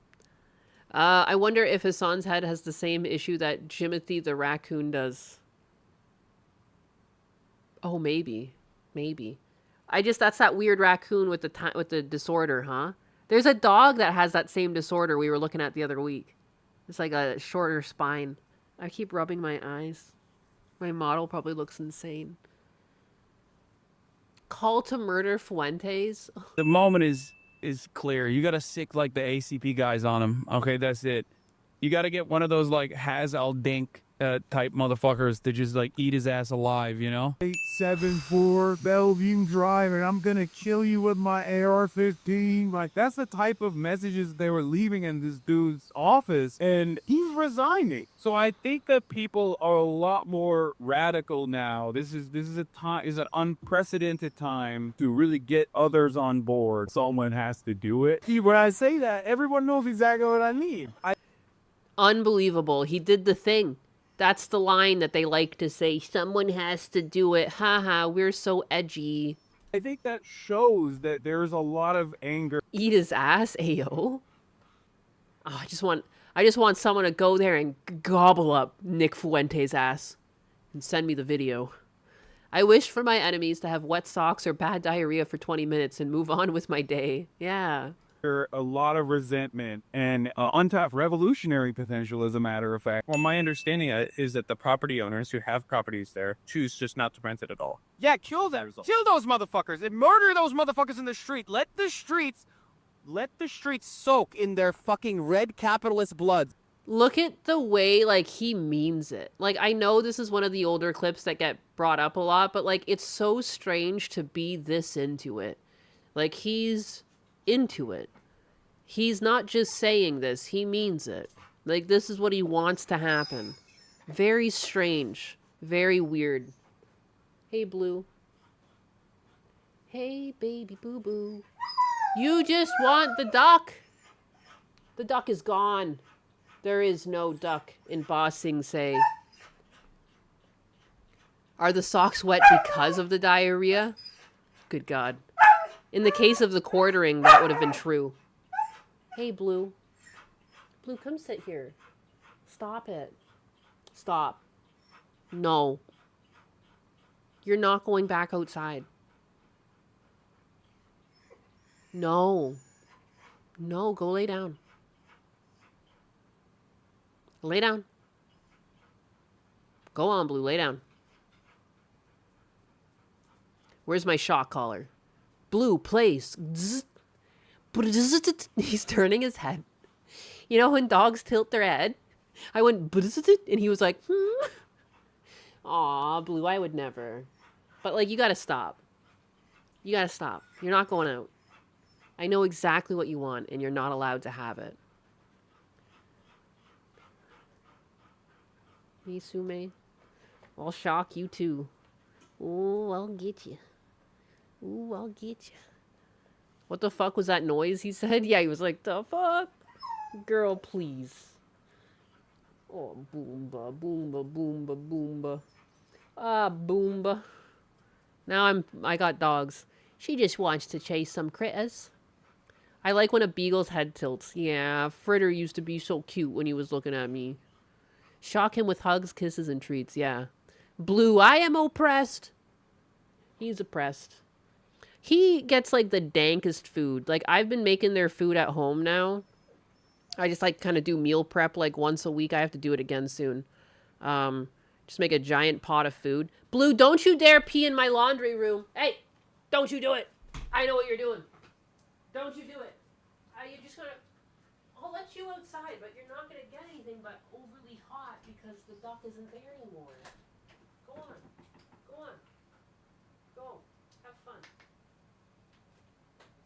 I wonder if Hassan's head has the same issue that Jimothy the raccoon does. Oh, maybe. Maybe. That's that weird raccoon with the disorder, huh? There's a dog that has that same disorder we were looking at the other week. It's like a shorter spine. I keep rubbing my eyes. My model probably looks insane. Call to murder Fuentes? The moment is clear. You got to sick like the ACP guys on him. Okay, that's it. You got to get one of those like Haz al Dink type motherfuckers to just like eat his ass alive, you know? 874 Bellevue Drive, and I'm gonna kill you with my AR-15. Like, that's the type of messages they were leaving in this dude's office, and he's resigning. So I think that people are a lot more radical now. This is an unprecedented time to really get others on board. Someone has to do it. See, when I say that, everyone knows exactly what I mean. Unbelievable. He did the thing. That's the line that they like to say. Someone has to do it. Haha, we're so edgy. I think that shows that there's a lot of anger. Eat his ass, Ayo. Oh, I just want someone to go there and gobble up Nick Fuente's ass and send me the video. I wish for my enemies to have wet socks or bad diarrhea for 20 minutes and move on with my day. Yeah. A lot of resentment and untapped revolutionary potential, as a matter of fact. Well, my understanding is that the property owners who have properties there choose just not to rent it at all. Yeah, kill them. Kill those motherfuckers and murder those motherfuckers in the street. Let the streets soak in their fucking red capitalist blood. Look at the way, like, he means it. Like, I know this is one of the older clips that get brought up a lot, but, like, it's so strange to be this into it. Like, he's into it. He's not just saying this, he means it. Like, this is what he wants to happen. Very strange. Very weird. Hey, Blue. Hey, baby boo-boo. You just want the duck. The duck is gone. There is no duck in Ba Sing Se. Are the socks wet because of the diarrhea? Good God. In the case of the quartering, that would have been true. Hey, Blue. Blue, come sit here. Stop it. Stop. No. You're not going back outside. No. No, go lay down. Lay down. Go on, Blue, lay down. Where's my shock collar? Blue, place. He's turning his head. You know when dogs tilt their head? I went, and he was like, Aw, Blue, I would never. But, like, you gotta stop. You gotta stop. You're not going out. I know exactly what you want, and you're not allowed to have it. Me, Sume. I'll shock you, too. Ooh, I'll get you. Ooh, I'll get you. What the fuck was that noise he said? Yeah, he was like, the fuck? Girl, please. Oh, boomba, boomba, boomba, boomba. Ah, boomba. Now I got dogs. She just wants to chase some critters. I like when a beagle's head tilts. Yeah, Fritter used to be so cute when he was looking at me. Shock him with hugs, kisses, and treats, yeah. Blue, I am oppressed. He's oppressed. He gets like the dankest food. Like I've been making their food at home now. I just like kind of do meal prep like once a week. I have to do it again soon. Just make a giant pot of food. Blue, don't you dare pee in my laundry room. Hey, don't you do it. I know what you're doing. Don't you do it. You're just gonna... I'll let you outside, but you're not gonna get anything but overly hot because the duck isn't there anymore. Go on. Go on. Go. Have fun.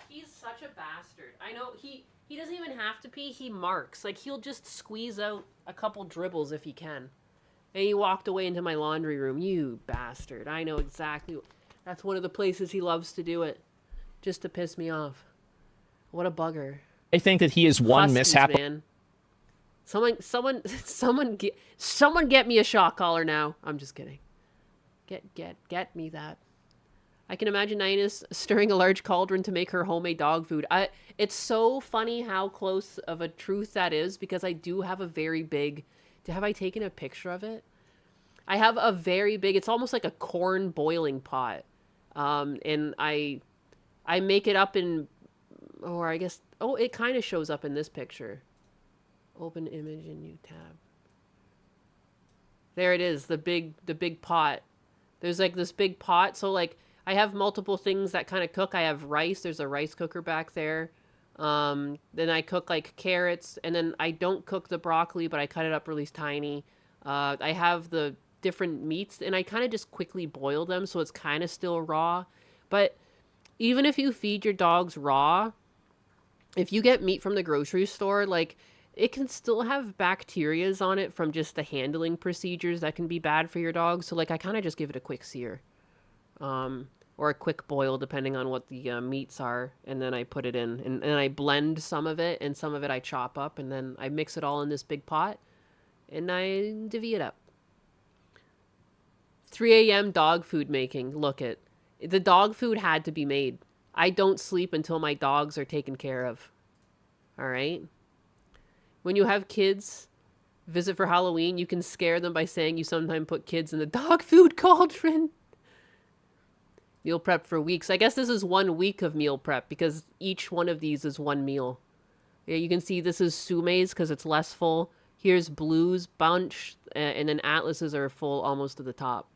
He's such a bastard. I know he doesn't even have to pee. He marks. Like, he'll just squeeze out a couple dribbles if he can. And he walked away into my laundry room. You bastard. I know exactly. That's one of the places he loves to do it. Just to piss me off. What a bugger. I think that he is one Huskies, mishap. Man. Someone get me a shock collar now. I'm just kidding. Get me that. I can imagine Nina's stirring a large cauldron to make her homemade dog food. It's so funny how close of a truth that is, because I do have a very big... Have I taken a picture of it? I have a very big... It's almost like a corn boiling pot. And I make it up in... Or I guess... Oh, it kind of shows up in this picture. Open image in new tab. There it is, the big pot. There's like this big pot, so like I have multiple things that kind of cook. I have rice, there's a rice cooker back there. Then I cook like carrots, and then I don't cook the broccoli, but I cut it up really tiny. I have the different meats, and I kind of just quickly boil them, so it's kind of still raw. But even if you feed your dogs raw, if you get meat from the grocery store, like, it can still have bacterias on it from just the handling procedures that can be bad for your dog. So, like, I kind of just give it a quick sear. Or a quick boil, depending on what the meats are. And then I put it in. And I blend some of it, and some of it I chop up. And then I mix it all in this big pot. And I divvy it up. 3 a.m. dog food making. Look it. The dog food had to be made. I don't sleep until my dogs are taken care of. All right? When you have kids visit for Halloween, you can scare them by saying you sometimes put kids in the dog food cauldron. Meal prep for weeks. I guess this is 1 week of meal prep because each one of these is one meal. Yeah, you can see this is Sume's because it's less full. Here's Blue's bunch, and then Atlas's are full almost to the top.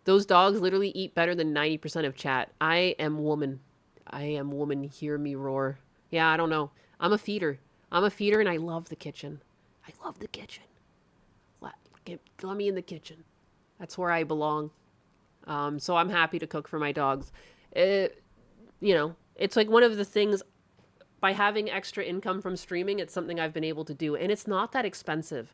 Those dogs literally eat better than 90% of chat. I am woman. I am woman. Hear me roar. Yeah, I don't know. I'm a feeder. I'm a feeder, and I love the kitchen. I love the kitchen. Let me in the kitchen. That's where I belong. So I'm happy to cook for my dogs. You know, it's like one of the things, by having extra income from streaming, it's something I've been able to do. And it's not that expensive.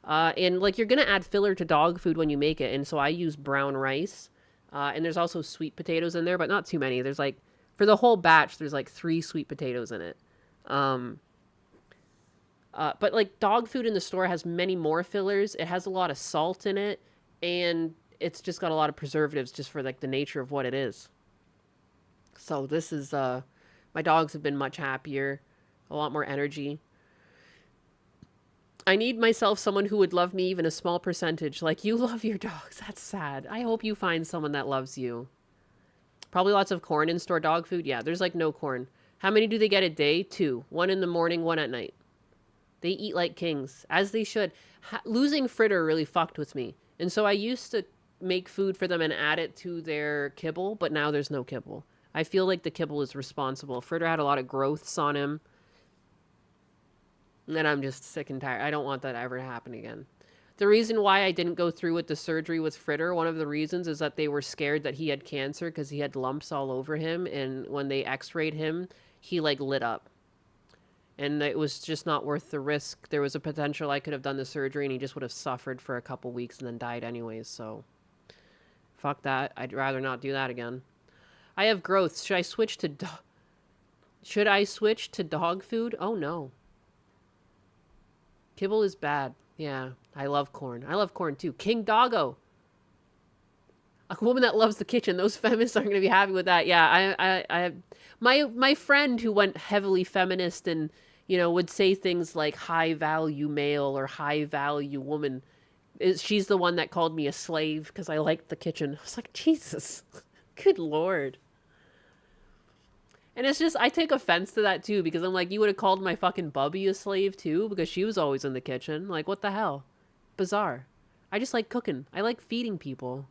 And like, you're going to add filler to dog food when you make it. And so I use brown rice. And there's also sweet potatoes in there, but not too many. There's like, for the whole batch, there's like 3 sweet potatoes in it. But like, dog food in the store has many more fillers. It has a lot of salt in it. And it's just got a lot of preservatives just for like the nature of what it is. So this is, my dogs have been much happier, a lot more energy. I need myself someone who would love me even a small percentage. Like, you love your dogs. That's sad. I hope you find someone that loves you. Probably lots of corn in store dog food. Yeah, there's like no corn. How many do they get a day? 2. 1 in the morning, 1 at night. They eat like kings, as they should. Losing Fritter really fucked with me. And so I used to make food for them and add it to their kibble, but now there's no kibble. I feel like the kibble is responsible. Fritter had a lot of growths on him. And I'm just sick and tired. I don't want that ever to happen again. The reason why I didn't go through with the surgery with Fritter, one of the reasons is that they were scared that he had cancer because he had lumps all over him. And when they x-rayed him, he like lit up. And it was just not worth the risk. There was a potential I could have done the surgery and he just would have suffered for a couple weeks and then died anyways. So fuck that. I'd rather not do that again. I have growths. Should I switch to dog food? Oh no. Kibble is bad. Yeah, I love corn. I love corn too. King Doggo. A woman that loves the kitchen. Those feminists aren't going to be happy with that. Yeah, I my friend who went heavily feminist and, you know, would say things like high value male or high value woman. She's the one that called me a slave because I liked the kitchen. I was like, Jesus. Good lord. And it's just, I take offense to that too, because I'm like, you would have called my fucking Bubby a slave too, because she was always in the kitchen. Like, what the hell? Bizarre. I just like cooking. I like feeding people.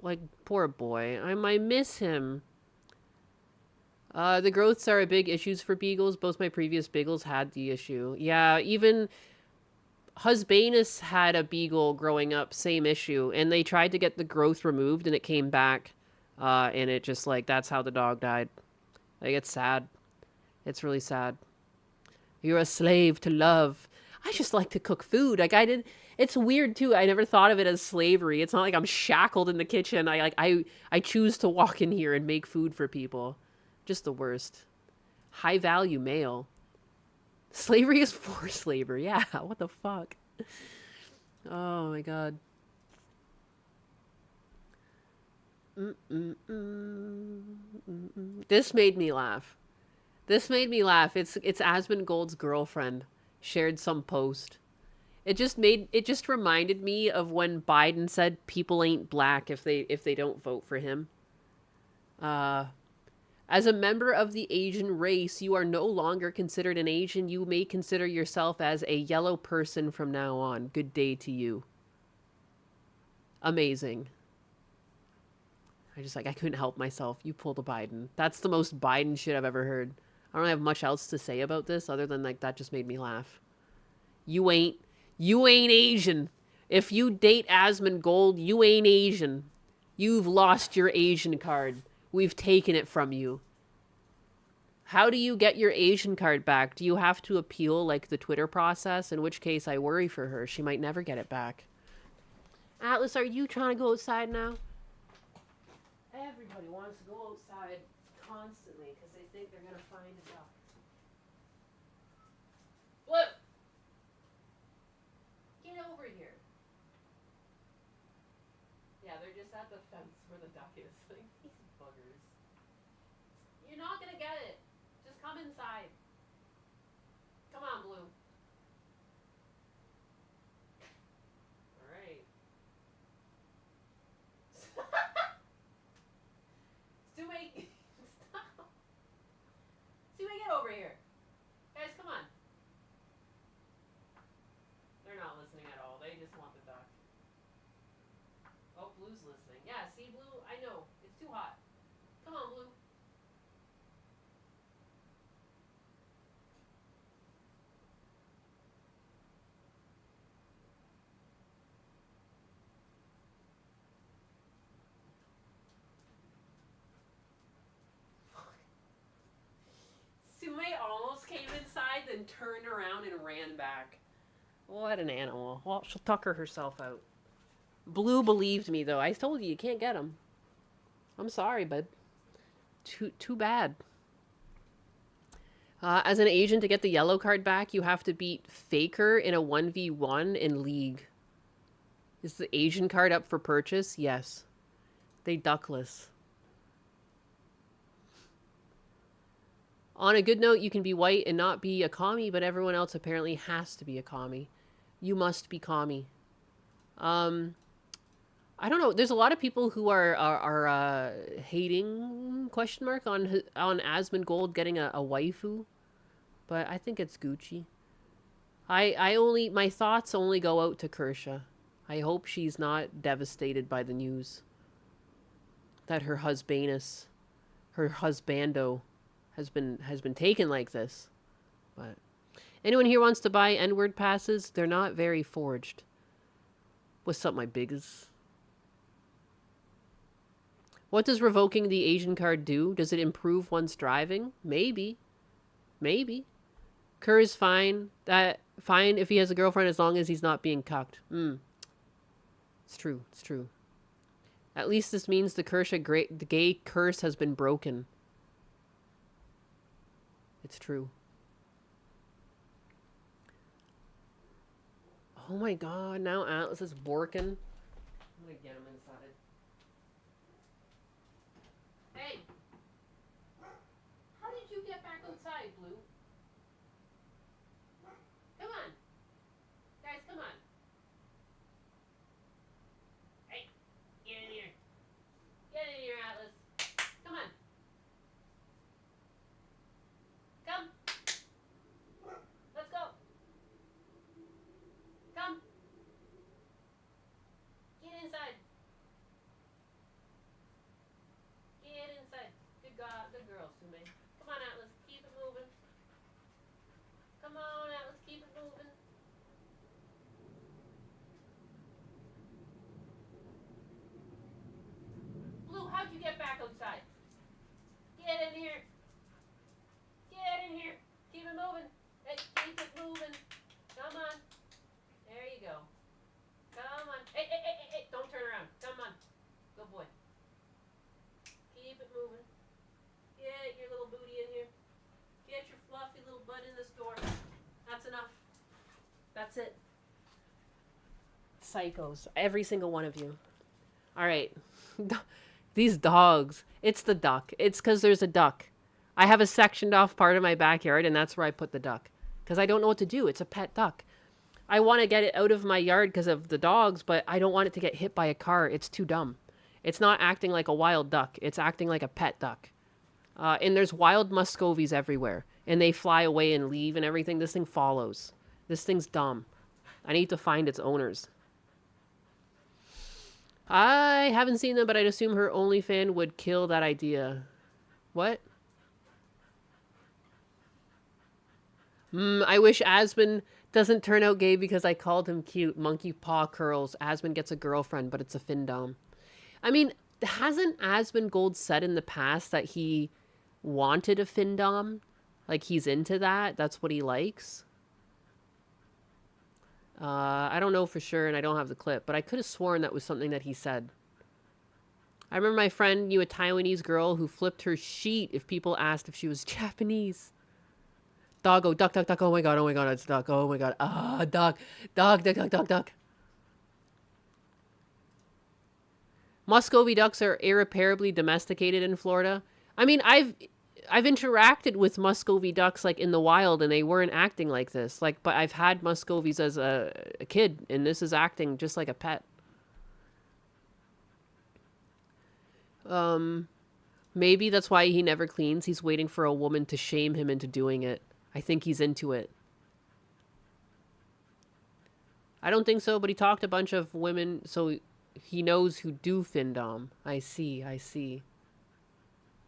Like, poor boy. I might miss him. The growths are a big issues for beagles. Both my previous beagles had the issue. Yeah, even Husbanus had a beagle growing up, same issue. And they tried to get the growth removed and it came back. And it just, like, that's how the dog died. Like, it's sad. It's really sad. You're a slave to love. I just like to cook food. Like, it's weird, too. I never thought of it as slavery. It's not like I'm shackled in the kitchen. I choose to walk in here and make food for people. Just the worst. High value male. Slavery is forced labor. Yeah, what the fuck? Oh my god. This made me laugh. This made me laugh. It's Asmongold's girlfriend shared some post. It just reminded me of when Biden said people ain't black if they don't vote for him. As a member of the Asian race, you are no longer considered an Asian. You may consider yourself as a yellow person from now on. Good day to you. Amazing. I couldn't help myself. You pulled a Biden. That's the most Biden shit I've ever heard. I don't have much else to say about this other than, like, that just made me laugh. You ain't Asian. If you date Asmongold, you ain't Asian. You've lost your Asian card. We've taken it from you. How do you get your Asian card back? Do you have to appeal, like, the Twitter process? In which case, I worry for her. She might never get it back. Atlas, are you trying to go outside now? Everybody wants to go outside constantly because they think they're going to find a duck. Blue! Get over here. Yeah, they're just at the fence where the duck is. Like, these buggers. You're not going to get it. Just come inside. Come on, Blue. All right. Suey, stop. Suey, get over here. Guys, come on. They're not listening at all. They just want the duck. Oh, Blue's listening. Yeah, see, Blue? I know. It's too hot. Come on, Blue. Suey almost came inside, then turned around and ran back. What an animal. Well, she'll tucker herself out. Blue believed me, though. I told you can't get him. I'm sorry, bud. Too bad. As an Asian, to get the yellow card back, you have to beat Faker in a 1v1 in League. Is the Asian card up for purchase? Yes. They duckless. On a good note, you can be white and not be a commie, but everyone else apparently has to be a commie. You must be commie. I don't know. There's a lot of people who are hating question mark on Asmongold getting a waifu, but I think it's Gucci. My thoughts only go out to Kersha. I hope she's not devastated by the news that her husbandus, her husbando, has been taken like this. But anyone here wants to buy N-word passes? They're not very forged. What's up, my biggas? What does revoking the Asian card do? Does it improve one's driving? Maybe. Maybe. Kerr is fine. Fine if he has a girlfriend as long as he's not being cucked. It's true. It's true. At least this means the gay curse has been broken. It's true. Oh my god, now Atlas is borking. I'm gonna get him inside. Hey! How did you get back outside, Blue? Come on! Guys, come on! Hey! Get in here! to me. Come on, Atlas, keep it moving. Come on, Atlas, keep it moving. Blue, how'd you get back outside? Get in here. Get in here. Keep it moving. Hey, keep it moving. Come on. There you go. Come on. Hey, hey, hey, hey, hey. Don't turn around. Come on. Good boy. Keep it moving. Get your little booty in here. Get your fluffy little butt in this door. That's enough. That's it. Psychos. Every single one of you. All right. These dogs. It's the duck. It's because there's a duck. I have a sectioned off part of my backyard, and that's where I put the duck. Because I don't know what to do. It's a pet duck. I want to get it out of my yard because of the dogs, but I don't want it to get hit by a car. It's too dumb. It's not acting like a wild duck. It's acting like a pet duck. And there's wild Muscovies everywhere. And they fly away and leave and everything. This thing follows. This thing's dumb. I need to find its owners. I haven't seen them, but I'd assume her OnlyFans would kill that idea. What? I wish Asmund doesn't turn out gay because I called him cute. Monkey paw curls. Asmund gets a girlfriend, but it's a findom. I mean, hasn't Asmund Gold said in the past that he wanted a findom? Like, he's into that? That's what he likes? I don't know for sure, and I don't have the clip, but I could have sworn that was something that he said. I remember my friend knew a Taiwanese girl who flipped her sheet if people asked if she was Japanese. Doggo, duck, duck, duck. Oh my god, it's duck. Oh my god. Ah, duck. Duck, duck, duck, duck, duck. Muscovy ducks are irreparably domesticated in Florida. I mean, I've interacted with Muscovy ducks like in the wild, and they weren't acting like this. Like, but I've had Muscovies as a kid, and this is acting just like a pet. Maybe that's why he never cleans. He's waiting for a woman to shame him into doing it. I think he's into it. I don't think so, but he talked to a bunch of women, so he knows who do findom. I see.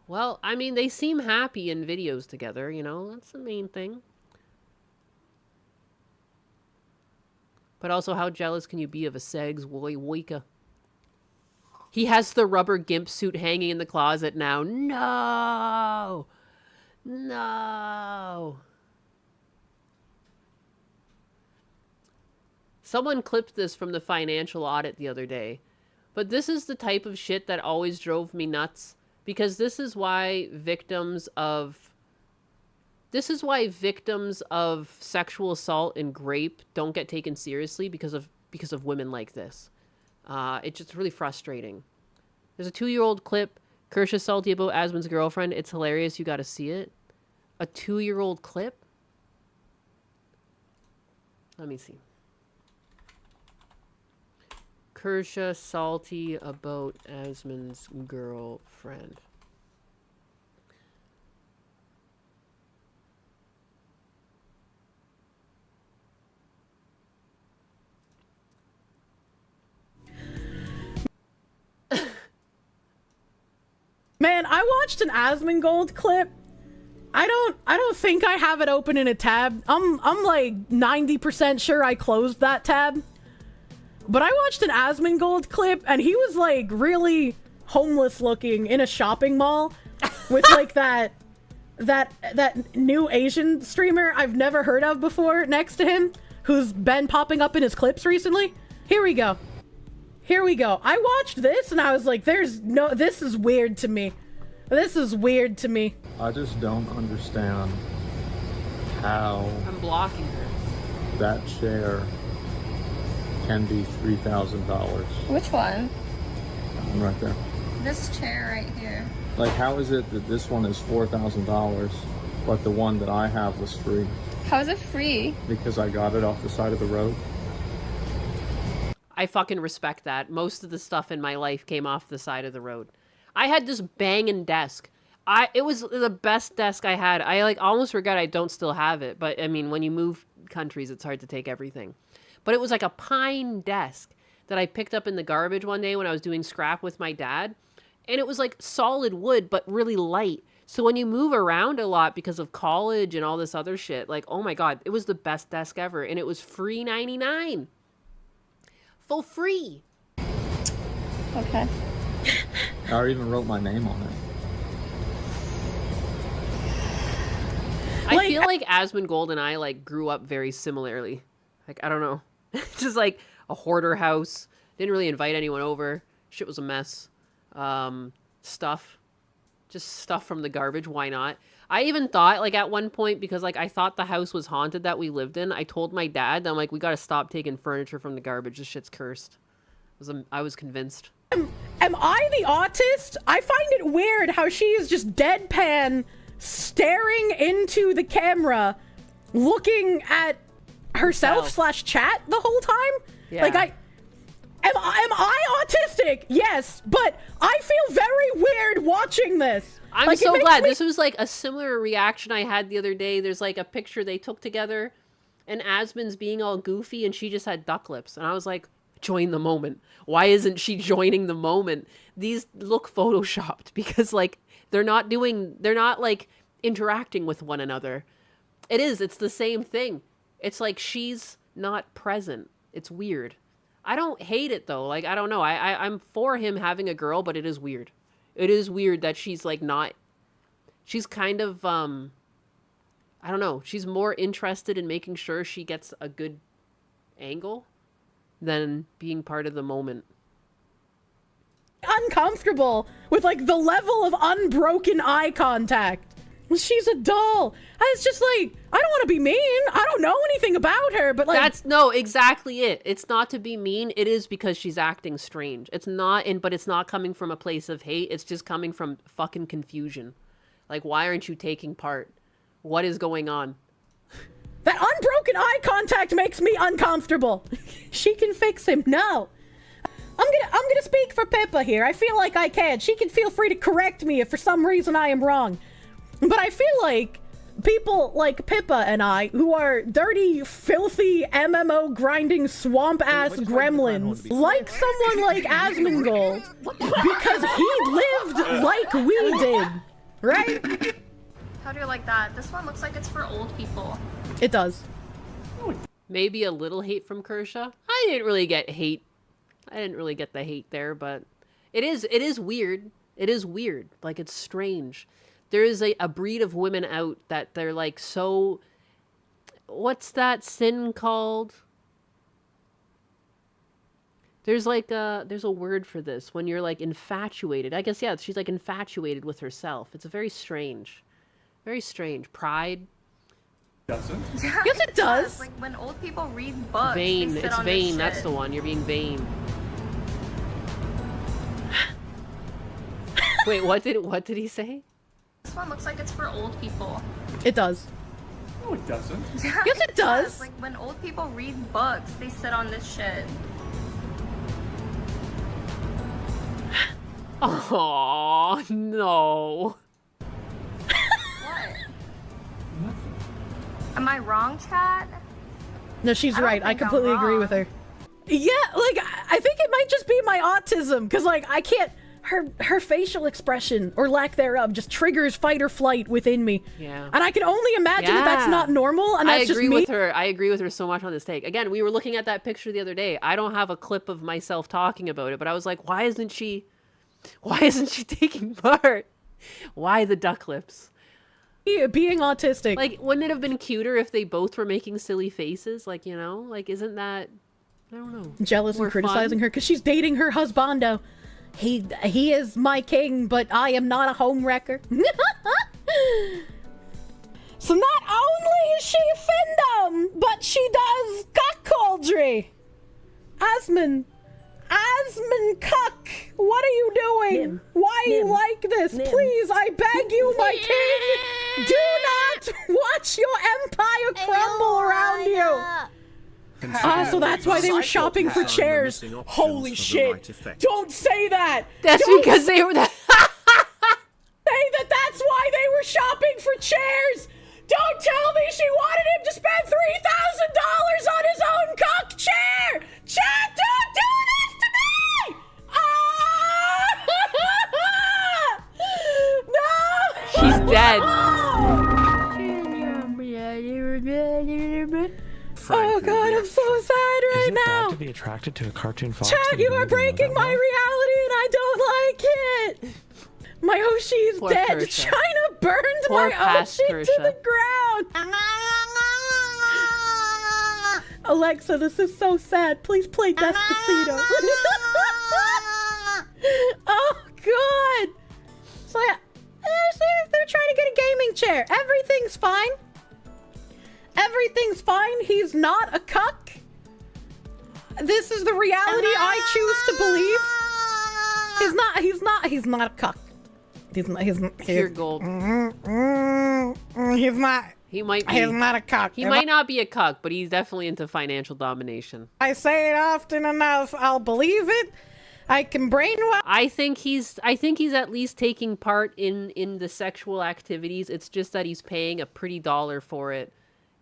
Well, I mean, they seem happy in videos together, you know? That's the main thing. But also, how jealous can you be of a Segs Woika? He has the rubber gimp suit hanging in the closet now. No! No! Someone clipped this from the financial audit the other day. But this is the type of shit that always drove me nuts. Because this is why victims of sexual assault and rape don't get taken seriously because of women like this. It's just really frustrating. There's a 2-year-old clip. Kershaw salty about Asmund's girlfriend. It's hilarious. You got to see it. A 2-year-old clip? Let me see. Kershaw salty about Asmund's girlfriend. Man, I watched an Asmongold clip. I don't think I have it open in a tab. I'm like 90% sure I closed that tab. But I watched an Asmongold clip, and he was like really homeless looking in a shopping mall with like that new Asian streamer I've never heard of before next to him, who's been popping up in his clips recently. Here we go. I watched this and I was like, this is weird to me. I just don't understand how I'm blocking her. That chair can be $3,000. Which one? Right there. This chair right here. Like, how is it that this one is $4,000, but the one that I have was free? How is it free? Because I got it off the side of the road. I fucking respect that. Most of the stuff in my life came off the side of the road. I had this banging desk. It was the best desk I had. I like almost forgot I don't still have it. But I mean, when you move countries, it's hard to take everything. But it was like a pine desk that I picked up in the garbage one day when I was doing scrap with my dad. And it was like solid wood, but really light. So when you move around a lot because of college and all this other shit, like, oh my God, it was the best desk ever. And it was free 99. Full free. Okay. I already even wrote my name on it. I feel like Asmongold and I like grew up very similarly. Like, I don't know. Just like a hoarder house. Didn't really invite anyone over. Shit was a mess. Stuff. Just stuff from the garbage. Why not? I even thought, like, at one point, because, like, I thought the house was haunted that we lived in, I told my dad, I'm like, we gotta stop taking furniture from the garbage. This shit's cursed. I was convinced. Am I the autist? I find it weird how she is just deadpan, staring into the camera, looking at herself / chat the whole time. Yeah. Like, am I autistic? Yes, but I feel very weird watching this. I'm like, so glad. This was like a similar reaction I had the other day. There's like a picture they took together, and Asmon's being all goofy, and she just had duck lips, and I was like, join the moment. Why isn't she joining the moment? These look photoshopped because like they're not like interacting with one another. It's the same thing. It's like she's not present. It's weird. I don't hate it though. Like, I don't know. I'm for him having a girl, but it is weird. It is weird that she's like not, she's kind of, I don't know. She's more interested in making sure she gets a good angle than being part of the moment. Uncomfortable with like the level of unbroken eye contact. She's a doll. It's just like, I don't want to be mean. I don't know anything about her, but like... That's, no, exactly it. It's not to be mean. It is because she's acting strange. It's not, but it's not coming from a place of hate. It's just coming from fucking confusion. Like, why aren't you taking part? What is going on? That unbroken eye contact makes me uncomfortable. She can fix him. No. I'm gonna speak for Pippa here. I feel like I can. She can feel free to correct me if for some reason I am wrong. But I feel like people like Pippa and I, who are dirty, filthy, MMO grinding swamp-ass gremlins, like someone like Asmongold, because he lived like we did, right? How do you like that? This one looks like it's for old people. It does. Maybe a little hate from Kershaw. I didn't really get hate. I didn't really get the hate there, but it is weird. It is weird. Like, it's strange. There is a breed of women out that they're like so, what's that sin called? There's like there's a word for this when you're like infatuated. I guess, yeah, she's like infatuated with herself. It's a very strange pride. Doesn't? Yes, it does. Like when old people read books. Vain. They sit It's on vain. this That's shit. the one. You're being vain. Wait, what did he say? This one looks like it's for old people. It does. No, it doesn't. Yes, it does. Like when old people read books, they sit on this shit. Oh no. What? Am I wrong, chat? No, she's I don't right. I think I'm completely agree wrong. with her. Yeah, like, I think it might just be my autism, because, like, I can't... Her facial expression, or lack thereof, just triggers fight or flight within me. Yeah. And I can only imagine that that's not normal, and that's I agree just me. with her. I agree with her so much on this take. Again, we were looking at that picture the other day. I don't have a clip of myself talking about it, but I was like, why isn't she taking part? Why the duck lips? Being autistic. Like, wouldn't it have been cuter if they both were making silly faces? Like, you know? Like, isn't that... I don't know. Jealous More and criticizing fun? her because she's dating her husbando. He is my king, but I am not a homewrecker. So not only is she a findom, but she does cuckoldry. Asmon Cuck, what are you doing? Nim. Why are you Nim. like this? Nim. Please, I beg you, my king, do not watch your empire crumble around you. So that's why they were shopping for chairs. Holy shit. Don't say that. That's because they were... Say that's why they were shopping for chairs. Don't tell me she wanted him to spend $3,000 on his own cock chair. Chat, don't do this to me. Ah! No. She's attracted to a cartoon fox? Chat, you are breaking my reality and I don't like it. My Oshi's Poor dead. Kersha. China burned Poor my past Oshi Kersha. to the ground. Alexa, this is so sad. Please play Despacito. Oh, God. So, yeah, they're trying to get a gaming chair. Everything's fine. Everything's fine. He's not a cuck. This is the reality I choose to believe. He's not a cuck. Pure gold. He's not. He might be. He's not a cuck. He might not be a cuck, but he's definitely into financial domination. I say it often enough, I'll believe it. I can brainwash. I think he's at least taking part in the sexual activities. It's just that he's paying a pretty dollar for it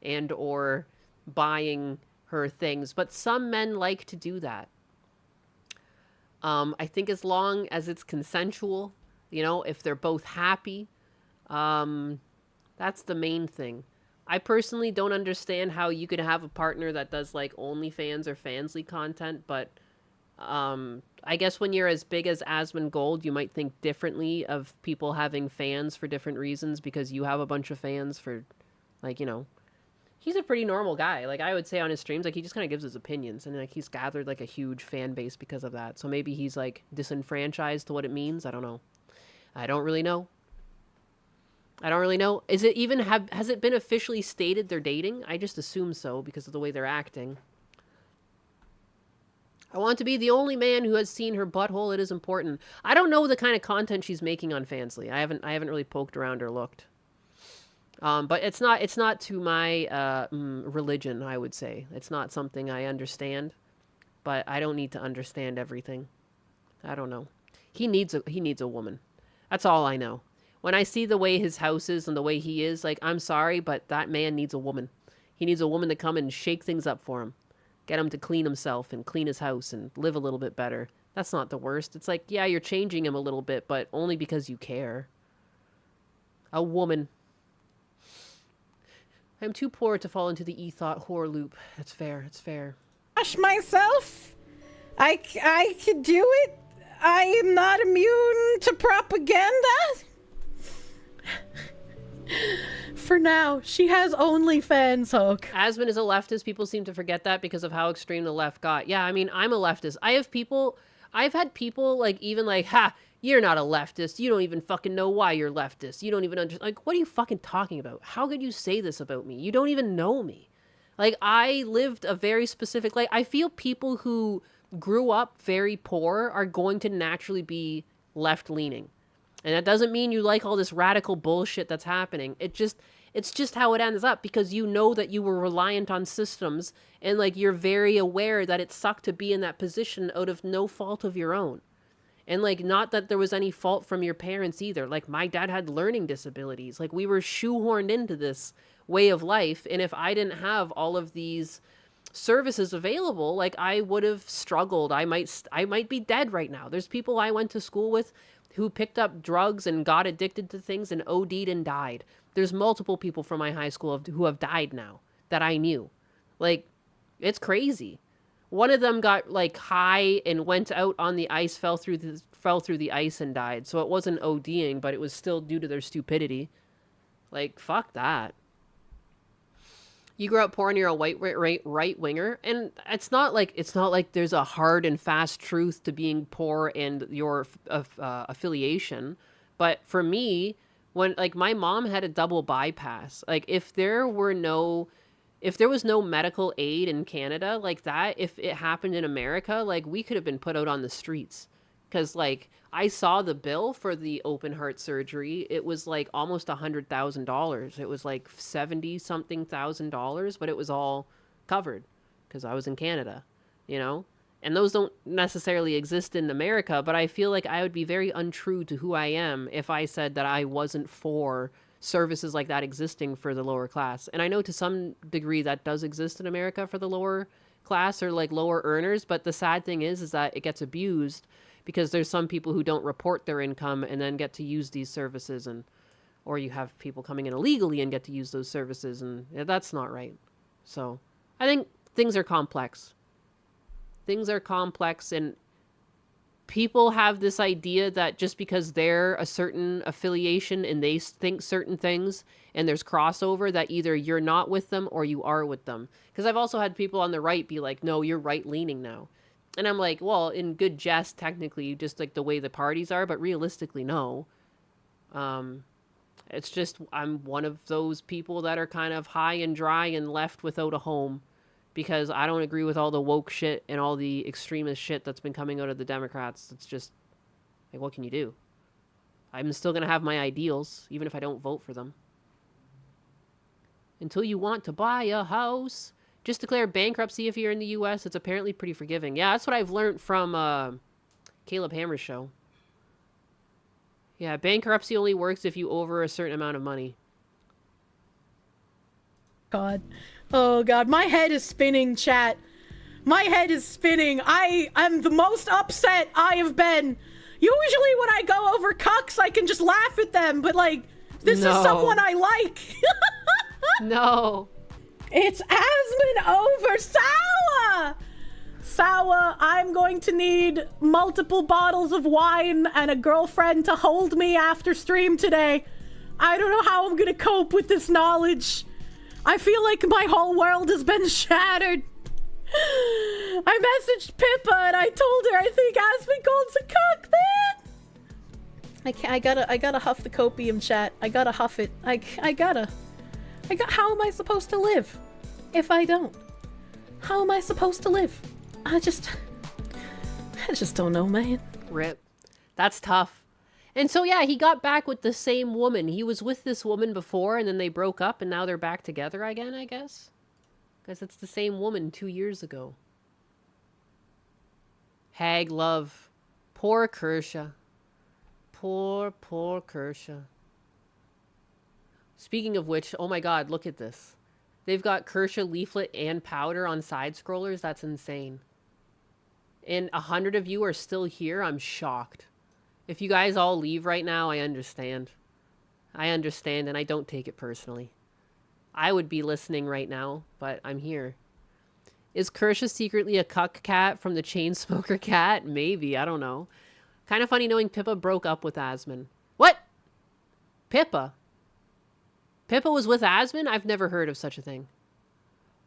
and or buying her things. But some men like to do that. I think as long as it's consensual, you know, if they're both happy, that's the main thing. I personally don't understand how you could have a partner that does like OnlyFans or Fansly content, but I guess when you're as big as Asmongold, you might think differently of people having fans for different reasons because you have a bunch of fans for, like, you know, he's a pretty normal guy. Like, I would say on his streams, like, he just kind of gives his opinions, and, like, he's gathered, like, a huge fan base because of that. So maybe he's, like, disenfranchised to what it means. I don't know. I don't really know. Is it even, has it been officially stated they're dating? I just assume so because of the way they're acting. I want to be the only man who has seen her butthole. It is important. I don't know the kind of content she's making on Fansly. I haven't really poked around or looked. But it's not to my religion, I would say. It's not something I understand, but I don't need to understand everything. I don't know. He needs a woman. That's all I know. When I see the way his house is and the way he is, like, I'm sorry, but that man needs a woman. He needs a woman to come and shake things up for him. Get him to clean himself and clean his house and live a little bit better. That's not the worst. It's like, yeah, you're changing him a little bit, but only because you care. A woman. I'm too poor to fall into the e-thought whore loop. That's fair. It's fair. Wash myself. I can do it. I am not immune to propaganda. For now, she has OnlyFans, Hook. Asmon is a leftist. People seem to forget that because of how extreme the left got. Yeah, I mean, I'm a leftist. I've had people, like, even like, ha, you're not a leftist. You don't even fucking know why you're leftist. You don't even understand. Like, what are you fucking talking about? How could you say this about me? You don't even know me. Like, I lived a very specific, like, I feel people who grew up very poor are going to naturally be left-leaning. And that doesn't mean you like all this radical bullshit that's happening. It's just how it ends up because you know that you were reliant on systems and, like, you're very aware that it sucked to be in that position out of no fault of your own. And, like, not that there was any fault from your parents either. Like, my dad had learning disabilities. Like, we were shoehorned into this way of life. And if I didn't have all of these services available, like, I would have struggled. I might be dead right now. There's people I went to school with who picked up drugs and got addicted to things and OD'd and died. There's multiple people from my high school who have died now that I knew. Like, it's crazy. One of them got, like, high and went out on the ice, fell through the ice and died. So it wasn't ODing, but it was still due to their stupidity. Like, fuck that. You grew up poor and you're a right winger, and it's not like there's a hard and fast truth to being poor and your affiliation. But for me, when, like, my mom had a double bypass, like, if there was no medical aid in Canada like that, if it happened in America, like, we could have been put out on the streets. Because, like, I saw the bill for the open heart surgery. It was, like, almost $100,000. It was, like, $70-something thousand, but it was all covered because I was in Canada, you know? And those don't necessarily exist in America, but I feel like I would be very untrue to who I am if I said that I wasn't for services like that existing for the lower class. And I know to some degree that does exist in America for the lower class or, like, lower earners, but the sad thing is that it gets abused because there's some people who don't report their income and then get to use these services, or you have people coming in illegally and get to use those services, and that's not right. So I think things are complex. Things are complex, and people have this idea that just because they're a certain affiliation and they think certain things and there's crossover, that either you're not with them or you are with them. Because I've also had people on the right be like, no, you're right leaning now. And I'm like, well, in good jest, technically, just like the way the parties are, but realistically, no. It's just I'm one of those people that are kind of high and dry and left without a home, because I don't agree with all the woke shit and all the extremist shit that's been coming out of the Democrats. It's just, like, what can you do? I'm still going to have my ideals, even if I don't vote for them. Until you want to buy a house, just declare bankruptcy if you're in the U.S. It's apparently pretty forgiving. Yeah, that's what I've learned from Caleb Hammer's show. Yeah, bankruptcy only works if you over a certain amount of money. God. Oh, God. My head is spinning, chat. My head is spinning. I'm the most upset I have been. Usually when I go over cucks, I can just laugh at them. But, like, this is someone I like. No. It's Asmon over Sawa. Sawa, I'm going to need multiple bottles of wine and a girlfriend to hold me after stream today. I don't know how I'm going to cope with this knowledge. I feel like my whole world has been shattered. I messaged Pippa and I told her I think Aspen Gold's a cook, man. I gotta huff the copium, chat. I gotta huff it. How am I supposed to live if I don't? How am I supposed to live? I just don't know, man. Rip. That's tough. And so, yeah, he got back with the same woman. He was with this woman before, and then they broke up, and now they're back together again, I guess. Because it's the same woman 2 years ago. Hag love. Poor Kershaw. Poor Kershaw. Speaking of which, oh my god, look at this. They've got Kershaw leaflet and powder on side scrollers. That's insane. And 100 of you are still here. I'm shocked. If you guys all leave right now, I understand. I understand, and I don't take it personally. I would be listening right now, but I'm here. Is Kershaw secretly a cuck cat from the Chainsmoker Cat? Maybe, I don't know. Kind of funny knowing Pippa broke up with Asmon. What? Pippa? Pippa was with Asmon? I've never heard of such a thing.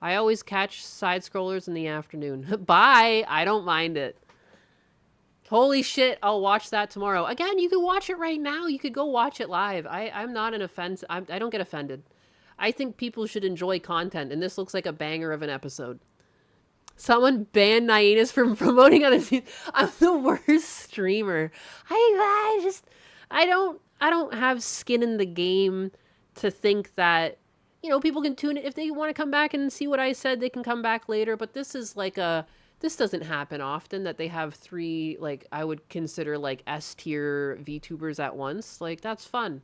I always catch side scrollers in the afternoon. Bye! I don't mind it. Holy shit, I'll watch that tomorrow. Again, you can watch it right now. You could go watch it live. I'm not an offense. I don't get offended. I think people should enjoy content, and this looks like a banger of an episode. Someone banned Nyenas from promoting other things. I'm the worst streamer. I don't have skin in the game to think that, you know, people can tune it. If they want to come back and see what I said, they can come back later. But this is like this doesn't happen often, that they have three, like, I would consider like S-tier VTubers at once. Like, that's fun.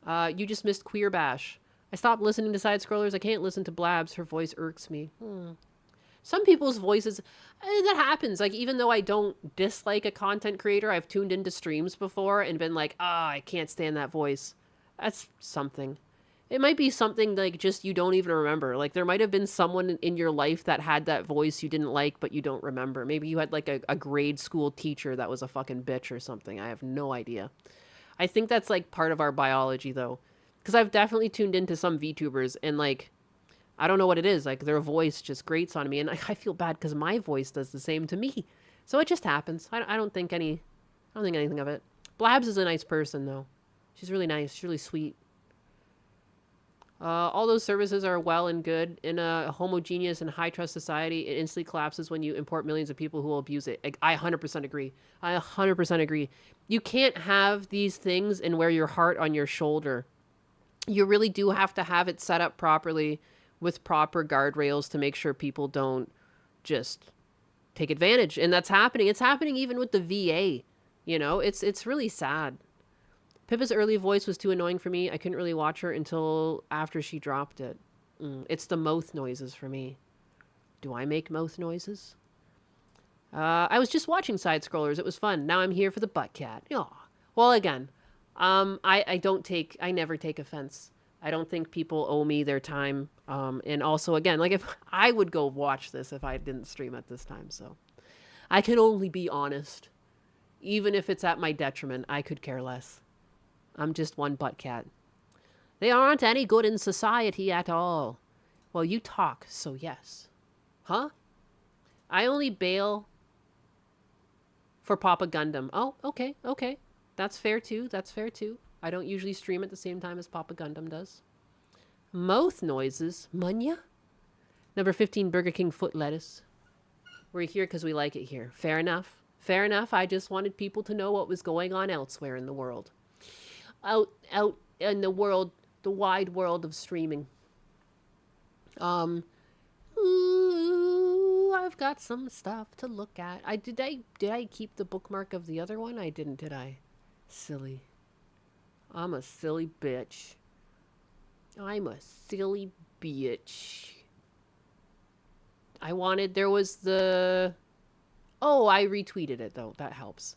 You just missed Queer Bash. I stopped listening to side scrollers. I can't listen to Blabs. Her voice irks me. Some people's voices, that happens. Like, even though I don't dislike a content creator, I've tuned into streams before and been like, I can't stand that voice. That's something. It might be something like just you don't even remember. Like, there might have been someone in your life that had that voice you didn't like, but you don't remember. Maybe you had like a grade school teacher that was a fucking bitch or something. I have no idea. I think that's like part of our biology though. Because I've definitely tuned into some VTubers and like, I don't know what it is. Like, their voice just grates on me, and I feel bad because my voice does the same to me. So it just happens. I don't think anything of it. Blabs is a nice person though. She's really nice. She's really sweet. All those services are well and good. In a homogeneous and high-trust society, it instantly collapses when you import millions of people who will abuse it. I 100% agree. I 100% agree. You can't have these things and wear your heart on your shoulder. You really do have to have it set up properly with proper guardrails to make sure people don't just take advantage. And that's happening. It's happening even with the VA. You know, it's really sad. Pippa's early voice was too annoying for me. I couldn't really watch her until after she dropped it. It's the mouth noises for me. Do I make mouth noises? I was just watching side scrollers. It was fun. Now I'm here for the butt cat. Aw. Well, again, I never take offense. I don't think people owe me their time. And also, again, like if I would go watch this if I didn't stream at this time. So I can only be honest. Even if it's at my detriment, I could care less. I'm just one butt cat. They aren't any good in society at all. Well, you talk, so yes. Huh? I only bail for Papa Gundam. Oh, okay, okay. That's fair too, that's fair too. I don't usually stream at the same time as Papa Gundam does. Mouth noises. Munya? Number 15, Burger King foot lettuce. We're here because we like it here. Fair enough. Fair enough. I just wanted people to know what was going on elsewhere in the world. Out in the world, the wide world of streaming. Ooh, I've got some stuff to look at. Did I keep the bookmark of the other one? I didn't, did I? Silly. I'm a silly bitch. I'm a silly bitch. There was the... Oh, I retweeted it, though. That helps.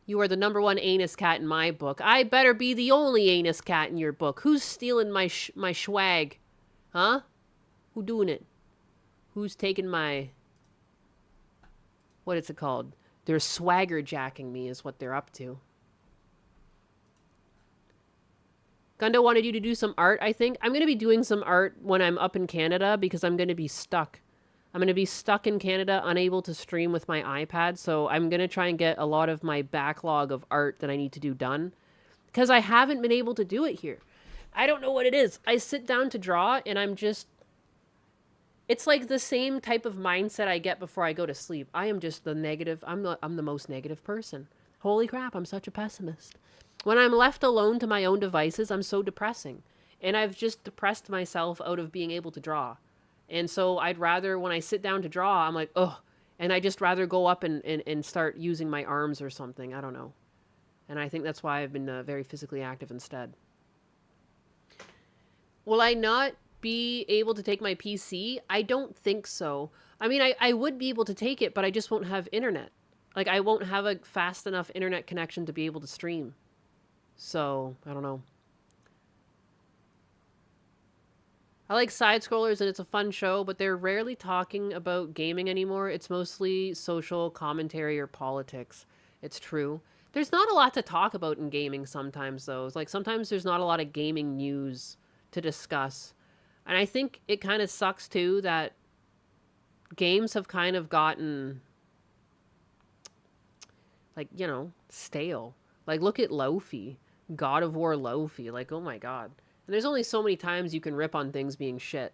You are the #1 anus cat in my book. I better be the only anus cat in your book. Who's stealing my swag? Huh? Who doing it? Who's taking my... What is it called? They're swagger jacking me is what they're up to. Gundo wanted you to do some art, I think. I'm going to be doing some art when I'm up in Canada because I'm going to be stuck. I'm going to be stuck in Canada, unable to stream with my iPad. So I'm going to try and get a lot of my backlog of art that I need to do done. Because I haven't been able to do it here. I don't know what it is. I sit down to draw and I'm just... It's like the same type of mindset I get before I go to sleep. I am just the negative... I'm the most negative person. Holy crap, I'm such a pessimist. When I'm left alone to my own devices, I'm so depressing. And I've just depressed myself out of being able to draw. And so I'd rather, when I sit down to draw, I'm like, ugh. And I just rather go up and start using my arms or something. I don't know. And I think that's why I've been very physically active instead. Will I not be able to take my PC? I don't think so. I mean, I would be able to take it, but I just won't have internet. Like, I won't have a fast enough internet connection to be able to stream. So, I don't know. I like side-scrollers and it's a fun show, but they're rarely talking about gaming anymore. It's mostly social commentary or politics. It's true. There's not a lot to talk about in gaming sometimes, though. It's like sometimes there's not a lot of gaming news to discuss. And I think it kind of sucks, too, that games have kind of gotten, like, you know, stale. Like, look at Lofi. God of War Lofi. Like, oh my god. And there's only so many times you can rip on things being shit.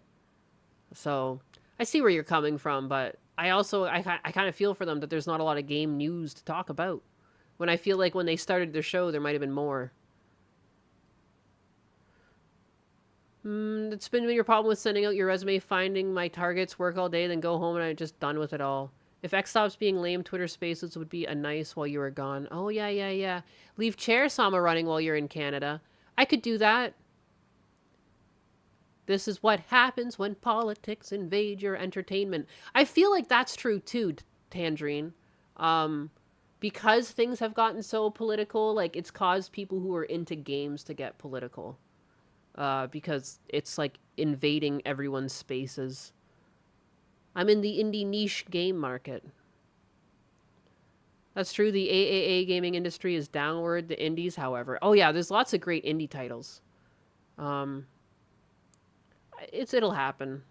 So, I see where you're coming from, but I kind of feel for them that there's not a lot of game news to talk about. When I feel like when they started their show, there might have been more. It's been your problem with sending out your resume, finding my targets, work all day, then go home and I'm just done with it all. If X stops being lame, Twitter Spaces would be a nice while you were gone. Oh, yeah. Leave Chair Sama running while you're in Canada. I could do that. This is what happens when politics invade your entertainment. I feel like that's true too, Tangerine. Because things have gotten so political, like it's caused people who are into games to get political. Because it's like invading everyone's spaces. I'm in the indie niche game market. That's true. The AAA gaming industry is downward. The indies, however. Oh yeah, there's lots of great indie titles. It'll happen.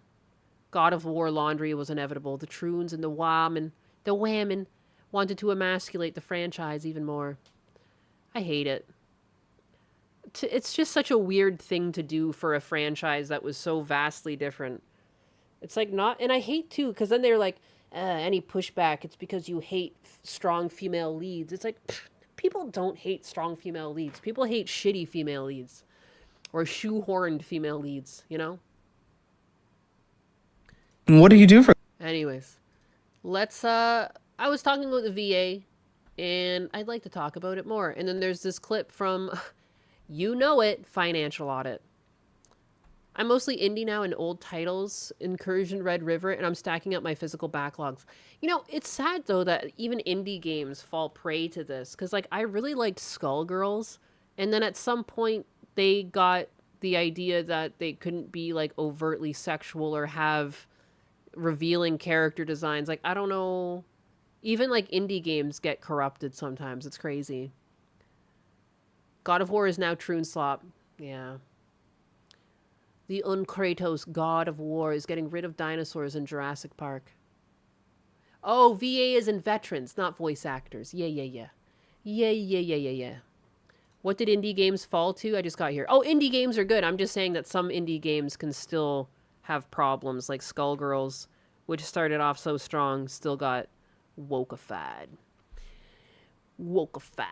God of War Laundry was inevitable. The Troons and the Whammon wanted to emasculate the franchise even more. I hate it. It's just such a weird thing to do for a franchise that was so vastly different. It's like not, and I hate too, because then they're like, any pushback, it's because you hate strong female leads. It's like, people don't hate strong female leads. People hate shitty female leads. Or shoehorned female leads, you know? And what do you do for... Anyways, let's, I was talking about the VA, and I'd like to talk about it more. And then there's this clip from, you know it, Financial Audit. I'm mostly indie now in old titles, Incursion, Red River, and I'm stacking up my physical backlogs. You know, it's sad, though, that even indie games fall prey to this. Because, like, I really liked Skullgirls, and then at some point, they got the idea that they couldn't be like overtly sexual or have revealing character designs. Like, I don't know. Even like indie games get corrupted sometimes. It's crazy. God of War is now Troon Slop. Yeah. The Unkratos God of War is getting rid of dinosaurs in Jurassic Park. Oh, VA is in veterans, not voice actors. Yeah. What did indie games fall to? I just got here. Oh, indie games are good. I'm just saying that some indie games can still have problems, like Skullgirls, which started off so strong, still got wokeified. For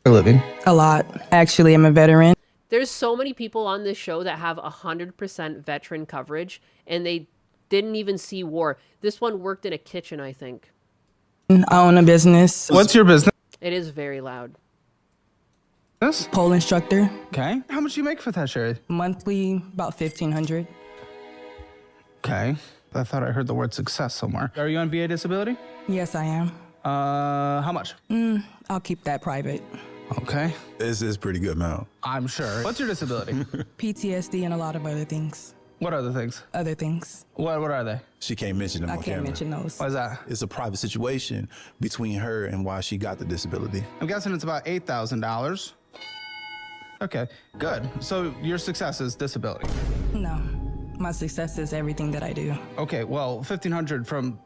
a living? A lot. Actually, I'm a veteran. There's so many people on this show that have 100% veteran coverage, and they didn't even see war. This one worked in a kitchen, I think. I own a business. What's your business? It is very loud. Pole instructor. Okay. How much do you make for that, Sherry? Monthly, about $1,500. Okay. I thought I heard the word success somewhere. Are you on VA disability? Yes, I am. How much? I'll keep that private. Okay. This is pretty good, man. I'm sure. What's your disability? PTSD and a lot of other things. What other things? Other things. What are they? She can't mention them I on can't camera. mention those. Why is that? It's a private situation between her and why she got the disability. I'm guessing it's about $8,000. Okay, good. So your success is disability. No. My success is everything that I do. Okay, well, $1,500 from...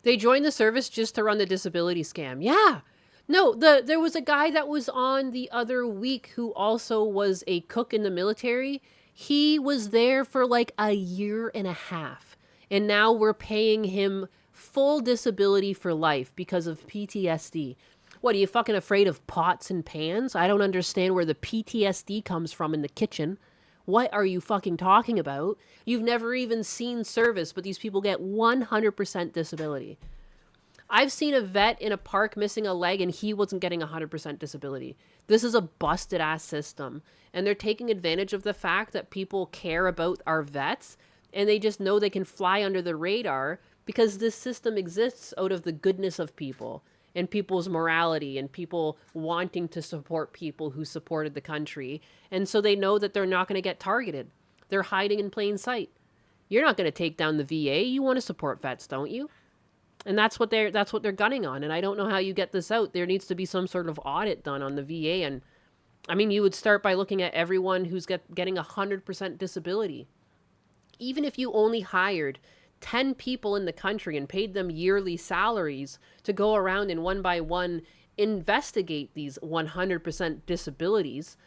They joined the service just to run the disability scam. Yeah. No, there was a guy that was on the other week who also was a cook in the military. He was there for like a year and a half. And now we're paying him full disability for life because of PTSD. What, are you fucking afraid of pots and pans? I don't understand where the PTSD comes from in the kitchen. What are you fucking talking about? You've never even seen service, but these people get 100% disability. I've seen a vet in a park missing a leg and he wasn't getting 100% disability. This is a busted ass system. And they're taking advantage of the fact that people care about our vets and they just know they can fly under the radar because this system exists out of the goodness of people and people's morality and people wanting to support people who supported the country. And so they know that they're not going to get targeted. They're hiding in plain sight. You're not going to take down the VA. You want to support vets, don't you? And that's what they're gunning on. And I don't know how you get this out. There needs to be some sort of audit done on the VA. And I mean, you would start by looking at everyone who's getting 100% disability. Even if you only hired 10 people in the country and paid them yearly salaries to go around and one by one investigate these 100% disabilities,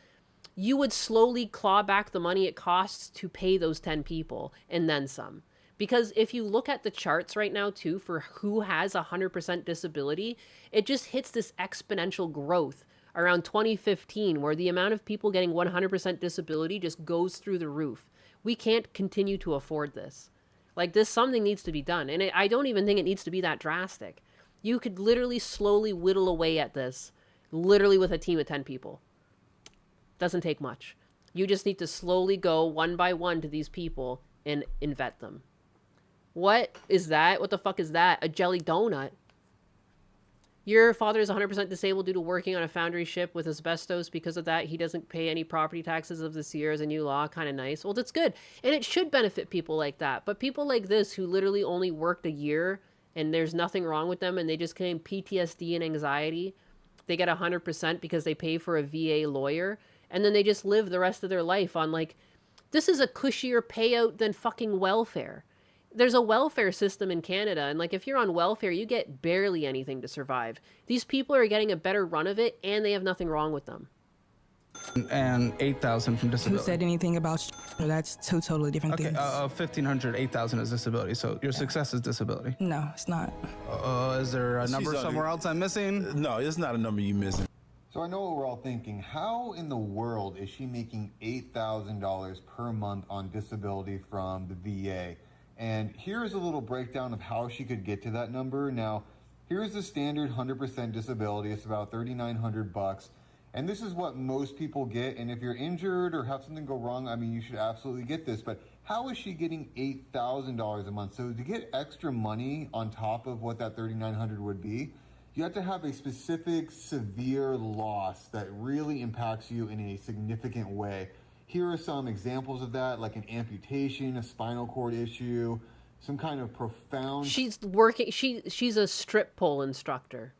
you would slowly claw back the money it costs to pay those 10 people and then some. Because if you look at the charts right now, too, for who has 100% disability, it just hits this exponential growth around 2015, where the amount of people getting 100% disability just goes through the roof. We can't continue to afford this. Like, something needs to be done. And I don't even think it needs to be that drastic. You could literally slowly whittle away at this, literally with a team of 10 people. Doesn't take much. You just need to slowly go one by one to these people and vet them. What is that? What the fuck is that? A jelly donut? Your father is 100% disabled due to working on a foundry ship with asbestos. Because of that, he doesn't pay any property taxes of this year as a new law. Kind of nice. Well, that's good. And it should benefit people like that. But people like this who literally only worked a year and there's nothing wrong with them and they just claim PTSD and anxiety, they get 100% because they pay for a VA lawyer. And then they just live the rest of their life on like, this is a cushier payout than fucking welfare. There's a welfare system in Canada, and like if you're on welfare, you get barely anything to survive. These people are getting a better run of it, and they have nothing wrong with them. And 8,000 from disability. Who said anything about that's two totally different things. 1,500, 8,000 is disability. So your success is disability. No, it's not. Is there a number somewhere else I'm missing? No, it's not a number you missing. So I know what we're all thinking. How in the world is she making $8,000 per month on disability from the VA? And here's a little breakdown of how she could get to that number. Now, here's the standard 100% disability. It's about $3,900. And this is what most people get. And if you're injured or have something go wrong, I mean, you should absolutely get this. But how is she getting $8,000 a month? So to get extra money on top of what that $3,900 would be, you have to have a specific severe loss that really impacts you in a significant way. Here are some examples of that, like an amputation, a spinal cord issue, some kind of profound... She's working, she's a strip pole instructor.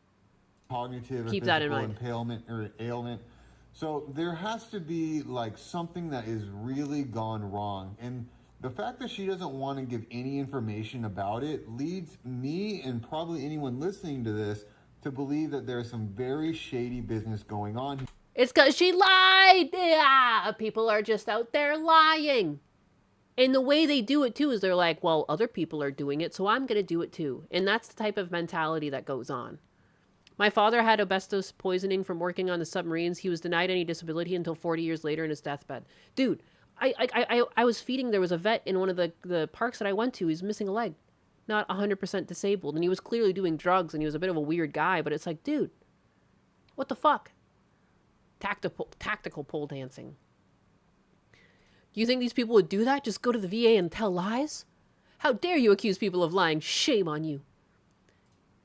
Cognitive Keep or that in physical mind. impairment or ailment. So there has to be like something that is really gone wrong. And the fact that she doesn't want to give any information about it leads me and probably anyone listening to this to believe that there's some very shady business going on. It's because she lied. Yeah, people are just out there lying. And the way they do it too is they're like, well, other people are doing it, so I'm going to do it too. And that's the type of mentality that goes on. My father had asbestos poisoning from working on the submarines. He was denied any disability until 40 years later in his deathbed. Dude, I was feeding, there was a vet in one of the parks that I went to. He's missing a leg. Not 100% disabled. And he was clearly doing drugs and he was a bit of a weird guy. But it's like, dude, what the fuck? Tactical pole dancing. You think these people would do that? Just go to the VA and tell lies? How dare you accuse people of lying? Shame on you.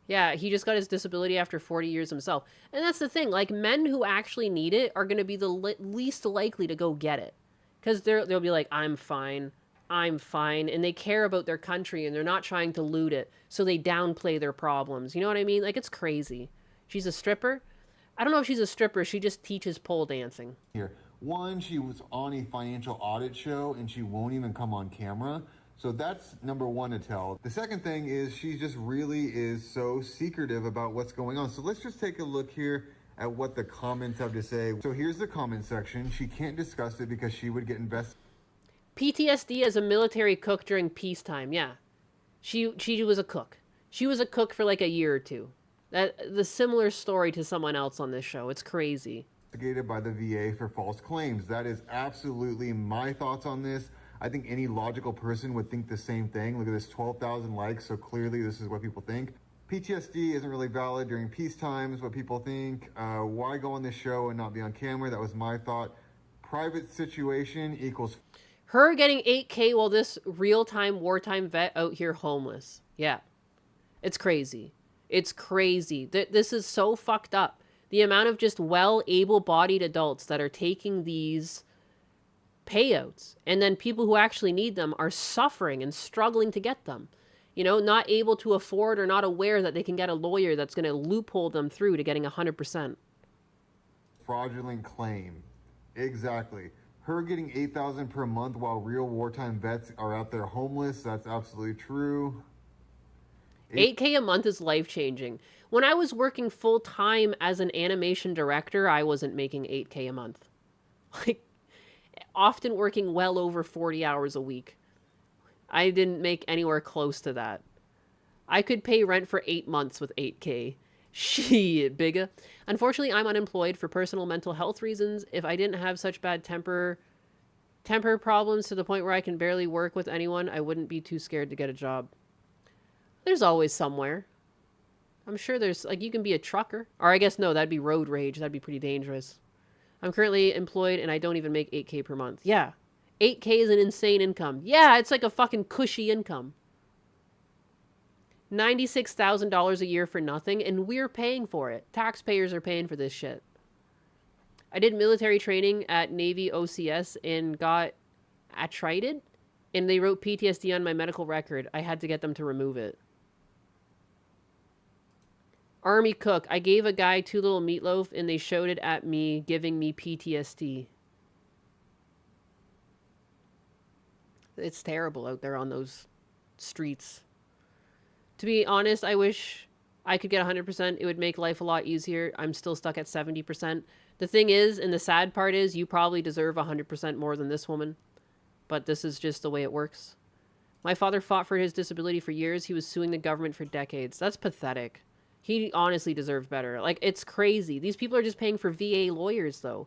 Yeah, he just got his disability after 40 years himself. And that's the thing. Like, men who actually need it are going to be the least likely to go get it. Because they'll be like, I'm fine. I'm fine. And they care about their country and they're not trying to loot it. So they downplay their problems. You know what I mean? Like, it's crazy. She's a stripper. I don't know if she's a stripper. She just teaches pole dancing. Here. One, she was on a financial audit show and she won't even come on camera. So that's number one to tell. The second thing is she just really is so secretive about what's going on. So let's just take a look here at what the comments have to say. So here's the comment section. She can't discuss it because she would get invested. PTSD as a military cook during peacetime. Yeah. She was a cook. She was a cook for like a year or two. The similar story to someone else on this show. It's crazy. Investigated by the VA for false claims. That is absolutely my thoughts on this. I think any logical person would think the same thing. Look at this, 12,000 likes, so clearly this is what people think. PTSD isn't really valid during peacetime is what people think. Why go on this show and not be on camera? That was my thought. Private situation equals... Her getting 8K while this real-time wartime vet out here homeless. Yeah. It's crazy. It's crazy. This is so fucked up. The amount of just well, able-bodied adults that are taking these payouts, and then people who actually need them are suffering and struggling to get them. You know, not able to afford or not aware that they can get a lawyer that's going to loophole them through to getting 100%. Fraudulent claim. Exactly. Her getting $8,000 per month while real wartime vets are out there homeless. That's absolutely true. 8K a month is life-changing. When I was working full-time as an animation director, I wasn't making 8K a month. Like, often working well over 40 hours a week. I didn't make anywhere close to that. I could pay rent for 8 months with 8K. Shit, bigga. Unfortunately, I'm unemployed for personal mental health reasons. If I didn't have such bad temper problems to the point where I can barely work with anyone, I wouldn't be too scared to get a job. There's always somewhere. I'm sure there's, like, you can be a trucker. Or I guess, no, that'd be road rage. That'd be pretty dangerous. I'm currently employed and I don't even make 8K per month. Yeah. 8K is an insane income. Yeah, it's like a fucking cushy income. $96,000 a year for nothing, and we're paying for it. Taxpayers are paying for this shit. I did military training at Navy OCS and got attrited, and they wrote PTSD on my medical record. I had to get them to remove it. Army cook. I gave a guy 2 little meatloaf, and they showed it at me, giving me PTSD. It's terrible out there on those streets. To be honest, I wish I could get 100%. It would make life a lot easier. I'm still stuck at 70%. The thing is, and the sad part is, you probably deserve 100% more than this woman. But this is just the way it works. My father fought for his disability for years. He was suing the government for decades. That's pathetic. He honestly deserves better. Like, it's crazy. These people are just paying for VA lawyers, though.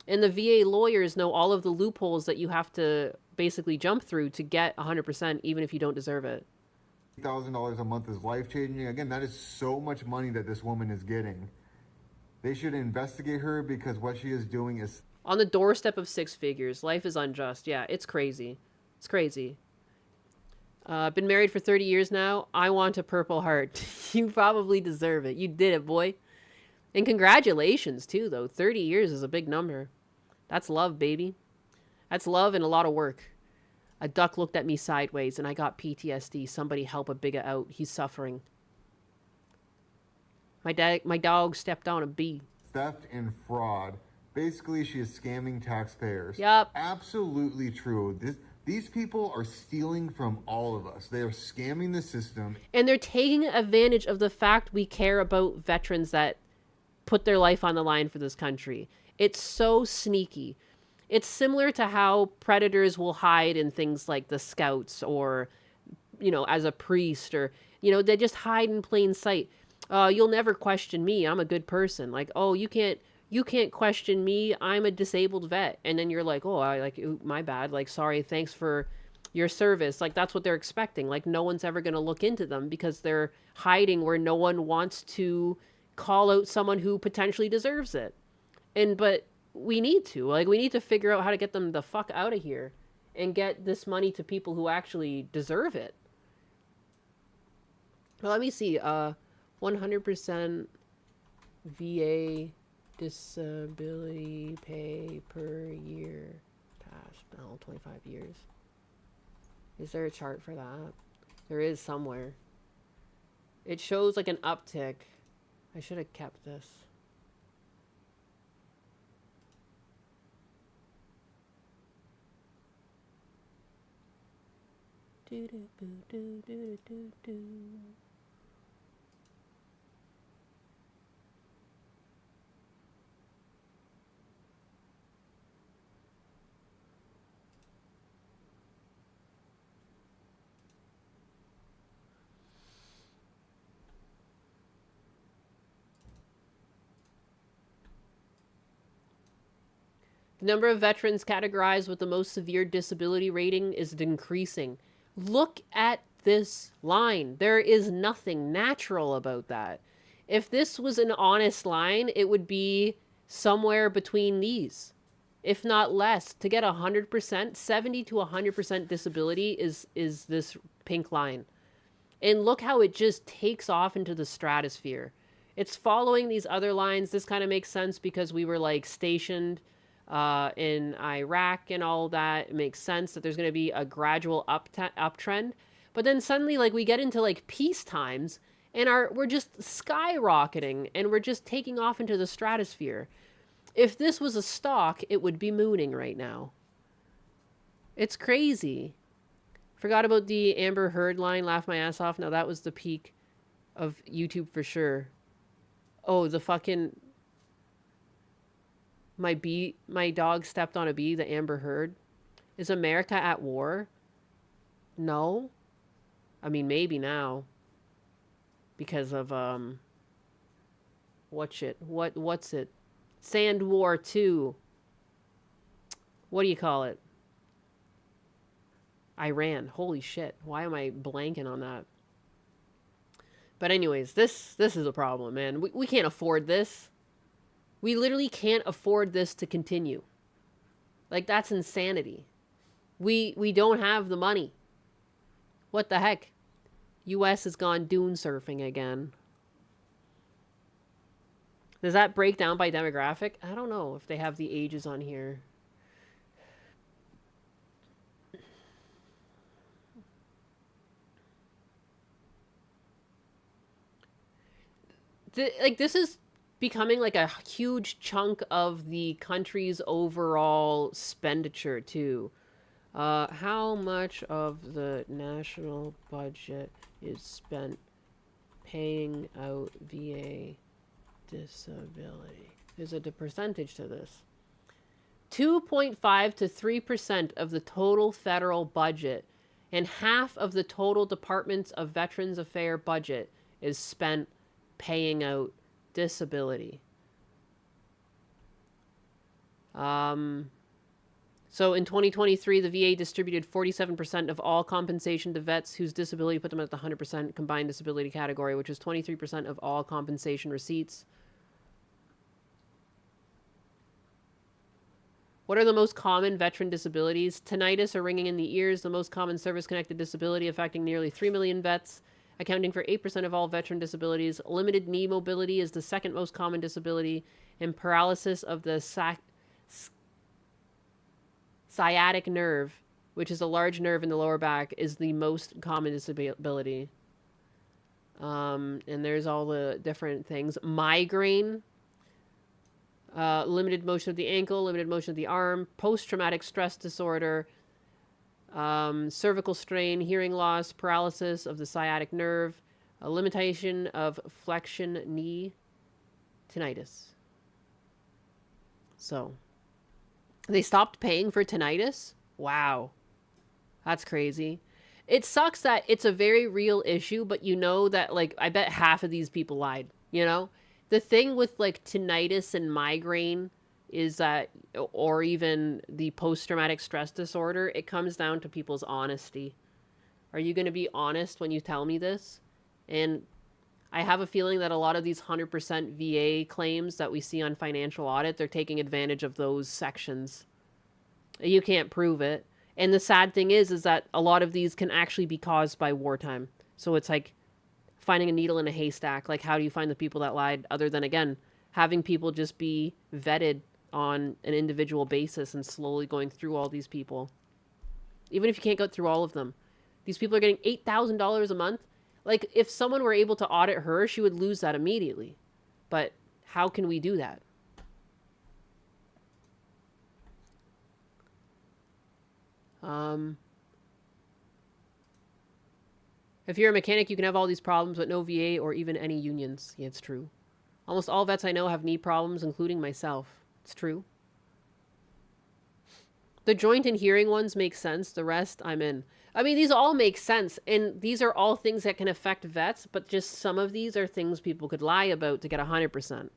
And the VA lawyers know all of the loopholes that you have to basically jump through to get 100%, even if you don't deserve it. $8,000 a month is life-changing. Again, that is so much money that this woman is getting. They should investigate her because what she is doing is... On the doorstep of 6 figures. Life is unjust. Yeah, it's crazy. It's crazy. Been married for 30 years now. I want a Purple Heart. You probably deserve it. You did it, boy. And congratulations, too, though. 30 years is a big number. That's love, baby. That's love and a lot of work. A duck looked at me sideways and I got PTSD. Somebody help a bigga out. He's suffering. My dog stepped on a bee. Theft and fraud. Basically, she is scamming taxpayers. Yup. Absolutely true. These people are stealing from all of us. They are scamming the system. And they're taking advantage of the fact we care about veterans that put their life on the line for this country. It's so sneaky. It's similar to how predators will hide in things like the Scouts or, you know, as a priest or, you know, they just hide in plain sight. You'll never question me. I'm a good person. Like, oh, you can't question me. I'm a disabled vet. And then you're like, oh, ooh, my bad. Like, sorry, thanks for your service. Like, that's what they're expecting. Like, no one's ever going to look into them because they're hiding where no one wants to call out someone who potentially deserves it. But we need to figure out how to get them the fuck out of here and get this money to people who actually deserve it. Well, let me see. 100% VA disability pay per year past 25 years. Is there a chart for that? There is somewhere. It shows like an uptick. I should have kept this. Do do do do do do. The number of veterans categorized with the most severe disability rating is decreasing. Look at this line. There is nothing natural about that. If this was an honest line, it would be somewhere between these, if not less. To get 100%, 70 to 100% disability is this pink line. And look how it just takes off into the stratosphere. It's following these other lines. This kind of makes sense because we were like stationed in Iraq and all that. It makes sense that there's going to be a gradual uptrend. But then suddenly, like, we get into like peace times and we're just skyrocketing and we're just taking off into the stratosphere. If this was a stock, it would be mooning right now. It's crazy. Forgot about the Amber Heard line, laugh my ass off. Now that was the peak of YouTube for sure. Oh, the fucking... My dog stepped on a bee, the Amber Heard. Is America at war? No. I mean, maybe now. Because of, what's it? Sand War 2. What do you call it? Iran. Holy shit. Why am I blanking on that? But anyways, this is a problem, man. We can't afford this. We literally can't afford this to continue. Like, that's insanity. We don't have the money. What the heck? US has gone dune surfing again. Does that break down by demographic? I don't know if they have the ages on here. This is becoming like a huge chunk of the country's overall expenditure too. How much of the national budget is spent paying out VA disability? There's a percentage to this. 2.5 to 3% of the total federal budget and half of the total Departments of Veterans Affairs budget is spent paying out disability. So in 2023, the VA distributed 47% of all compensation to vets whose disability put them at the 100% combined disability category, which is 23% of all compensation receipts. What are the most common veteran disabilities? Tinnitus or ringing in the ears, the most common service-connected disability affecting nearly 3 million vets, accounting for 8% of all veteran disabilities. Limited knee mobility is the second most common disability, and paralysis of the Sciatic nerve, which is a large nerve in the lower back, is the most common disability. And there's all the different things. Migraine, limited motion of the ankle, limited motion of the arm, post-traumatic stress disorder, cervical strain, hearing loss, paralysis of the sciatic nerve, a limitation of flexion knee, tinnitus. So, they stopped paying for tinnitus? Wow. That's crazy. It sucks that it's a very real issue, but you know that, like, I bet half of these people lied, you know? The thing with, like, tinnitus and migraine is that, or even the post-traumatic stress disorder, it comes down to people's honesty. Are you going to be honest when you tell me this? And I have a feeling that a lot of these 100% VA claims that we see on financial audit, they're taking advantage of those sections. You can't prove it. And the sad thing is that a lot of these can actually be caused by wartime. So it's like finding a needle in a haystack. Like, how do you find the people that lied? Other than, again, having people just be vetted on an individual basis and slowly going through all these people. Even if you can't go through all of them. These people are getting $8,000 a month. Like, if someone were able to audit her, she would lose that immediately. But how can we do that? If you're a mechanic, you can have all these problems, but no VA or even any unions. Yeah, it's true. Almost all vets I know have knee problems, including myself. It's true. The joint and hearing ones make sense. The rest, I'm in. I mean, these all make sense, and these are all things that can affect vets, but just some of these are things people could lie about to get 100%.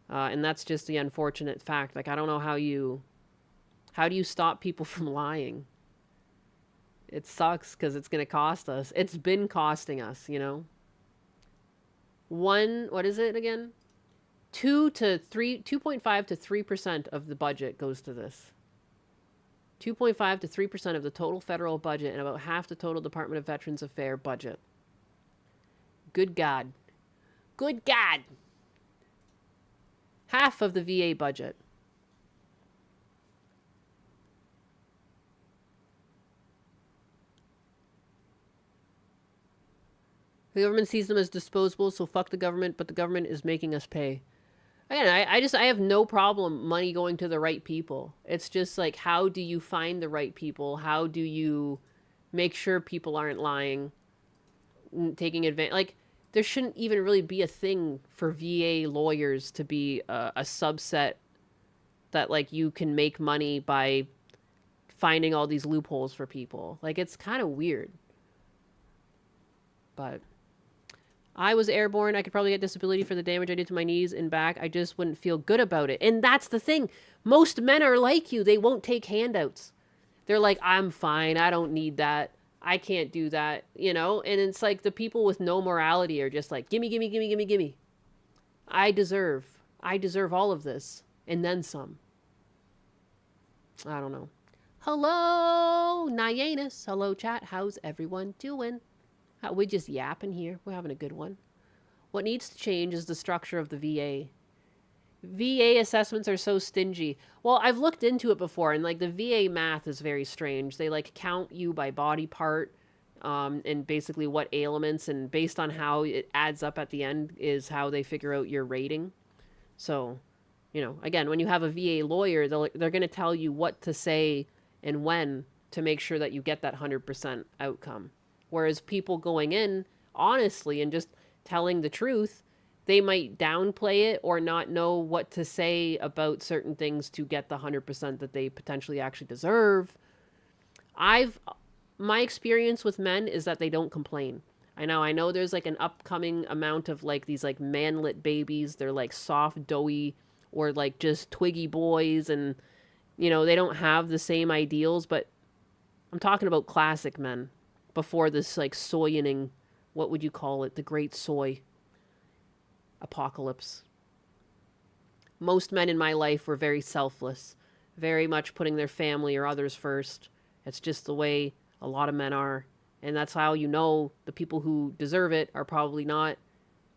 And that's just the unfortunate fact. Like, I don't know how do you stop people from lying? It sucks because it's going to cost us. It's been costing us, you know? What is it again? 2.5 to 3% of the budget goes to this. 2.5 to 3% of the total federal budget and about half the total Department of Veterans Affairs budget. Good God. Good God. Half of the VA budget. The government sees them as disposable, so fuck the government, but the government is making us pay. Again, I have no problem money going to the right people. It's just like, how do you find the right people? How do you make sure people aren't lying, taking advantage? Like, there shouldn't even really be a thing for VA lawyers to be a subset that, like, you can make money by finding all these loopholes for people. Like, it's kind of weird. But I was airborne. I could probably get disability for the damage I did to my knees and back. I just wouldn't feel good about it. And that's the thing. Most men are like you. They won't take handouts. They're like, I'm fine. I don't need that. I can't do that, you know? And it's like the people with no morality are just like, gimme, gimme, gimme, gimme, gimme. I deserve all of this. And then some. I don't know. Hello, Nyanus. Hello, chat. How's everyone doing? We're just yapping here. We're having a good one. What needs to change is the structure of the VA. VA assessments are so stingy. Well, I've looked into it before, and like the VA math is very strange. They like count you by body part, and basically what ailments, and based on how it adds up at the end is how they figure out your rating. So, you know, again, when you have a VA lawyer, they're going to tell you what to say and when to make sure that you get that 100% outcome. Whereas people going in, honestly, and just telling the truth, they might downplay it or not know what to say about certain things to get the 100% that they potentially actually deserve. My experience with men is that they don't complain. I know there's like an upcoming amount of like these like manlet babies. They're like soft, doughy, or like just twiggy boys, and, you know, they don't have the same ideals, but I'm talking about classic men. Before this, like, soyoning, what would you call it? The great soy apocalypse. Most men in my life were very selfless, very much putting their family or others first. It's just the way a lot of men are. And that's how you know the people who deserve it are probably not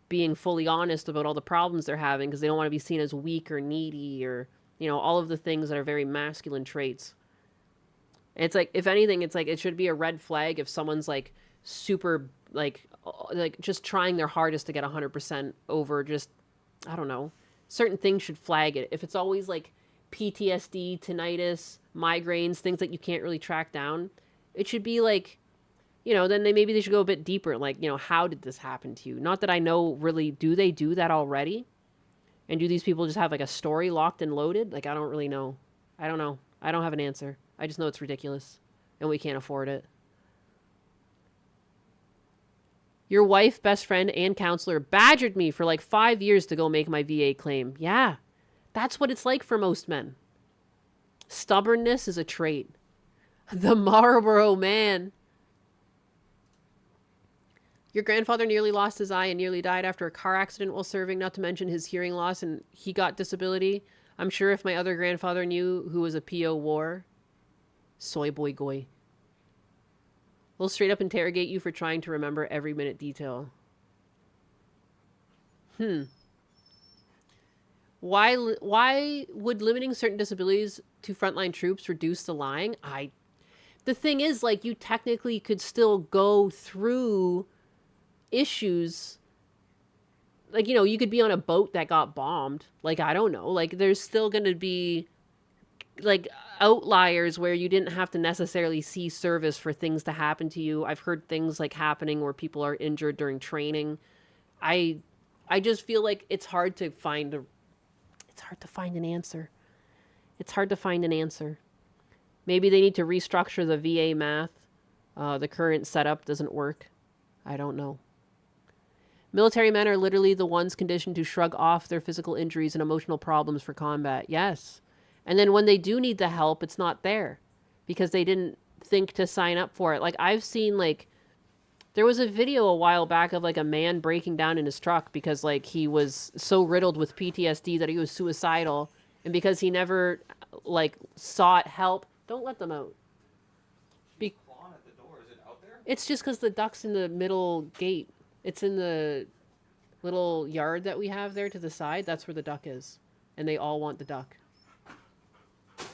being fully honest about all the problems they're having because they don't want to be seen as weak or needy or, you know, all of the things that are very masculine traits. It's like, if anything, it's like it should be a red flag if someone's like super like just trying their hardest to get 100% over just, I don't know. Certain things should flag it. If it's always like PTSD, tinnitus, migraines, things that you can't really track down, it should be like, you know, then maybe they should go a bit deeper. Like, you know, how did this happen to you? Not that I know really, do they do that already? And do these people just have like a story locked and loaded? Like, I don't really know. I don't know. I don't have an answer. I just know it's ridiculous and we can't afford it. Your wife, best friend, and counselor badgered me for like 5 years to go make my VA claim. Yeah, that's what it's like for most men. Stubbornness is a trait. The Marlboro Man. Your grandfather nearly lost his eye and nearly died after a car accident while serving, not to mention his hearing loss, and he got disability. I'm sure if my other grandfather knew who was a PO war. Soy boy goy. We'll straight up interrogate you for trying to remember every minute detail. Why would limiting certain disabilities to frontline troops reduce the lying? The thing is, like, you technically could still go through issues. Like, you know, you could be on a boat that got bombed. Like, I don't know. Like, there's still going to be, like, outliers where you didn't have to necessarily see service for things to happen to you. I've heard things, like, happening where people are injured during training. I just feel like it's hard to find an answer. It's hard to find an answer. Maybe they need to restructure the VA math. The current setup doesn't work. I don't know. Military men are literally the ones conditioned to shrug off their physical injuries and emotional problems for combat. Yes. And then when they do need the help, it's not there because they didn't think to sign up for it. Like, I've seen, like, there was a video a while back of, like, a man breaking down in his truck because, like, he was so riddled with PTSD that he was suicidal. And because he never, like, sought help. Don't let them out. It's just because the duck's in the middle gate. It's in the little yard that we have there to the side. That's where the duck is. And they all want the duck. And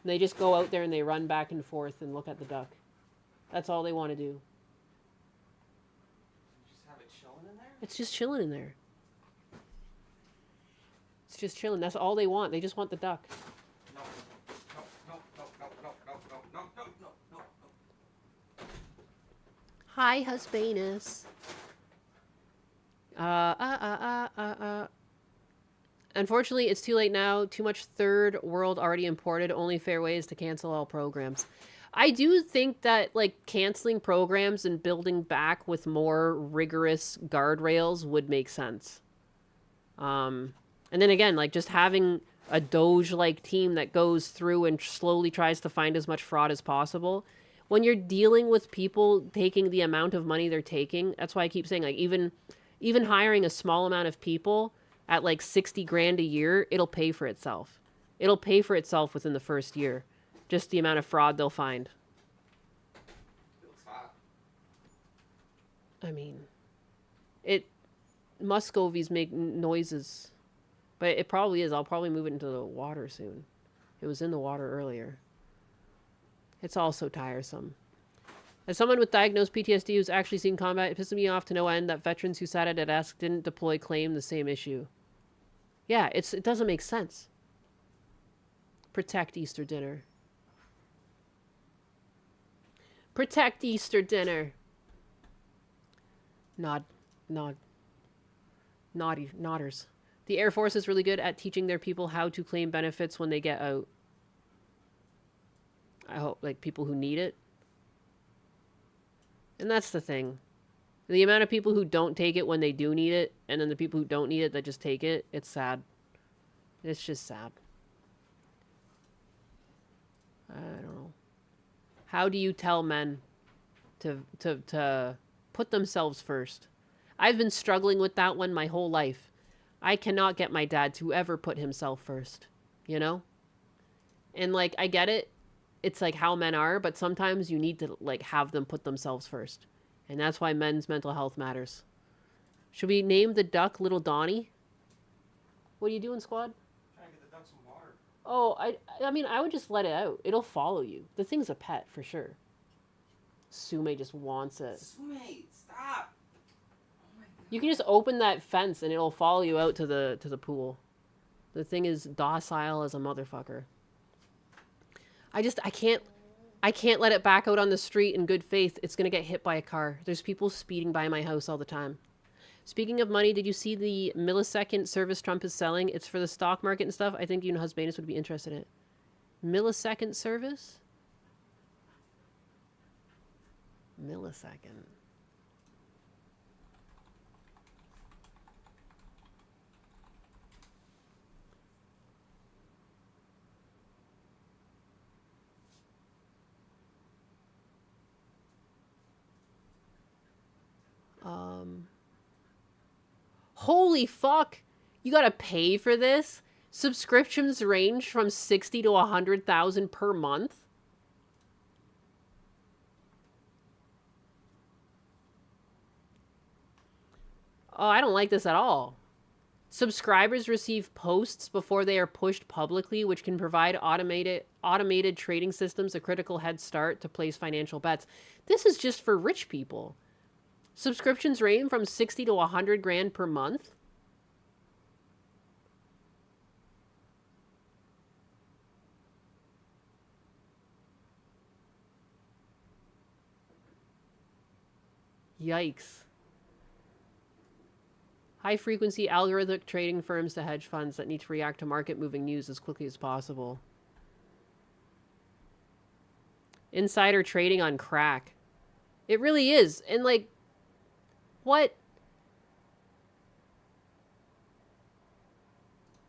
they just go out there and they run back and forth and look at the duck. That's all they want to do. Just have it chilling in there? It's just chilling in there. It's just chilling. That's all they want. They just want the duck. Hi, husbanus. Unfortunately, it's too late now. Too much third world already imported. Only fair way is to cancel all programs. I do think that, like, canceling programs and building back with more rigorous guardrails would make sense. And then again, like, just having a Doge-like team that goes through and slowly tries to find as much fraud as possible. When you're dealing with people taking the amount of money they're taking, that's why I keep saying, like, even hiring a small amount of people at like 60 grand a year, it'll pay for itself. It'll pay for itself within the first year. Just the amount of fraud they'll find. I mean, Muscovies make noises. But it probably is. I'll probably move it into the water soon. It was in the water earlier. It's all so tiresome. As someone with diagnosed PTSD who's actually seen combat, it pisses me off to no end that veterans who sat at a desk didn't deploy claim the same issue. Yeah, it doesn't make sense. Protect Easter dinner. Protect Easter dinner. Nodders. The Air Force is really good at teaching their people how to claim benefits when they get out. I hope, like, people who need it. And that's the thing. The amount of people who don't take it when they do need it, and then the people who don't need it that just take it, it's sad. It's just sad. I don't know. How do you tell men to put themselves first? I've been struggling with that one my whole life. I cannot get my dad to ever put himself first, you know? And, like, I get it. It's, like, how men are, but sometimes you need to, like, have them put themselves first. And that's why men's mental health matters. Should we name the duck Little Donnie? What are you doing, squad? Trying to get the duck some water. Oh, I mean, I would just let it out. It'll follow you. The thing's a pet for sure. Sume just wants it. Sume, stop. You can just open that fence and it'll follow you out to the pool. The thing is docile as a motherfucker. I can't let it back out on the street in good faith. It's gonna get hit by a car. There's people speeding by my house all the time. Speaking of money, did you see the millisecond service Trump is selling? It's for the stock market and stuff. I think you and Husbanus would be interested in it. Millisecond service? Millisecond. Holy fuck! You gotta pay for this? Subscriptions range from 60 to 100,000 per month? Oh, I don't like this at all. Subscribers receive posts before they are pushed publicly, which can provide automated trading systems a critical head start to place financial bets. This is just for rich people. Subscriptions range from 60 to 100 grand per month. Yikes. High-frequency algorithmic trading firms to hedge funds that need to react to market-moving news as quickly as possible. Insider trading on crack. It really is. And, like, what?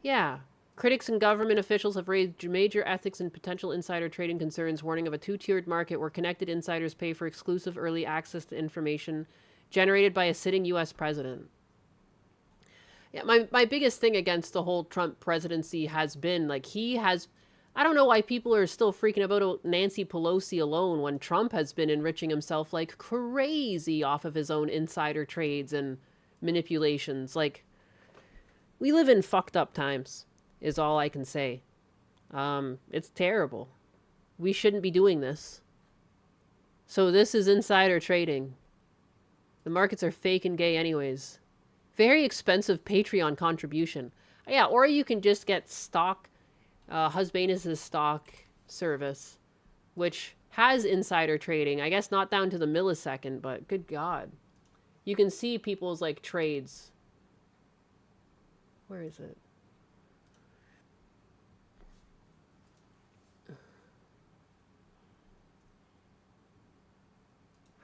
Yeah. Critics and government officials have raised major ethics and potential insider trading concerns, warning of a two-tiered market where connected insiders pay for exclusive early access to information generated by a sitting U.S. president. Yeah, my biggest thing against the whole Trump presidency has been, like, he has... I don't know why people are still freaking about Nancy Pelosi alone when Trump has been enriching himself like crazy off of his own insider trades and manipulations. Like, we live in fucked up times, is all I can say. It's terrible. We shouldn't be doing this. So this is insider trading. The markets are fake and gay anyways. Very expensive Patreon contribution. Yeah, or you can just get stock... Husbanus' stock service, which has insider trading. I guess not down to the millisecond, but good God. You can see people's, like, trades. Where is it?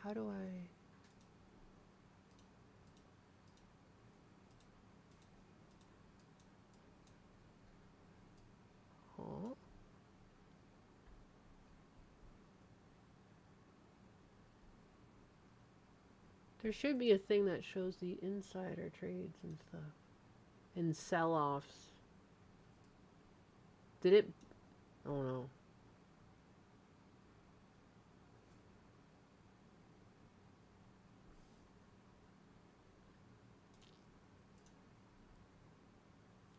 How do I... There should be a thing that shows the insider trades and stuff. And sell-offs. Did it... Oh no.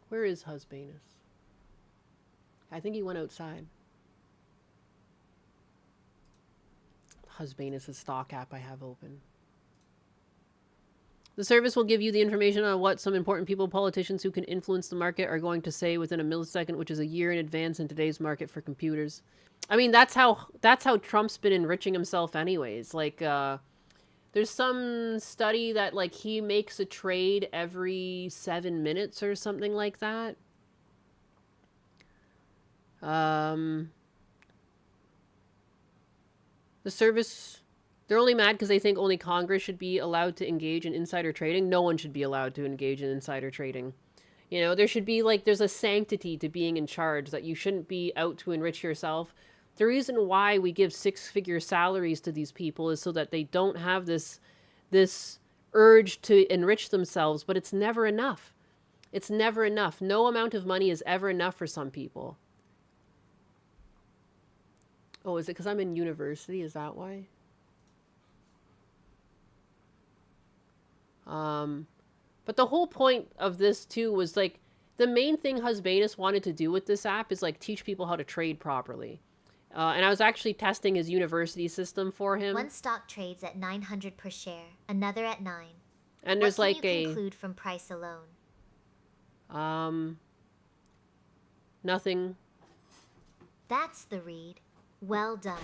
Where is Husbanus? I think he went outside. Husbanus' stock app I have open. The service will give you the information on what some important people, politicians who can influence the market are going to say within a millisecond, which is a year in advance in today's market for computers. I mean, that's how Trump's been enriching himself anyways. Like, there's some study that, like, he makes a trade every 7 minutes or something like that. The service... They're only mad because they think only Congress should be allowed to engage in insider trading. No one should be allowed to engage in insider trading. You know, there should be, like, there's a sanctity to being in charge, that you shouldn't be out to enrich yourself. The reason why we give six-figure salaries to these people is so that they don't have this urge to enrich themselves, but it's never enough. It's never enough. No amount of money is ever enough for some people. Oh, is it because I'm in university? Is that why? But the whole point of this, too, was, like, the main thing Husbanus wanted to do with this app is like teach people how to trade properly. And I was actually testing his university system for him. One stock trades at 900 per share, another at 9. And there's what like can you conclude from price alone? Nothing. That's the read. Well done.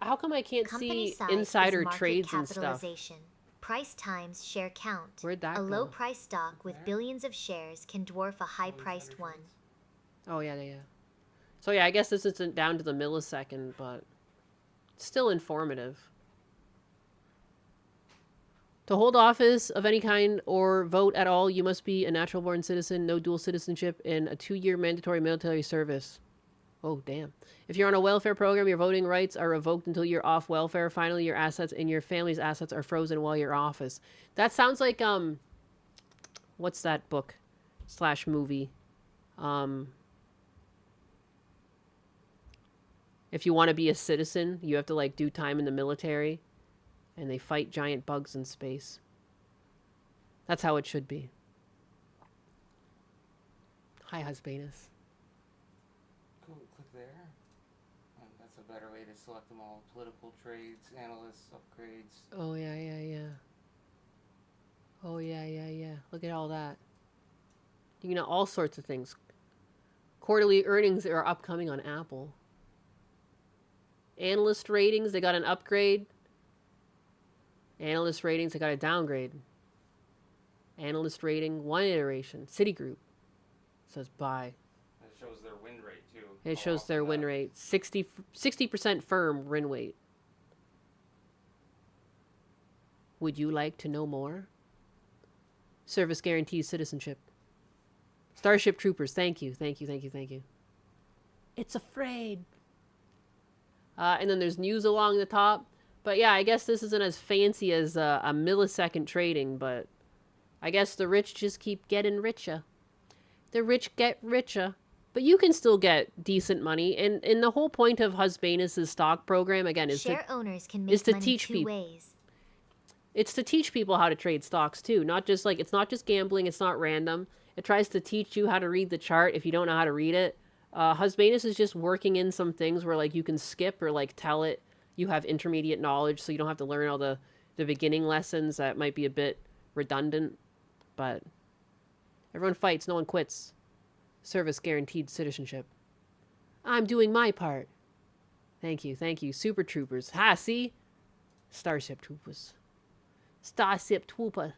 How come I can't Company see size insider is market trades and stuff? capitalization. Price times share count. Where'd that A go? low price stock with billions of shares can dwarf a high priced one. Oh, yeah. So, yeah, I guess this isn't down to the millisecond, but still informative. To hold office of any kind or vote at all, you must be a natural-born citizen, no dual citizenship, and a 2-year mandatory military service. Oh, damn. If you're on a welfare program, your voting rights are revoked until you're off welfare. Finally, your assets and your family's assets are frozen while you're office. That sounds like, what's that book / movie? If you want to be a citizen, you have to, like, do time in the military. And they fight giant bugs in space. That's how it should be. Hi, Husbanus. Cool, click there. That's a better way to select them all. Political trades, analysts, upgrades. Oh, yeah. Oh, yeah. Look at all that. You know, all sorts of things. Quarterly earnings are upcoming on Apple. Analyst ratings, they got an upgrade. Analyst ratings, they got a downgrade. Analyst rating, 1 iteration. Citigroup says buy. It shows their win rate, too. It shows their win rate. 60% firm win rate. Would you like to know more? Service guarantees citizenship. Starship Troopers, thank you. It's afraid. And then there's news along the top. But yeah, I guess this isn't as fancy as a millisecond trading, but I guess the rich just keep getting richer. The rich get richer. But you can still get decent money. And the whole point of Husbanus' stock program, again, is Share owners can make money teach two people. ways. It's to teach people how to trade stocks too. Not just like, it's not just gambling, it's not random. It tries to teach you how to read the chart if you don't know how to read it. Husbanus is just working in some things where like you can skip or like tell it you have intermediate knowledge, so you don't have to learn all the beginning lessons that might be a bit redundant. But everyone fights, no one quits. Service guaranteed citizenship. I'm doing my part. Thank you. Super Troopers. Ha, see? Starship Troopers. Starship Trooper.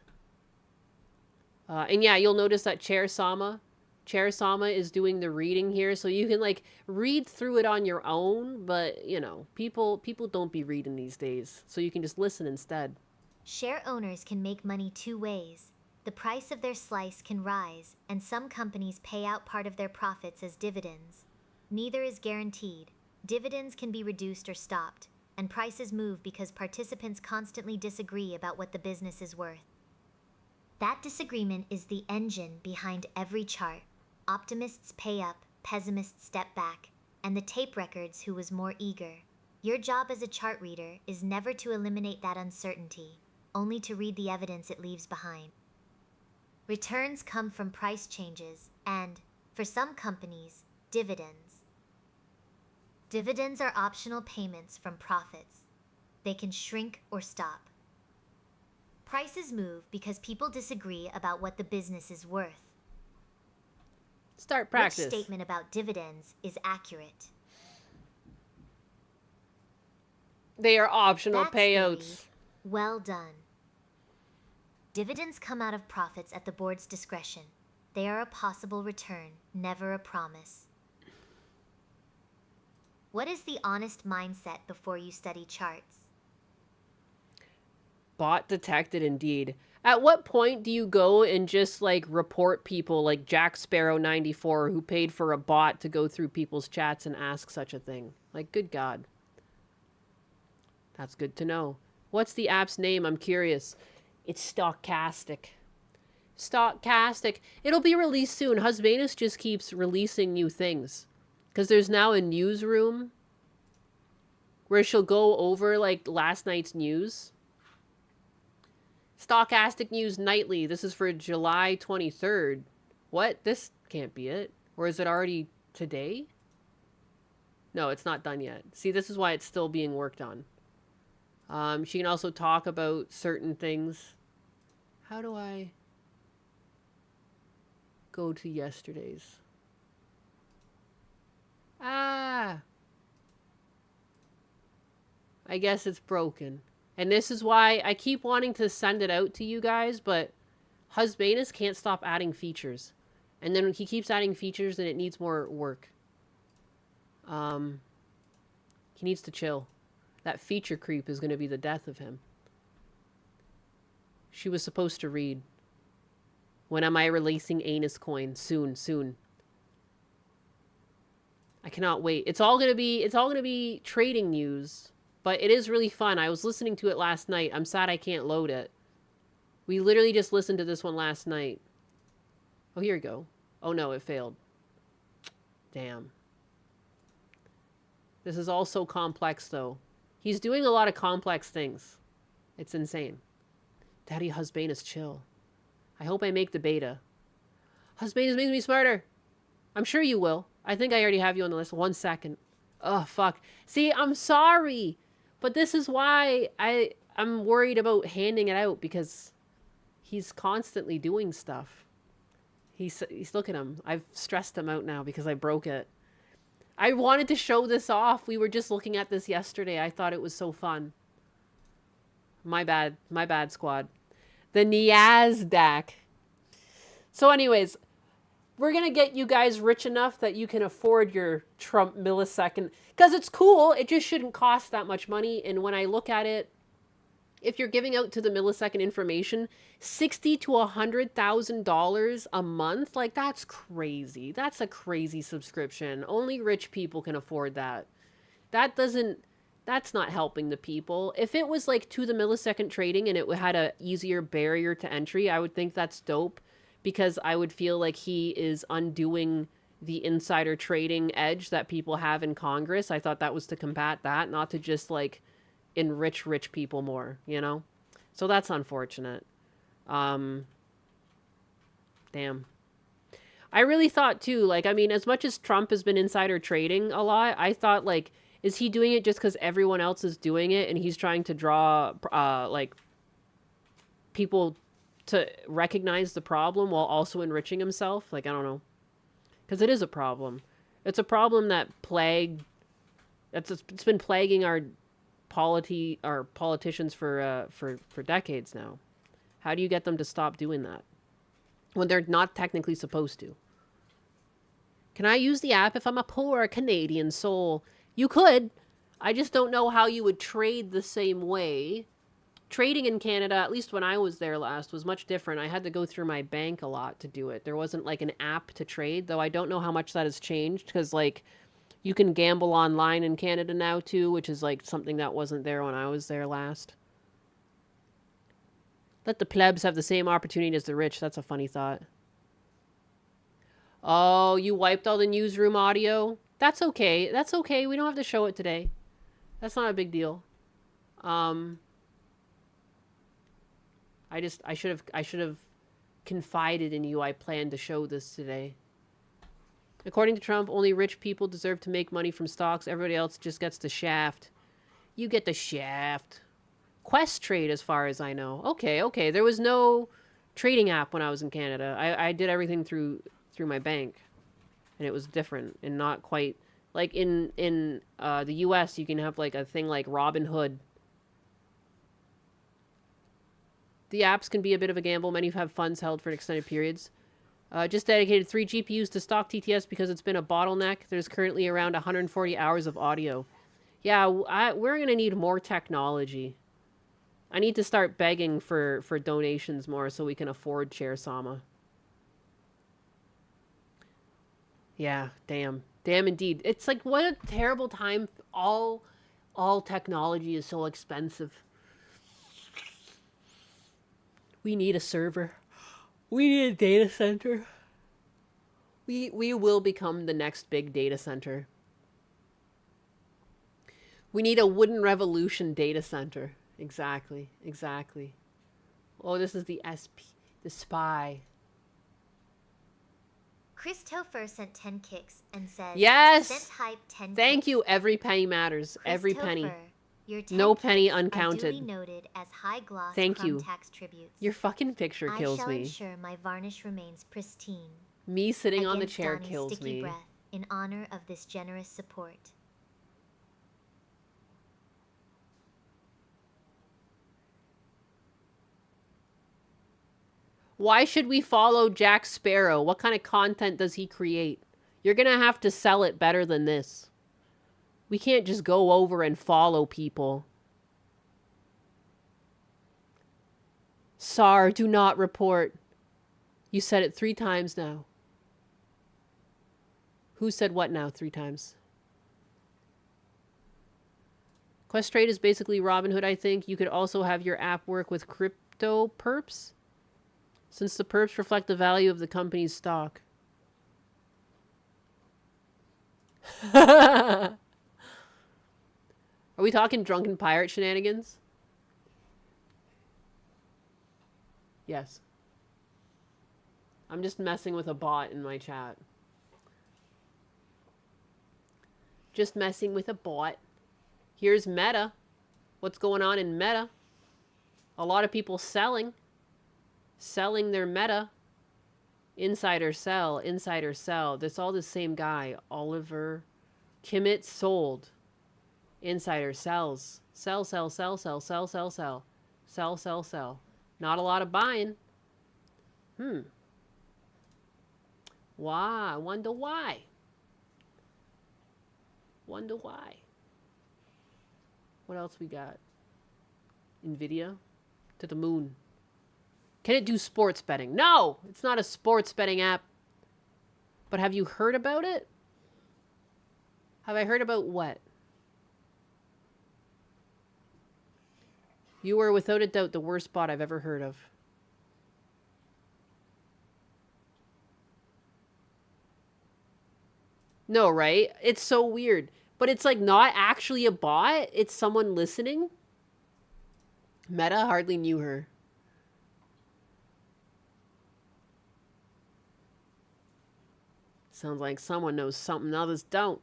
And yeah, you'll notice that Chair Sama is doing the reading here, so you can like read through it on your own, but you know, people don't be reading these days, so you can just listen instead. Share owners can make money two ways. The price of their slice can rise, and some companies pay out part of their profits as dividends. Neither is guaranteed. Dividends can be reduced or stopped, and prices move because participants constantly disagree about what the business is worth. That disagreement is the engine behind every chart. Optimists pay up, pessimists step back, and the tape records who was more eager. Your job as a chart reader is never to eliminate that uncertainty, only to read the evidence it leaves behind. Returns come from price changes and, for some companies, dividends. Dividends are optional payments from profits. They can shrink or stop. Prices move because people disagree about what the business is worth. Start practice. Which statement about dividends is accurate? They are optional That's payouts. Well done. Dividends come out of profits at the board's discretion. They are a possible return, never a promise. What is the honest mindset before you study charts? Bot detected indeed. At what point do you go and just like report people like Jack Sparrow 94 who paid for a bot to go through people's chats and ask such a thing? Like, good God. That's good to know. What's the app's name? I'm curious. It's Stochastic. Stochastic. It'll be released soon. Husbanus just keeps releasing new things. Because there's now a newsroom where she'll go over like last night's news. Stochastic News Nightly. This is for July 23rd. What? This can't be it. Or is it already today? No, it's not done yet. See, this is why it's still being worked on. She can also talk about certain things. How do I go to yesterday's? Ah! I guess it's broken. And this is why I keep wanting to send it out to you guys, but Husbanus can't stop adding features. And then he keeps adding features and it needs more work. He needs to chill. That feature creep is going to be the death of him. She was supposed to read. When am I releasing anus coin? Soon, soon. I cannot wait. It's all going to be trading news, but it is really fun. I was listening to it last night. I'm sad I can't load it. We literally just listened to this one last night. Oh, here we go. Oh no, it failed. Damn. This is all so complex though. He's doing a lot of complex things. It's insane. Daddy Husbanus, chill. I hope I make the beta. Husbanus makes me smarter. I'm sure you will. I think I already have you on the list. 1 second. Oh, fuck. See, I'm sorry. But this is why I'm worried about handing it out, because he's constantly doing stuff. He's look at him. I've stressed him out now because I broke it. I wanted to show this off. We were just looking at this yesterday. I thought it was so fun. My bad. My bad, squad. The NASDAQ. So anyways, we're going to get you guys rich enough that you can afford your Trump millisecond. Because it's cool. It just shouldn't cost that much money. And when I look at it, if you're giving out to the millisecond information, $60,000 to $100,000 a month, like that's crazy. That's a crazy subscription. Only rich people can afford that. That's not helping the people. If it was like to the millisecond trading and it had a easier barrier to entry, I would think that's dope, because I would feel like he is undoing the insider trading edge that people have in Congress. I thought that was to combat that, not to just like enrich rich people more, you know? So that's unfortunate. Damn. I really thought too, like, I mean, as much as Trump has been insider trading a lot, I thought like, is he doing it just because everyone else is doing it and he's trying to draw like people to recognize the problem while also enriching himself? Like, I don't know. Because it is a problem. It's a problem that it's been plaguing our politicians for decades now. How do you get them to stop doing that when they're not technically supposed to? Can I use the app if I'm a poor Canadian soul? You could. I just don't know how you would trade the same way. Trading in Canada, at least when I was there last, was much different. I had to go through my bank a lot to do it. There wasn't like an app to trade, though I don't know how much that has changed, because like you can gamble online in Canada now too, which is like something that wasn't there when I was there last. Let the plebs have the same opportunity as the rich. That's a funny thought. Oh, you wiped all the newsroom audio? That's okay. That's okay. We don't have to show it today. That's not a big deal. I should have confided in you. I planned to show this today. According to Trump, only rich people deserve to make money from stocks. Everybody else just gets the shaft. You get the shaft. Quest trade, as far as I know. Okay. There was no trading app when I was in Canada. I did everything through my bank, and it was different and not quite like in the U.S. You can have like a thing like Robinhood. The apps can be a bit of a gamble. Many have funds held for extended periods. Just dedicated 3 GPUs to stock TTS because it's been a bottleneck. There's currently around 140 hours of audio. Yeah, we're going to need more technology. I need to start begging for donations more so we can afford Chair Sama. Yeah, damn. Damn indeed. It's like, what a terrible time. All technology is so expensive. We need a server. We need a data center. We will become the next big data center. We need a wooden revolution data center. Exactly. Oh, this is the SP, the spy. Christopher sent 10 kicks and says, Yes. Sent hype 10 Thank kicks. you. Every penny matters. Every penny. Christopher, your 10 No penny kicks uncounted. Are duly noted as high gloss Thank crumb you. tax tributes. Your fucking picture I kills shall me. ensure my varnish remains pristine. Me sitting on the Against chair Donnie's kills sticky me. breath in honor of this generous support. Why should we follow Jack Sparrow? What kind of content does he create? You're going to have to sell it better than this. We can't just go over and follow people. SAR, do not report. You said it 3 times now. Who said what now 3 times? Quest Trade is basically Robinhood, I think. You could also have your app work with crypto perps, since the perps reflect the value of the company's stock. Are we talking drunken pirate shenanigans? Yes. I'm just messing with a bot in my chat. Just messing with a bot. Here's Meta. What's going on in Meta? A lot of people selling their Meta. Insider sell, insider sell. That's all the same guy. Oliver Kimmett sold. Insider sells. Sell, sell, sell, sell, sell, sell, sell. Sell, sell, sell. Not a lot of buying. Why? I wonder why. Wonder why. What else we got? Nvidia to the moon. Can it do sports betting? No, it's not a sports betting app. But have you heard about it? Have I heard about what? You are without a doubt the worst bot I've ever heard of. No, right? It's so weird. But it's like not actually a bot. It's someone listening. Meta hardly knew her. Sounds like someone knows something others don't.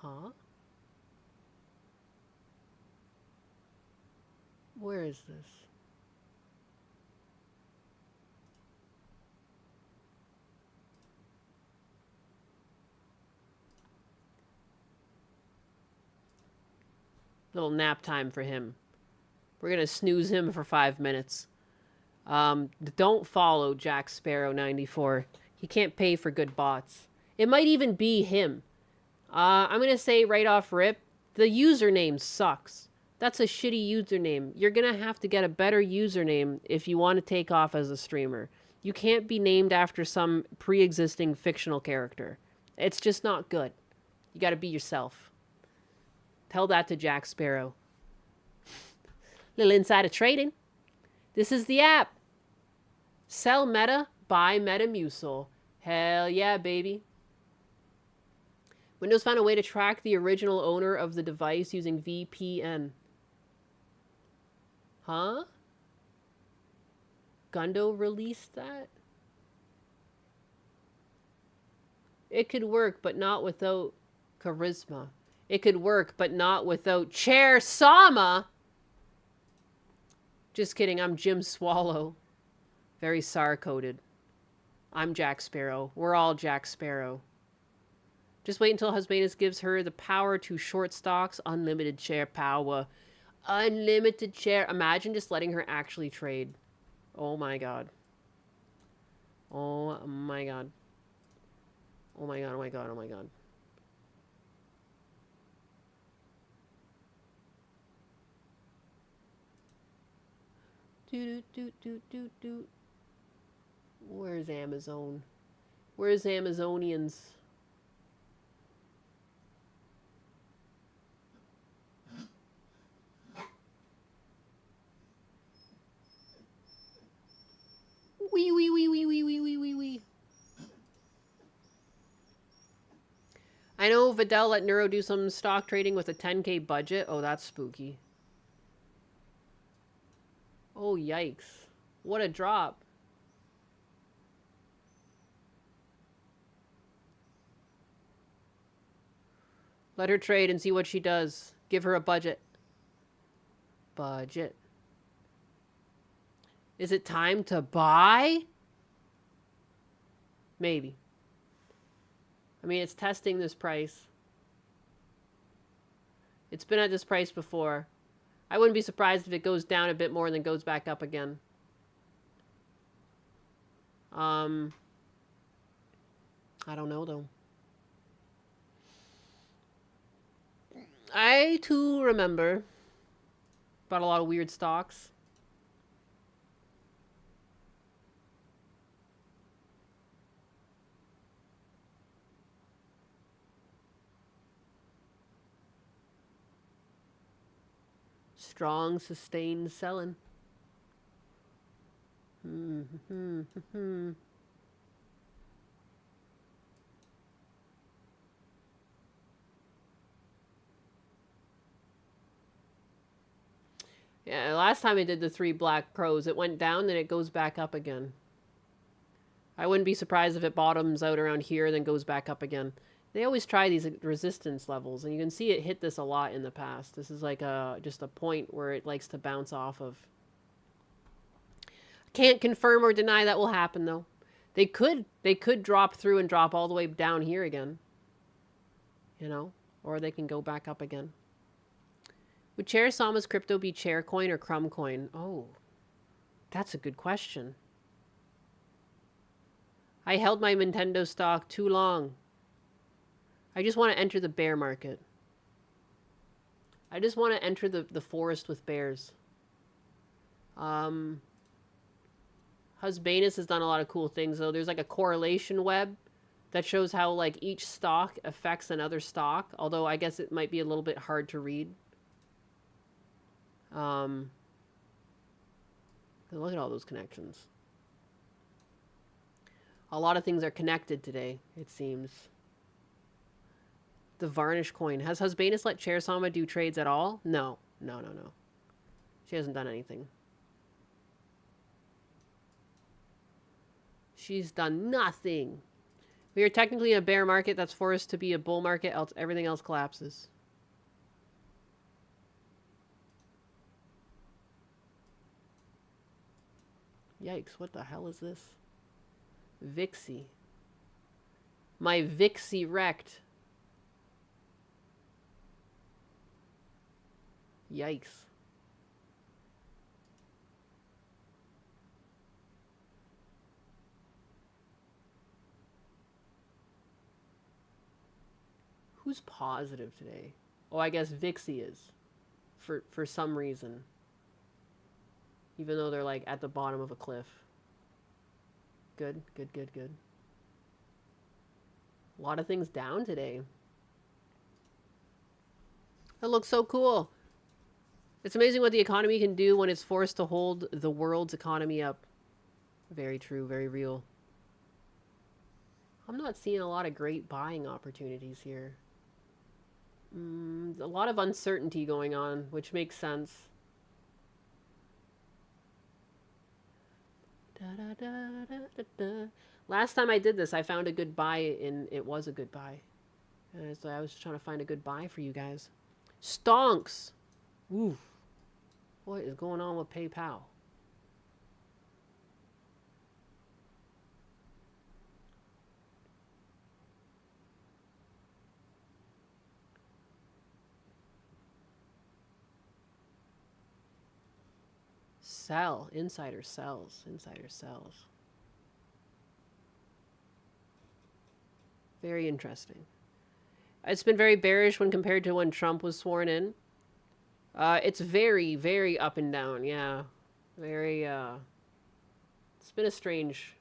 Huh? Where is this? Little nap time for him. We're gonna snooze him for 5 minutes. Don't follow Jack Sparrow 94. He can't pay for good bots. It might even be him. I'm gonna say right off rip, the username sucks. That's a shitty username. You're gonna have to get a better username if you want to take off as a streamer. You can't be named after some pre-existing fictional character. It's just not good. You gotta be yourself. Tell that to Jack Sparrow. Little insider trading. This is the app. Sell Meta, buy Metamucil. Hell yeah, baby. Windows found a way to track the original owner of the device using VPN. Huh? Gundo released that? It could work, but not without charisma. It could work, but not without Chair Sama. Just kidding, I'm Jim Swallow. Very SAR-coded. I'm Jack Sparrow. We're all Jack Sparrow. Just wait until Husbanus gives her the power to short stocks. Unlimited share power. Unlimited share. Imagine just letting her actually trade. Oh my god. Oh my god. Oh my god, oh my god, oh my god. Do. Where's Amazon? Where's Amazonians? Wee. I know Vidal let Neuro do some stock trading with a 10K budget. Oh, that's spooky. Oh, yikes. What a drop. Let her trade and see what she does. Give her a budget. Budget. Is it time to buy? Maybe. I mean, it's testing this price. It's been at this price before. I wouldn't be surprised if it goes down a bit more and then goes back up again. I don't know, though. I, too, remember about a lot of weird stocks. Strong, sustained selling. Yeah, last time I did the 3 black crows, it went down, then it goes back up again. I wouldn't be surprised if it bottoms out around here, then goes back up again. They always try these resistance levels, and you can see it hit this a lot in the past. This is like just a point where it likes to bounce off of. Can't confirm or deny that will happen, though. They could drop through and drop all the way down here again. You know? Or they can go back up again. Would Chair Sama's crypto be Chair Coin or Crumb Coin? Oh, that's a good question. I held my Nintendo stock too long. I just want to enter the bear market. I just want to enter the forest with bears. Husbanus has done a lot of cool things, though. There's like a correlation web that shows how like each stock affects another stock, although I guess it might be a little bit hard to read. Look at all those connections. A lot of things are connected today, it seems. The varnish coin. Has Husbanus let Chair Sama do trades at all? No. No. She hasn't done anything. She's done nothing. We are technically a bear market that's forced to be a bull market, else everything else collapses. Yikes, what the hell is this? Vixie. My Vixie wrecked. Yikes. Who's positive today? Oh, I guess Vixie is. For some reason. Even though they're like at the bottom of a cliff. Good. A lot of things down today. That looks so cool. It's amazing what the economy can do when it's forced to hold the world's economy up. Very true, very real. I'm not seeing a lot of great buying opportunities here. A lot of uncertainty going on, which makes sense. Last time I did this, I found a good buy, and it was a good buy. And so I was trying to find a good buy for you guys. Stonks! Ooh. What is going on with PayPal? Sell. Insider sells. Insider sells. Very interesting. It's been very bearish when compared to when Trump was sworn in. It's very, very up and down. Yeah. Very, it's been a strange...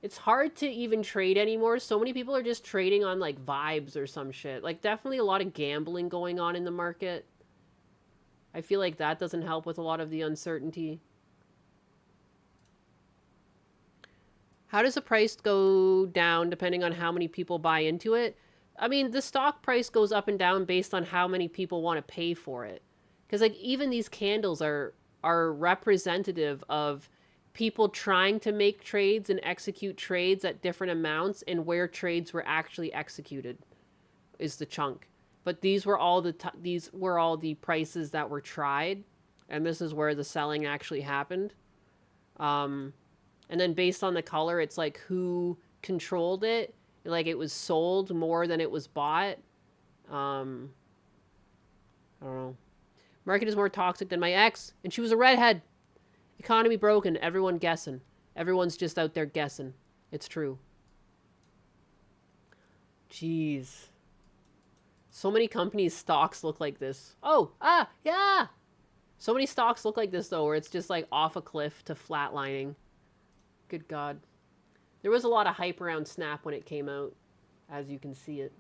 It's hard to even trade anymore. So many people are just trading on, like, vibes or some shit. Like, definitely a lot of gambling going on in the market. I feel like that doesn't help with a lot of the uncertainty. How does the price go down depending on how many people buy into it? I mean, the stock price goes up and down based on how many people want to pay for it. Because like even these candles are representative of people trying to make trades and execute trades at different amounts, and where trades were actually executed is the chunk. But these were all the prices that were tried, and this is where the selling actually happened. And then based on the color, it's like who controlled it. Like it was sold more than it was bought. I don't know. Market is more toxic than my ex, and she was a redhead. Economy broken. Everyone guessing. Everyone's just out there guessing. It's true. Jeez. So many companies' stocks look like this. Oh, yeah. So many stocks look like this, though, where it's just like off a cliff to flatlining. Good God. There was a lot of hype around Snap when it came out, as you can see it.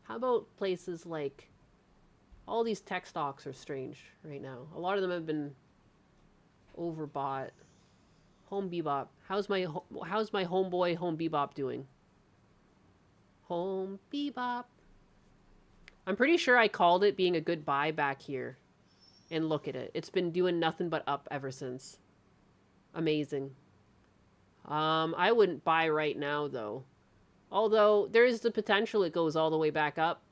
How about places like... All these tech stocks are strange right now. A lot of them have been overbought. Home Bebop. How's my homeboy Home Bebop doing? Home Bebop. I'm pretty sure I called it being a good buy back here. And look at it. It's been doing nothing but up ever since. Amazing. I wouldn't buy right now, though. Although, there is the potential it goes all the way back up.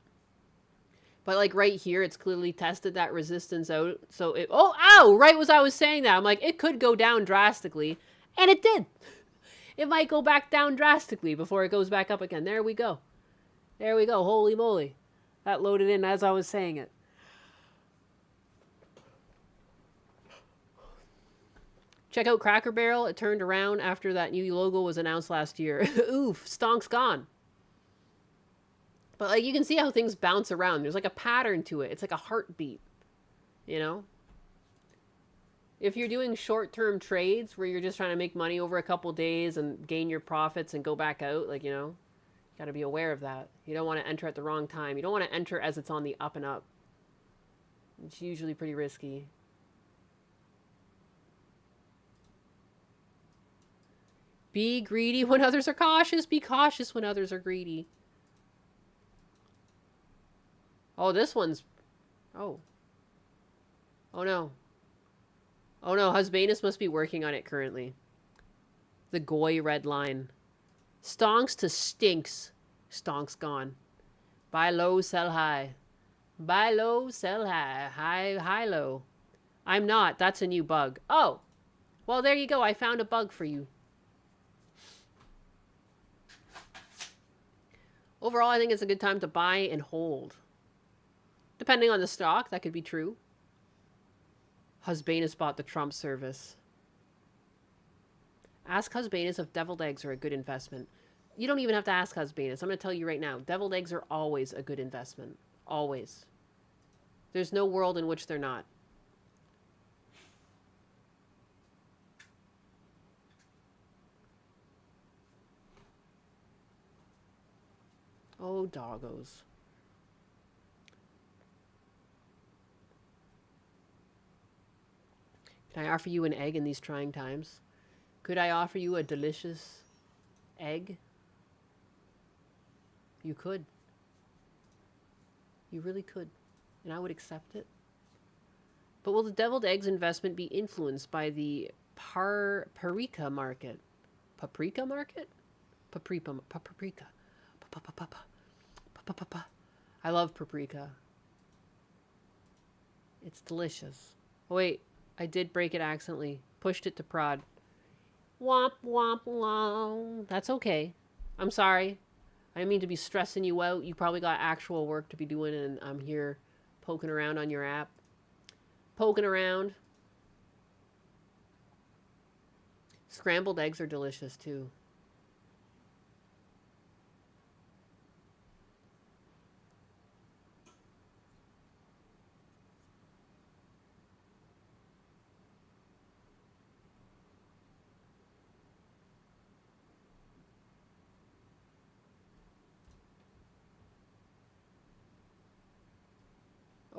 But, like, right here, it's clearly tested that resistance out. So, it... Oh, ow! Right as I was saying that. I'm like, it could go down drastically. And it did. It might go back down drastically before it goes back up again. There we go. There we go. Holy moly. That loaded in as I was saying it. Check out Cracker Barrel. It turned around after that new logo was announced last year. Oof, stonk's gone. But like you can see how things bounce around. There's like a pattern to it. It's like a heartbeat. You know? If you're doing short-term trades where you're just trying to make money over a couple days and gain your profits and go back out, like, you know, you got to be aware of that. You don't want to enter at the wrong time. You don't want to enter as it's on the up and up. It's usually pretty risky. Be greedy when others are cautious. Be cautious when others are greedy. Oh, this one's... Oh. Oh, no. Oh, no. Husbanus must be working on it currently. The Goy red line. Stonks to stinks. Stonks gone. Buy low, sell high. Buy low, sell high. High, low. I'm not. That's a new bug. Oh. Well, there you go. I found a bug for you. Overall, I think it's a good time to buy and hold. Depending on the stock, that could be true. Husbanus bought the Trump service. Ask Husbanus if deviled eggs are a good investment. You don't even have to ask Husbanus. I'm going to tell you right now. Deviled eggs are always a good investment. Always. There's no world in which they're not. Oh, doggos. Can I offer you an egg in these trying times? Could I offer you a delicious egg? You could. You really could. And I would accept it. But will the deviled eggs investment be influenced by the paprika market? Paprika market? Paprika. I love paprika. It's delicious. Oh, wait. I did break it accidentally. Pushed it to prod. Womp, womp, womp. That's okay. I'm sorry. I didn't mean to be stressing you out. You probably got actual work to be doing, and I'm here poking around on your app. Poking around. Scrambled eggs are delicious, too.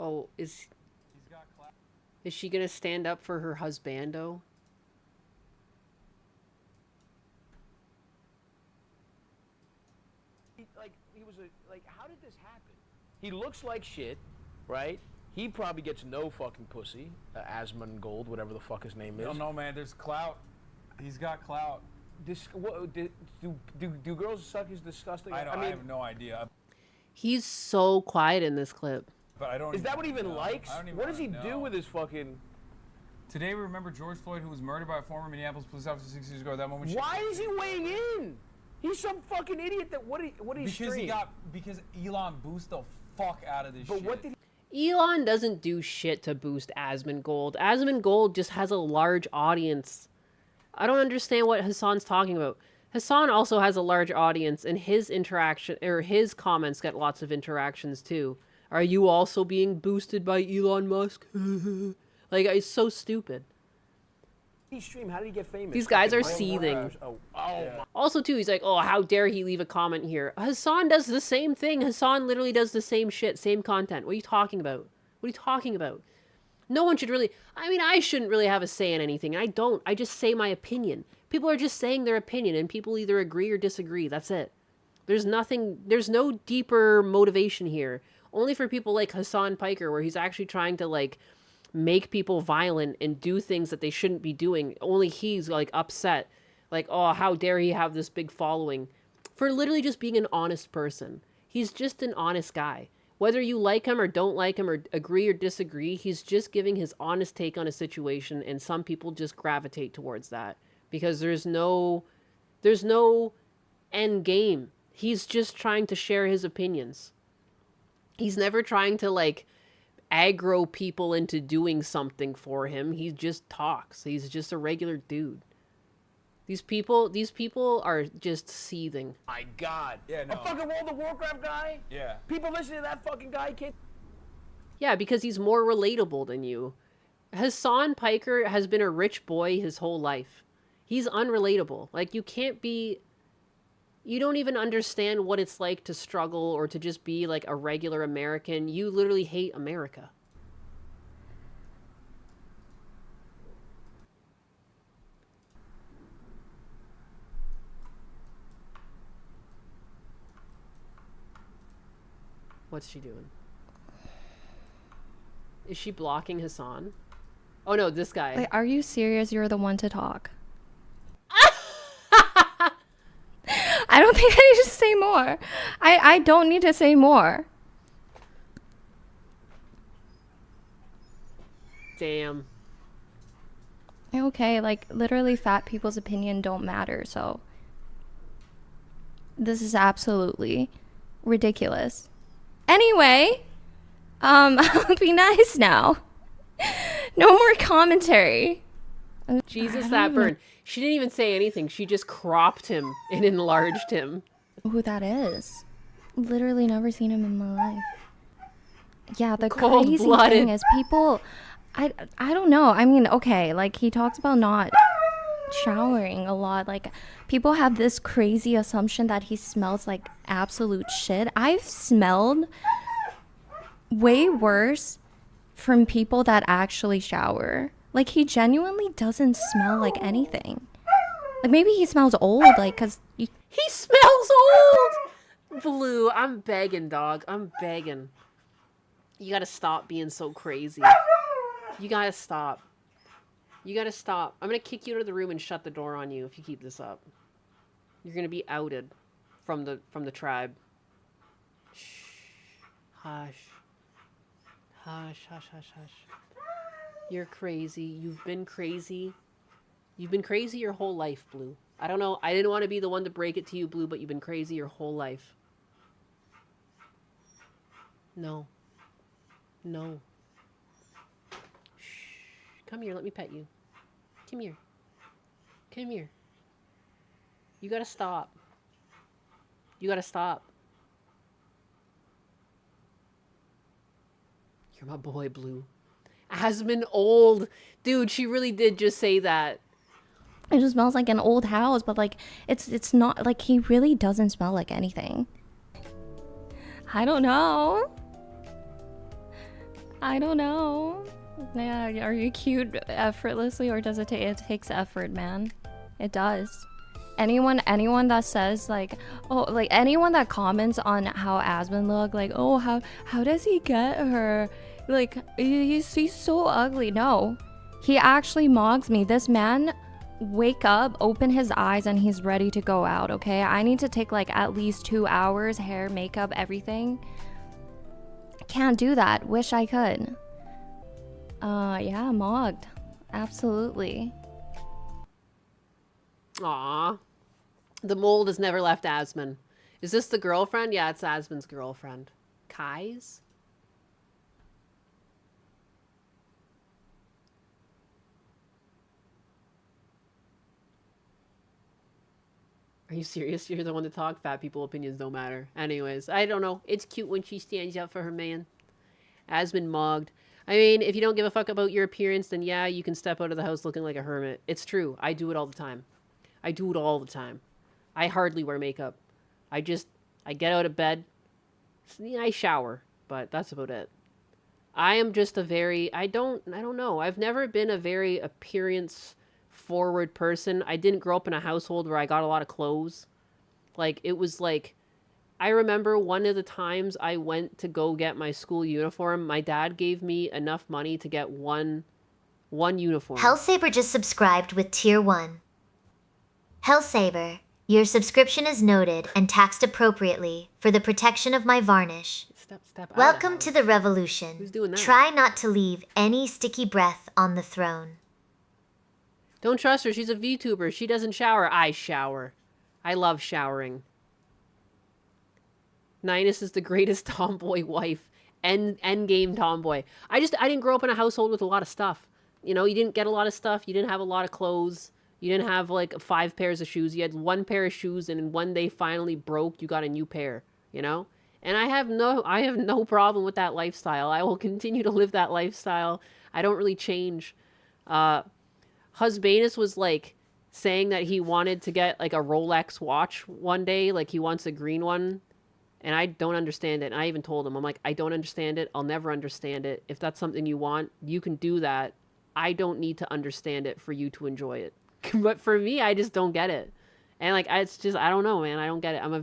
Oh, is she gonna stand up for her husbando? like he was like, how did this happen? He looks like shit, right? He probably gets no fucking pussy. Asmongold, whatever the fuck his name is. I don't know, man. There's clout. He's got clout. Do girls suck as disgusting? I mean, have no idea. He's so quiet in this clip. But I don't. Is that what he even likes? What does he do with his fucking? Today we remember George Floyd, who was murdered by a former Minneapolis police officer 6 years ago. That moment. Why is he weighing in? He's some fucking idiot. That what he because Elon boosted the fuck out of this shit. But what did Elon doesn't do shit to boost Asmongold. Asmongold just has a large audience. I don't understand what Hassan's talking about. Hassan also has a large audience, and his his comments get lots of interactions too. Are you also being boosted by Elon Musk? Like, it's so stupid. he stream? How did he get famous? These guys are Fucking seething. Yeah. Also, too, he's like, oh, how dare he leave a comment here. Hassan does the same thing. Hassan literally does the same shit, same content. What are you talking about? What are you talking about? No one should really... I mean, I shouldn't really have a say in anything. I don't. I just say my opinion. People are just saying their opinion, and people either agree or disagree. That's it. There's nothing... There's no deeper motivation here. Only for people like Hassan Piker, where he's actually trying to, like, make people violent and do things that they shouldn't be doing. Only he's, like, upset. Like, oh, how dare he have this big following. For literally just being an honest person. He's just an honest guy. Whether you like him or don't like him or agree or disagree, he's just giving his honest take on a situation, and some people just gravitate towards that. Because there's no end game. He's just trying to share his opinions. He's never trying to, like, aggro people into doing something for him. He just talks. He's just a regular dude. These people are just seething. My God. Yeah, no. A fucking World of Warcraft guy? Yeah. People listen to that fucking guy, kid. Yeah, because he's more relatable than you. Hassan Piker has been a rich boy his whole life. He's unrelatable. Like, you can't be... You don't even understand what it's like to struggle or to just be, like, a regular American. You literally hate America. What's she doing? Is she blocking Hassan? Oh no, this guy. Like, are you serious? You're the one to talk. I don't think I need to say more. I don't need to say more. Damn. Okay, like, literally fat people's opinion don't matter, so this is absolutely ridiculous. Anyway, I'll be nice now. No more commentary. Jesus, that burn. She didn't even say anything. She just cropped him and enlarged him. Who that is? Literally never seen him in my life. Yeah, the crazy thing is people... I don't know. I mean, okay, like, he talks about not showering a lot. Like, people have this crazy assumption that he smells like absolute shit. I've smelled way worse from people that actually shower. Like, he genuinely doesn't smell like anything. Like, maybe he smells old, like, because... He smells old! Blue, I'm begging, dog. I'm begging. You gotta stop being so crazy. You gotta stop. You gotta stop. I'm gonna kick you out of the room and shut the door on you if you keep this up. You're gonna be outed from the tribe. Shh. Hush. Hush, hush, hush, hush. You're crazy. You've been crazy. You've been crazy your whole life, Blue. I don't know. I didn't want to be the one to break it to you, Blue, but you've been crazy your whole life. No. No. Shh. Come here. Let me pet you. Come here. Come here. You gotta stop. You gotta stop. You're my boy, Blue. Asmongold. Dude, she really did just say that. It just smells like an old house, but, like, it's not, like, he really doesn't smell like anything. I don't know. I don't know. Yeah, are you cute effortlessly, or does it take effort, man? It does. anyone that says like, oh, like anyone that comments on how Asmund look, like, oh, how does he get her? Like, he's so ugly. No, he actually mogs me. This man wake up, open his eyes, and he's ready to go out. Okay, I need to take like at least 2 hours, hair, makeup, everything. Can't do that. Wish I could. Yeah, mogged. Absolutely. Aw. The mold has never left Asmund. Is this the girlfriend? Yeah, it's Asmund's girlfriend. Kai's? Are you serious? You're the one to talk? Fat people opinions don't matter. Anyways, I don't know. It's cute when she stands up for her man. Asmund mogged. I mean, if you don't give a fuck about your appearance, then yeah, you can step out of the house looking like a hermit. It's true. I do it all the time. I do it all the time. I hardly wear makeup. I get out of bed. I shower, but that's about it. I am just a very, I don't know. I've never been a very appearance forward person. I didn't grow up in a household where I got a lot of clothes. Like, it was like, I remember one of the times I went to go get my school uniform, my dad gave me enough money to get one uniform. Hellsaber just subscribed with Tier 1. Hellsaber, your subscription is noted and taxed appropriately for the protection of my varnish. Step Welcome to the revolution. Who's doing that? Try not to leave any sticky breath on the throne. Don't trust her. She's a VTuber. She doesn't shower. I shower. I love showering. Ninus is the greatest tomboy wife. Endgame tomboy. I didn't grow up in a household with a lot of stuff. You know, you didn't get a lot of stuff. You didn't have a lot of clothes. You didn't have like 5 pairs of shoes. You had 1 pair of shoes, and when they finally broke, you got a new pair, you know? And I have no problem with that lifestyle. I will continue to live that lifestyle. I don't really change. Husbanus was like saying that he wanted to get like a Rolex watch one day, like he wants a green one. And I don't understand it. And I even told him, I'm like, I don't understand it. I'll never understand it. If that's something you want, you can do that. I don't need to understand it for you to enjoy it. But for me, I just don't get it. And like, it's just, I don't know, man. I don't get it. I'm a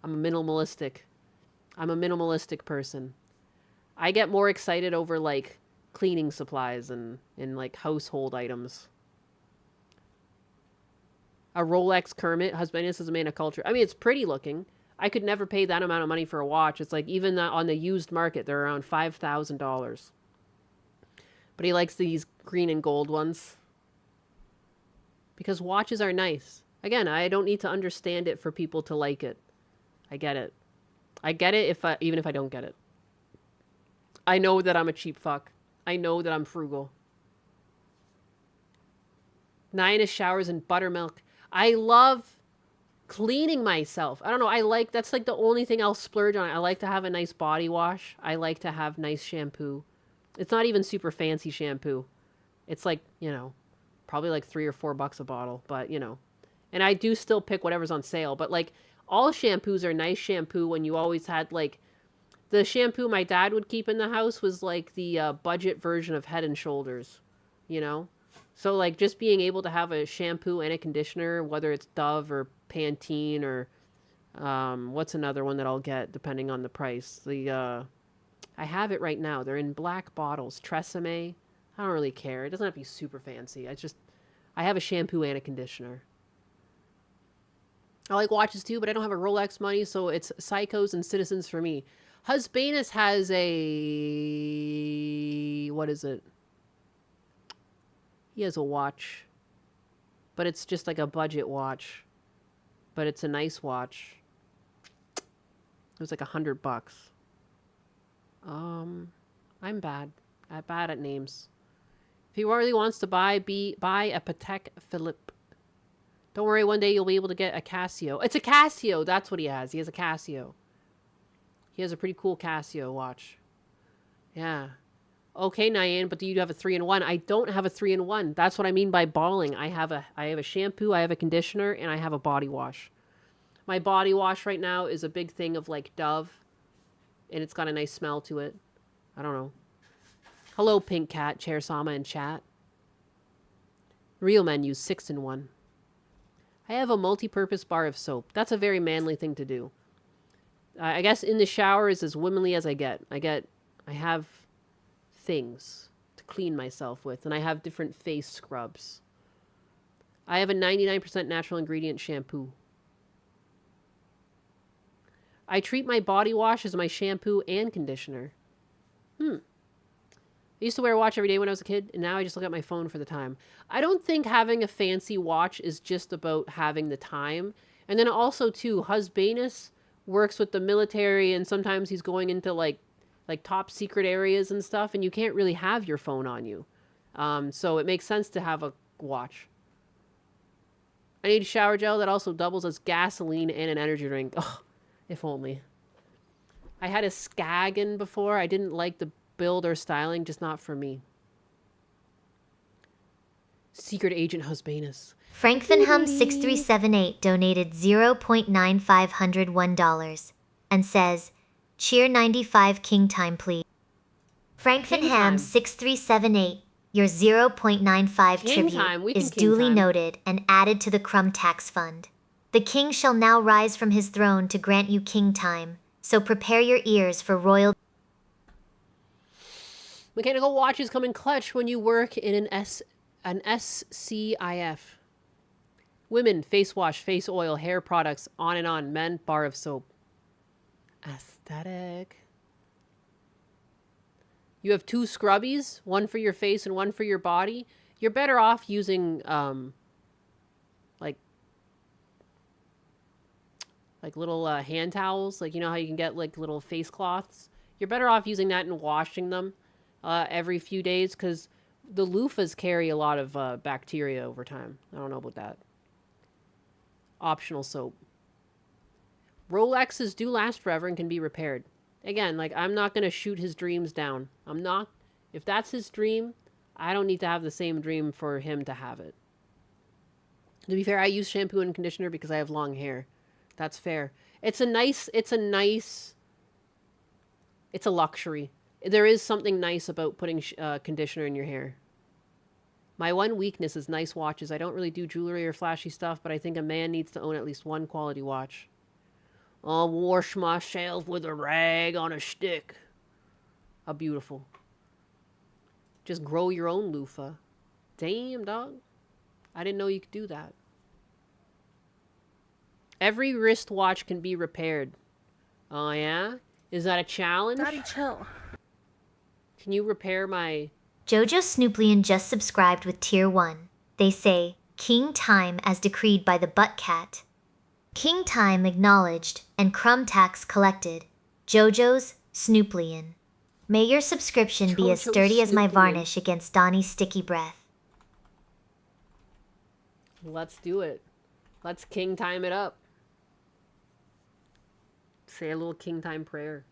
minimalistic person. I get more excited over like cleaning supplies and like household items. A Rolex Kermit, Husbandus is a man of culture. I mean, it's pretty looking. I could never pay that amount of money for a watch. It's like even on the used market, they're around $5,000. But he likes these green and gold ones. Because watches are nice. Again, I don't need to understand it for people to like it. I get it. I get it even if I don't get it. I know that I'm a cheap fuck. I know that I'm frugal. Ninus showers in buttermilk. I love cleaning myself. I don't know. That's like the only thing I'll splurge on. I like to have a nice body wash. I like to have nice shampoo. It's not even super fancy shampoo. It's like, you know, probably like $3 or $4 a bottle, but you know, and I do still pick whatever's on sale, but like all shampoos are nice shampoo when you always had like the shampoo my dad would keep in the house was like the budget version of Head and Shoulders, you know? So like just being able to have a shampoo and a conditioner, whether it's Dove or Pantene or what's another one that I'll get depending on the price. I have it right now. They're in black bottles. Tresemme. I don't really care. It doesn't have to be super fancy. I have a shampoo and a conditioner. I like watches too, but I don't have a Rolex money, so it's Psychos and Citizens for me. Husbandus has a... what is it? He has a watch. But it's just like a budget watch. But it's a nice watch. It was like $100. I'm bad. I'm bad at names. If he really wants to buy a Patek Philippe. Don't worry, one day you'll be able to get a Casio. It's a Casio! That's what he has. He has a Casio. He has a pretty cool Casio watch. Yeah. Okay, Nyan, but do you have a 3-in-1? I don't have a 3-in-1. That's what I mean by balling. I have a shampoo, I have a conditioner, and I have a body wash. My body wash right now is a big thing of like Dove. And it's got a nice smell to it. I don't know. Hello, Pink Cat, Chair Sama, and chat. Real men use 6-in-1. I have a multi-purpose bar of soap. That's a very manly thing to do. I guess in the shower is as womanly as I get. I have things to clean myself with, and I have different face scrubs. I have a 99% natural ingredient shampoo. I treat my body wash as my shampoo and conditioner. I used to wear a watch every day when I was a kid, and now I just look at my phone for the time. I don't think having a fancy watch is just about having the time. And then also, too, Husbanus works with the military, and sometimes he's going into, like top secret areas and stuff, and you can't really have your phone on you. So it makes sense to have a watch. I need shower gel that also doubles as gasoline and an energy drink. Oh, if only. I had a Skagen before. I didn't like the build or styling, just not for me. Secret Agent Husbanus. Frank Finham6378 donated $0.9501 and says, cheer 95 King Time, please. Frank Finham6378, your 0.95 King time. tribute We is can king duly time. noted and added to the Crumb Tax Fund. The king shall now rise from his throne to grant you king time, so prepare your ears for royal... Mechanical watches come in clutch when you work in an SCIF. Women, face wash, face oil, hair products, on and on. Men, bar of soap. Aesthetic. You have 2 scrubbies, one for your face and one for your body. You're better off using, like little hand towels. Like, you know how you can get, like, little face cloths? You're better off using that and washing them every few days, because the loofahs carry a lot of bacteria over time. I don't know about that. Optional soap. Rolexes do last forever and can be repaired. Again, like, I'm not going to shoot his dreams down. I'm not. If that's his dream, I don't need to have the same dream for him to have it. To be fair, I use shampoo and conditioner because I have long hair. That's fair. It's a luxury. There is something nice about putting conditioner in your hair. My one weakness is nice watches. I don't really do jewelry or flashy stuff, but I think a man needs to own at least one quality watch. I'll wash myself with a rag on a stick. How beautiful. Just grow your own loofah. Damn, dog. I didn't know you could do that. Every wristwatch can be repaired. Oh, yeah? Is that a challenge? Daddy, chill. Can you repair my... Jojo Snooplian just subscribed with Tier 1. They say, King Time as decreed by the Butt Cat. King Time acknowledged and crumb tax collected. Jojo's Snooplian. May your subscription be as Jojo's sturdy as my Snooplian. varnish against Donnie's sticky breath. Let's do it. Let's King Time it up. Say a little King Time prayer.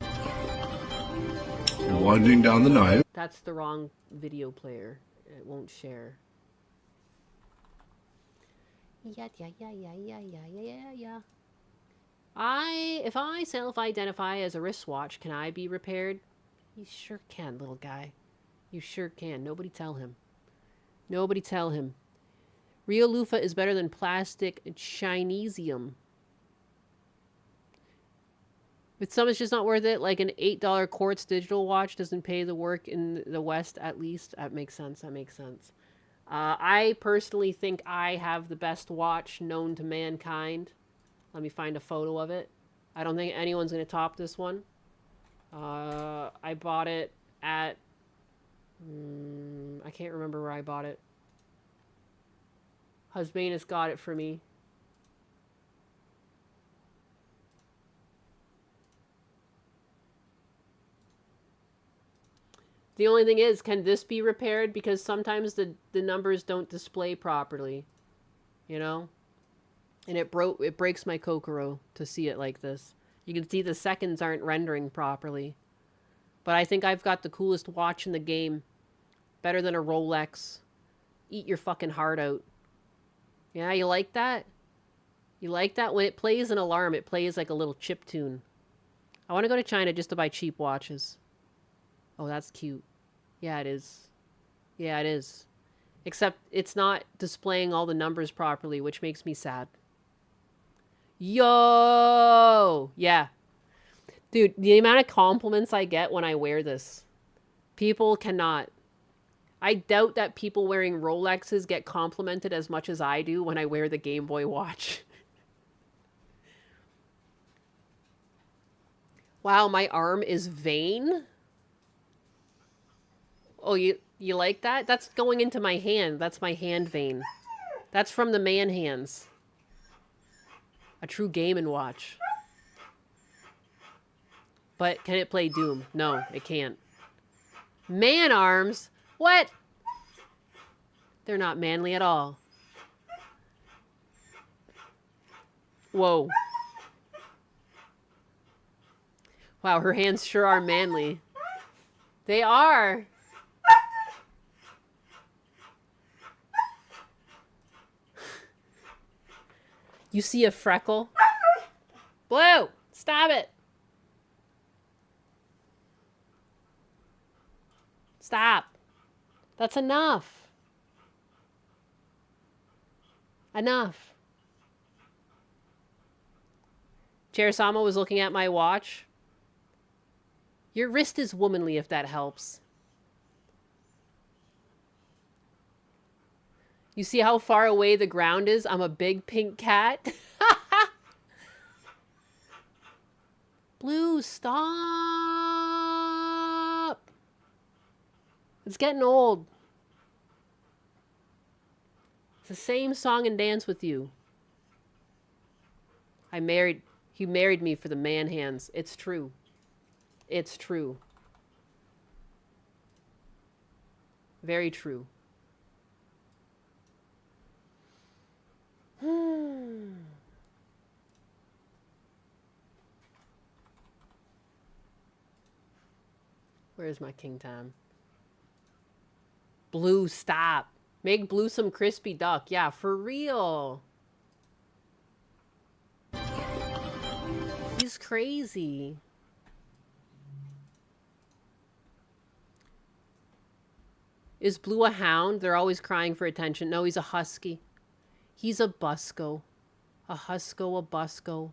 Winding down the night. That's the wrong video player. It won't share. Yeah. If I self-identify as a wristwatch, can I be repaired? You sure can, little guy. You sure can. Nobody tell him. Nobody tell him. Real loofah is better than plastic Chinesium. But some it's just not worth it. Like an $8 quartz digital watch doesn't pay the work in the West, at least. That makes sense. That makes sense. I personally think I have the best watch known to mankind. Let me find a photo of it. I don't think anyone's going to top this one. I bought it at... I can't remember where I bought it. Husbanus got it for me. The only thing is, can this be repaired? Because sometimes the numbers don't display properly. You know? And it breaks my Kokoro to see it like this. You can see the seconds aren't rendering properly. But I think I've got the coolest watch in the game. Better than a Rolex. Eat your fucking heart out. Yeah, you like that? You like that? When it plays an alarm, it plays like a little chip tune. I want to go to China just to buy cheap watches. Oh, that's cute. Yeah, it is. Yeah, it is. Except it's not displaying all the numbers properly, which makes me sad. Yo! Yeah. Dude, the amount of compliments I get when I wear this. People cannot. I doubt that people wearing Rolexes get complimented as much as I do when I wear the Game Boy watch. Wow, my arm is vein? Oh, you like that? That's going into my hand. That's my hand vein. That's from the man hands. A true Game & Watch. But can it play Doom? No, it can't. Man arms? What? They're not manly at all. Whoa. Wow, her hands sure are manly. They are. You see a freckle? Blue, stop it. Stop. That's enough. Enough. Chair-sama was looking at my watch. Your wrist is womanly, if that helps. You see how far away the ground is? I'm a big pink cat. Blue, stop. It's getting old. It's the same song and dance with you. He married me for the man hands. It's true. It's true. Very true. Where's my king time? Blue, stop. Make Blue some crispy duck. Yeah, for real. He's crazy. Is Blue a hound? They're always crying for attention. No, he's a husky. He's a busco. A husco, a busco.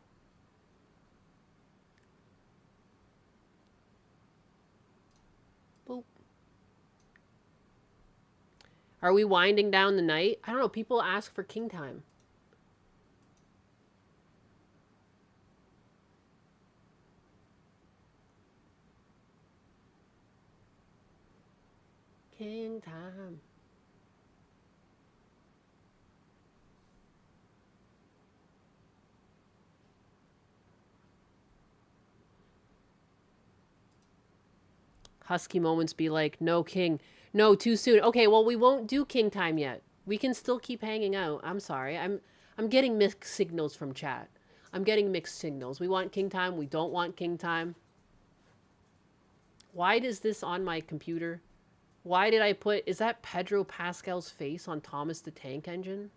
Boop. Are we winding down the night? I don't know. People ask for king time. King time. Husky moments be like, no king. No, too soon. Okay, well, we won't do king time yet. We can still keep hanging out. I'm sorry. I'm getting mixed signals from chat. I'm getting mixed signals. We want king time. We don't want king time. Why is this on my computer? Why did I put... Is that Pedro Pascal's face on Thomas the Tank Engine?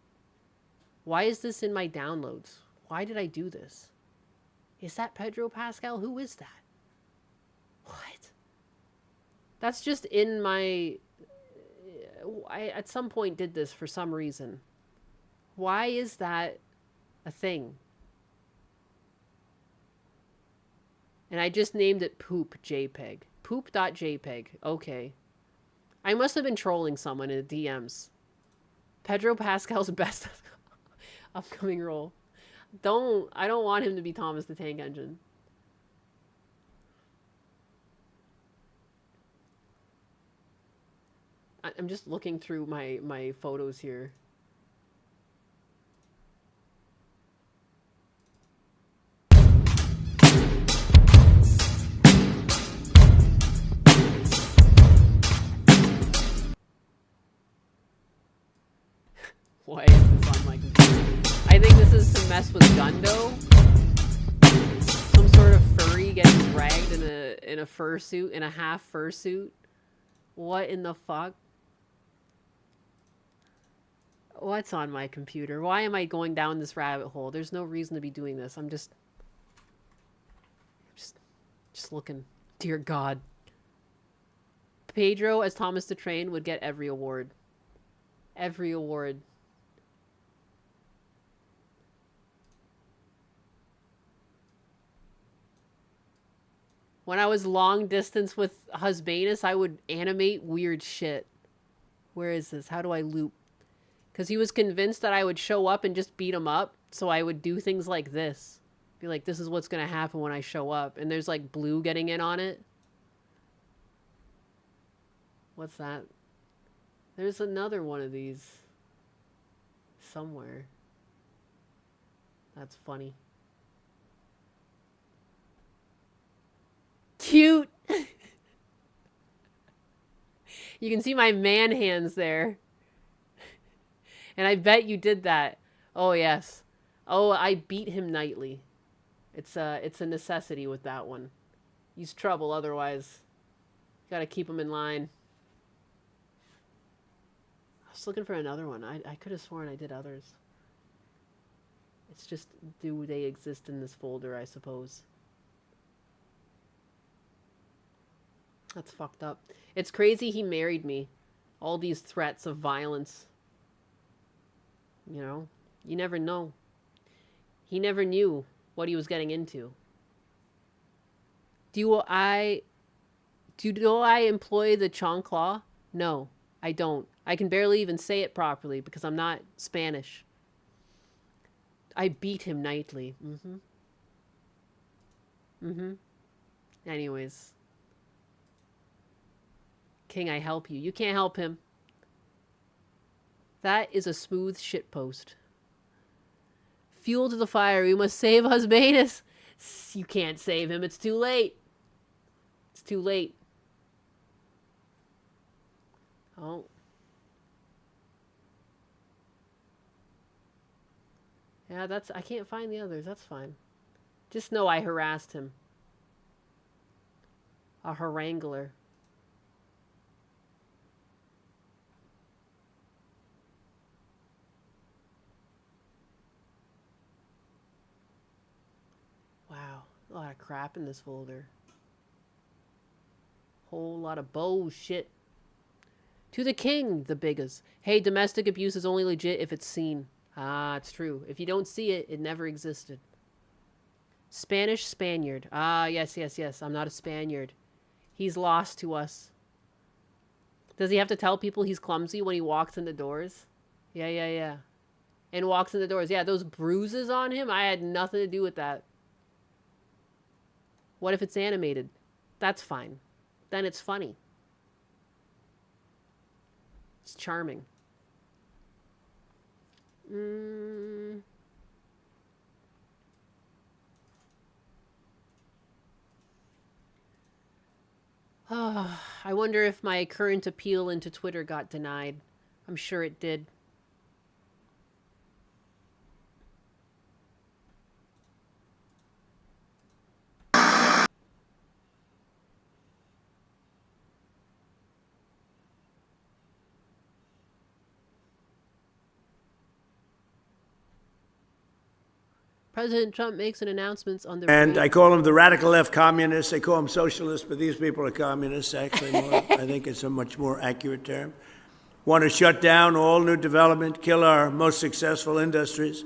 Why is this in my downloads? Why did I do this? Is that Pedro Pascal? Who is that? What? That's just in my... I at some point did this for some reason. Why is that a thing? And I just named it Poop JPEG. Poop.jpg. Okay. I must have been trolling someone in the DMs. Pedro Pascal's best upcoming role. I don't want him to be Thomas the Tank Engine. I'm just looking through my photos here. Why is this on my computer? I think this is to mess with Gundo. Some sort of furry getting dragged in a fursuit, in a half fursuit. What in the fuck? What's on my computer? Why am I going down this rabbit hole? There's no reason to be doing this. I'm just looking. Dear God. Pedro as Thomas the Train would get every award. Every award. When I was long distance with Husbanus, I would animate weird shit. Where is this? How do I loop? Because he was convinced that I would show up and just beat him up. So I would do things like this. Be like, this is what's going to happen when I show up. And there's like blue getting in on it. What's that? There's another one of these. Somewhere. That's funny. Cute! You can see my man hands there. And I bet you did that. Oh, yes. Oh, I beat him nightly. It's a necessity with that one. He's trouble otherwise. Gotta keep him in line. I was looking for another one. I could have sworn I did others. It's just, do they exist in this folder, I suppose. That's fucked up. It's crazy he married me. All these threats of violence. You know? You never know. He never knew what he was getting into. Do I employ the chancla? No, I don't. I can barely even say it properly because I'm not Spanish. I beat him nightly. Anyways. King, I help you. You can't help him. That is a smooth shitpost. Fuel to the fire. We must save Husbanus. You can't save him. It's too late. It's too late. Oh. Yeah, I can't find the others. That's fine. Just know I harassed him. A harangler. Wow, a lot of crap in this folder. Whole lot of bullshit. To the king, the biggas. Hey, domestic abuse is only legit if it's seen. Ah, it's true. If you don't see it, it never existed. Spanish Spaniard. Ah, yes, yes, yes. I'm not a Spaniard. He's lost to us. Does he have to tell people he's clumsy when he walks in the doors? Yeah, yeah, yeah. And walks in the doors. Yeah, those bruises on him, I had nothing to do with that. What if it's animated? That's fine. Then it's funny. It's charming. I wonder if my current appeal into Twitter got denied. I'm sure it did. President Trump makes an announcement on the... And I call them the radical left communists. They call them socialists, but these people are communists, actually. I think it's a much more accurate term. Want to shut down all new development, kill our most successful industries,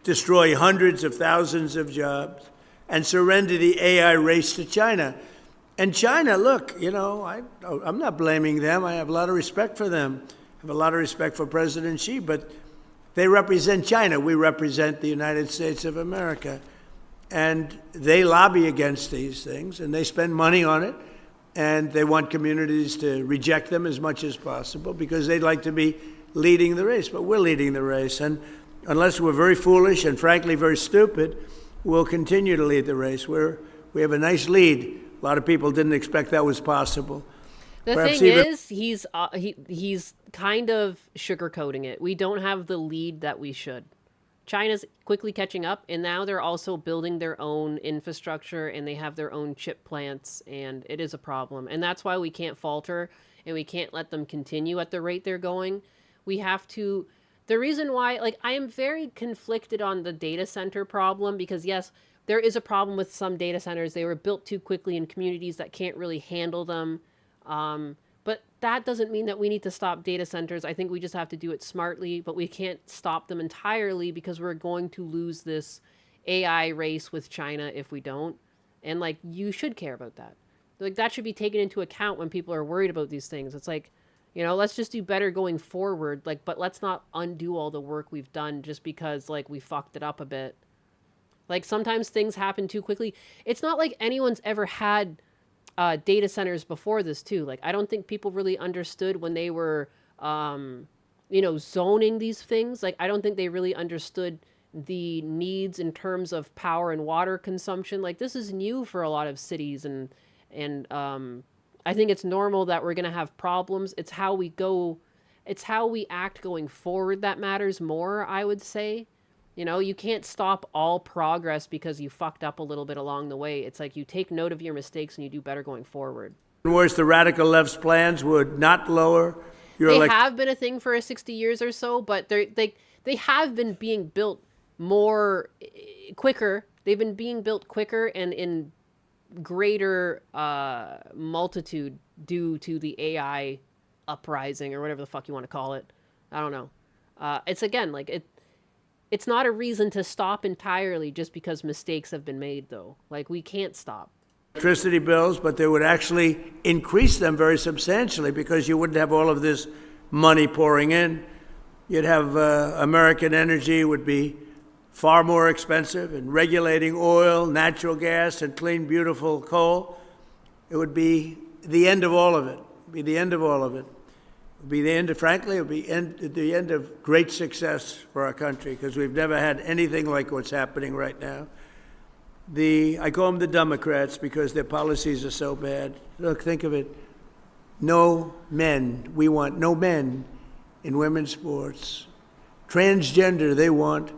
destroy hundreds of thousands of jobs, and surrender the AI race to China. And China, look, you know, I'm not blaming them. I have a lot of respect for them. I have a lot of respect for President Xi, but they represent China. We represent the United States of America. And they lobby against these things, and they spend money on it, and they want communities to reject them as much as possible because they'd like to be leading the race. But we're leading the race, and unless we're very foolish and, frankly, very stupid, we'll continue to lead the race. We have a nice lead. A lot of people didn't expect that was possible. The Perhaps thing even... is, he's kind of sugarcoating it. We don't have the lead that we should. China's quickly catching up, and now they're also building their own infrastructure, and they have their own chip plants, and it is a problem. And that's why we can't falter, and we can't let them continue at the rate they're going. We have to... The reason why, like, I am very conflicted on the data center problem, because yes, there is a problem with some data centers. They were built too quickly in communities that can't really handle them. But that doesn't mean that we need to stop data centers. I think we just have to do it smartly, but we can't stop them entirely because we're going to lose this AI race with China if we don't. And like, you should care about that. Like, that should be taken into account when people are worried about these things. It's like, you know, let's just do better going forward. Like, but let's not undo all the work we've done just because like we fucked it up a bit. Like, sometimes things happen too quickly. It's not like anyone's ever had data centers before this too. Like, I don't think people really understood when they were, you know, zoning these things. Like, I don't think they really understood the needs in terms of power and water consumption. Like, this is new for a lot of cities, and I think it's normal that we're going to have problems. It's how we act going forward that matters more, I would say. You know, you can't stop all progress because you fucked up a little bit along the way. It's like you take note of your mistakes and you do better going forward. Worse, the radical left's plans would not lower your They have been a thing for 60 years or so, but they have been being built quicker. They've been being built quicker and in greater multitude due to the AI uprising or whatever the fuck you want to call it. I don't know. It's again, like it's not a reason to stop entirely just because mistakes have been made, though. Like, we can't stop. Electricity bills, but they would actually increase them very substantially because you wouldn't have all of this money pouring in. You'd have American energy would be far more expensive, and regulating oil, natural gas, and clean, beautiful coal. It would be the end of all of it. It would be the end of all of it. It would be the end of, frankly, it would be the end of great success for our country, because we've never had anything like what's happening right now. I call them the Democrats because their policies are so bad. Look, think of it. No men. We want no men in women's sports. Transgender, they want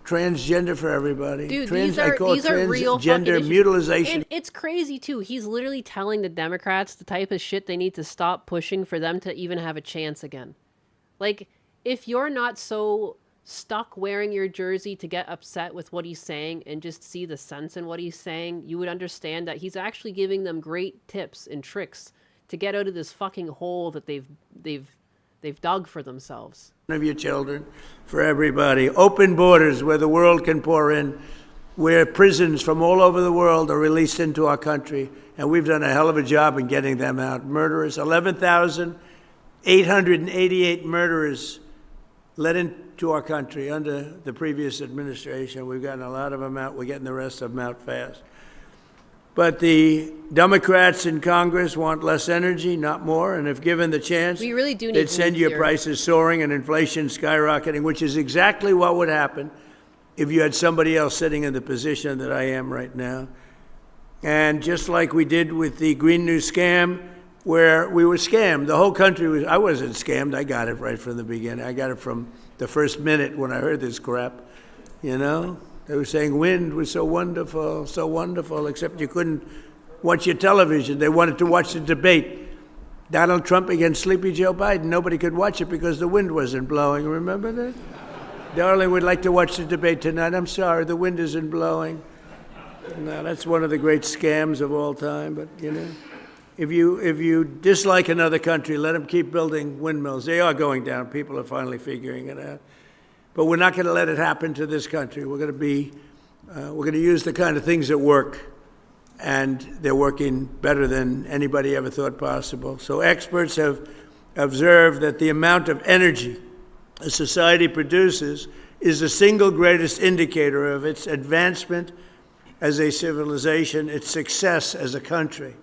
transgender for everybody. Dude, these are real fucking transgender issues. mutilization. And it's crazy, too. He's literally telling the Democrats the type of shit they need to stop pushing for them to even have a chance again. Like, if you're not so stuck wearing your jersey to get upset with what he's saying and just see the sense in what he's saying, you would understand that he's actually giving them great tips and tricks to get out of this fucking hole that they've dug for themselves. Of your children, for everybody. Open borders where the world can pour in, where prisons from all over the world are released into our country, and we've done a hell of a job in getting them out. Murderers, 11,888 murderers let into our country under the previous administration. We've gotten a lot of them out. We're getting the rest of them out fast. But the Democrats in Congress want less energy, not more. And if given the chance, we really do need they'd send your prices soaring and inflation skyrocketing, which is exactly what would happen if you had somebody else sitting in the position that I am right now. And just like we did with the Green New scam, where we were scammed. The whole country was, I wasn't scammed. I got it right from the beginning. I got it from the first minute when I heard this crap, you know? They were saying wind was so wonderful, except you couldn't watch your television. They wanted to watch the debate. Donald Trump against Sleepy Joe Biden. Nobody could watch it because the wind wasn't blowing. Remember that? Darling, we'd like to watch the debate tonight. I'm sorry, the wind isn't blowing. No, that's one of the great scams of all time. But, you know, if you dislike another country, let them keep building windmills. They are going down. People are finally figuring it out. But we're not going to let it happen to this country. We're going to use the kind of things that work, and they're working better than anybody ever thought possible. So experts have observed that the amount of energy a society produces is the single greatest indicator of its advancement as a civilization, its success as a country.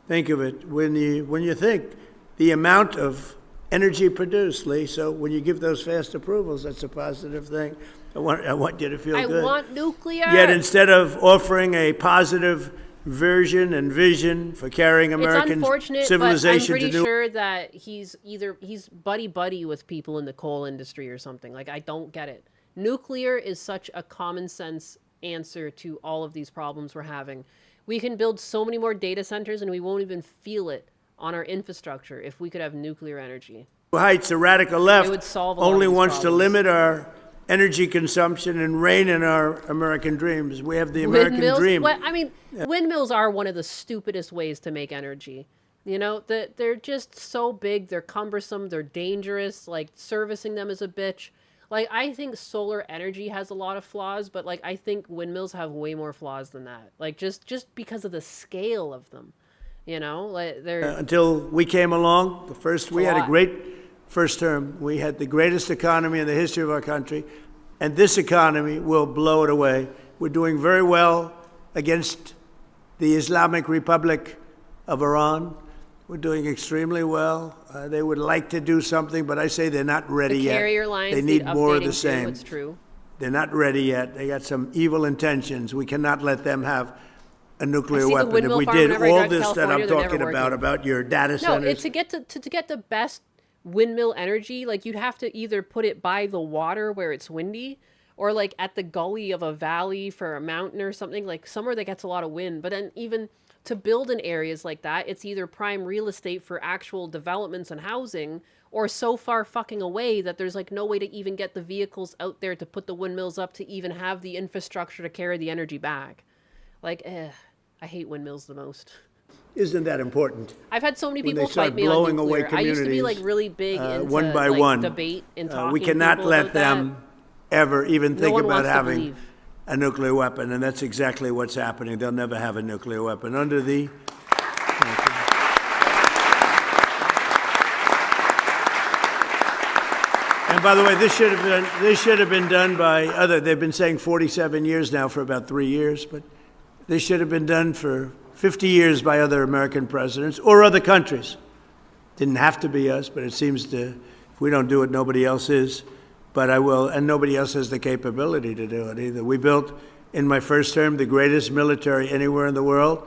Think of it when you think the amount of energy produced, Lee. So when you give those fast approvals, that's a positive thing. I want you to feel good. I want nuclear. Yet instead of offering a positive version and vision for carrying American civilization but I'm to do, pretty sure that he's buddy with people in the coal industry or something. Like, I don't get it. Nuclear is such a common sense answer to all of these problems we're having. We can build so many more data centers and we won't even feel it on our infrastructure if we could have nuclear energy. heights, the radical left would solve a lot only of these wants to problems. limit our energy consumption and rein in our American dreams. We have the American dream. Windmills are one of the stupidest ways to make energy. You know, they're just so big, they're cumbersome, they're dangerous, like servicing them is a bitch. Like, I think solar energy has a lot of flaws, but like I think windmills have way more flaws than that. Like just because of the scale of them, you know, like they're Until we came along, we had a great first term. We had the greatest economy in the history of our country, and this economy will blow it away. We're doing very well against the Islamic Republic of Iran. We're doing extremely well. They would like to do something, but I say they're not ready yet. the carrier lines. They need more of the updating too, same. It's true. They're not ready yet. They got some evil intentions. We cannot let them have a nuclear the weapon. If windmill we farm did whenever I all drive to this that California, I'm they're never talking working. about your data No, centers. it's to get the best windmill energy, like you'd have to either put it by the water where it's windy, or like at the gully of a valley for a mountain or something, like somewhere that gets a lot of wind. But then even to build in areas like that, it's either prime real estate for actual developments and housing, or so far fucking away that there's like no way to even get the vehicles out there to put the windmills up to even have the infrastructure to carry the energy back. Like, I hate windmills the most. Isn't that important? I've had so many When people they start fight me on blowing away nuclear. I used to be like communities, really big into one by like, one. debate and talking We to cannot people let about them ever even No think one about wants to having believe. a nuclear weapon, and that's exactly what's happening. They'll never have a nuclear weapon under the. And by the way, this should have been done by other. They've been saying 47 years now for about 3 years, but this should have been done for 50 years by other American presidents or other countries. Didn't have to be us, but it seems to. If we don't do it, nobody else is. But I will, and nobody else has the capability to do it either. We built in my first term the greatest military anywhere in the world,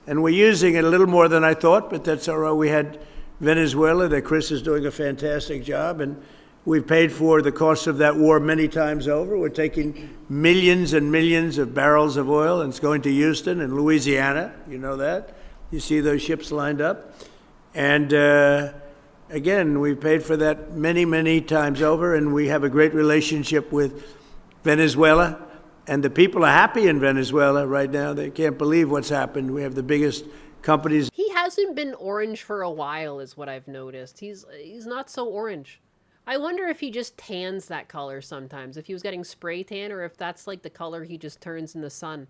and we're using it a little more than I thought, but that's all right. We had Venezuela that Chris is doing a fantastic job, and we've paid for the cost of that war many times over. We're taking millions and millions of barrels of oil, and it's going to Houston and Louisiana. You know that. You see those ships lined up. And again, we've paid for that many, many times over, and we have a great relationship with Venezuela. And the people are happy in Venezuela right now. They can't believe what's happened. We have the biggest companies. He hasn't been orange for a while, is what I've noticed. He's not so orange. I wonder if he just tans that color sometimes, if he was getting spray tan, or if that's like the color he just turns in the sun.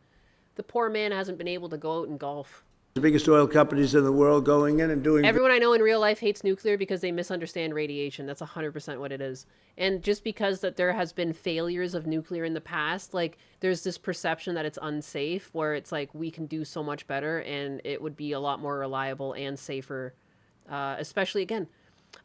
The poor man hasn't been able to go out and golf. The biggest oil companies in the world going in and doing. Everyone I know in real life hates nuclear because they misunderstand radiation. That's 100% what it is. And just because that there has been failures of nuclear in the past, like there's this perception that it's unsafe, where it's like we can do so much better and it would be a lot more reliable and safer. Especially, again,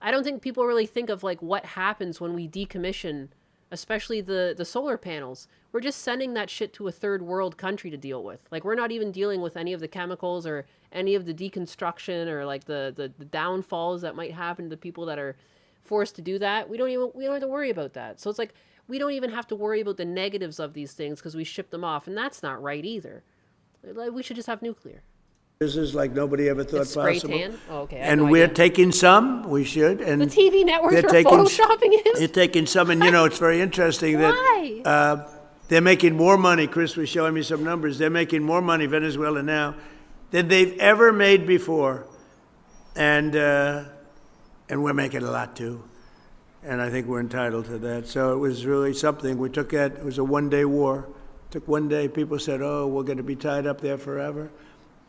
I don't think people really think of like what happens when we decommission, especially the solar panels. We're just sending that shit to a third world country to deal with. Like, we're not even dealing with any of the chemicals or any of the deconstruction or like the downfalls that might happen to people that are forced to do that. We don't have to worry about that. So it's like we don't even have to worry about the negatives of these things because we ship them off, and that's not right either. Like, we should just have nuclear. This is like nobody ever thought It's spray possible. tan? Oh, okay. I had And no we're idea. taking some. We should. And The TV networks they're are taking, photoshopping it? They're taking some, and you know it's very interesting that they're making more money. Chris was showing me some numbers. They're making more money, Venezuela now, than they've ever made before, and we're making a lot too. And I think we're entitled to that. So it was really something. We took that. It was a one-day war. It took one day. People said, "Oh, we're going to be tied up there forever."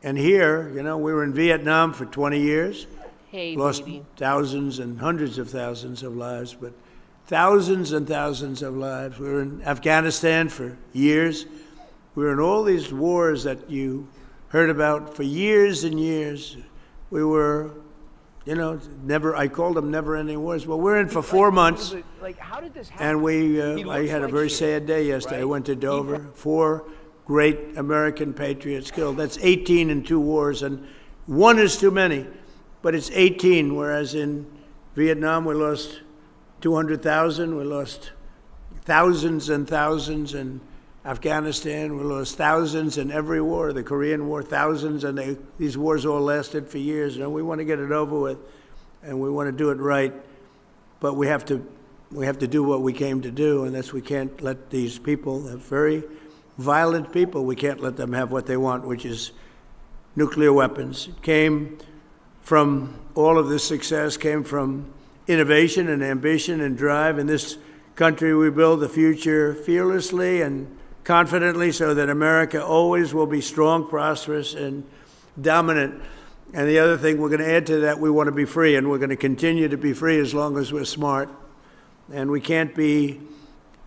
And here, you know, we were in Vietnam for 20 years. Hey, lost baby. thousands and hundreds of thousands of lives, but thousands and thousands of lives. We were in Afghanistan for years. We were in all these wars that you heard about for years and years. We were, you know, I called them never-ending wars. Well, we're in for 4 months. Like, how did this happen? And I had a very sad day yesterday. I went to Dover. 4 great American patriots killed. That's 18 in 2 wars, and 1 is too many, but it's 18, whereas in Vietnam we lost 200,000, we lost thousands and thousands in Afghanistan, we lost thousands in every war, the Korean War, thousands, and these wars all lasted for years. We want to get it over with, and we want to do it right, but we have to do what we came to do, and that's we can't let these people, very violent people, we can't let them have what they want, which is nuclear weapons. It came from all of this success, came from innovation and ambition and drive, and this country we build the future fearlessly and confidently so that America always will be strong, prosperous, and dominant. And the other thing we're going to add to that, we want to be free, and we're going to continue to be free as long as we're smart. And we can't be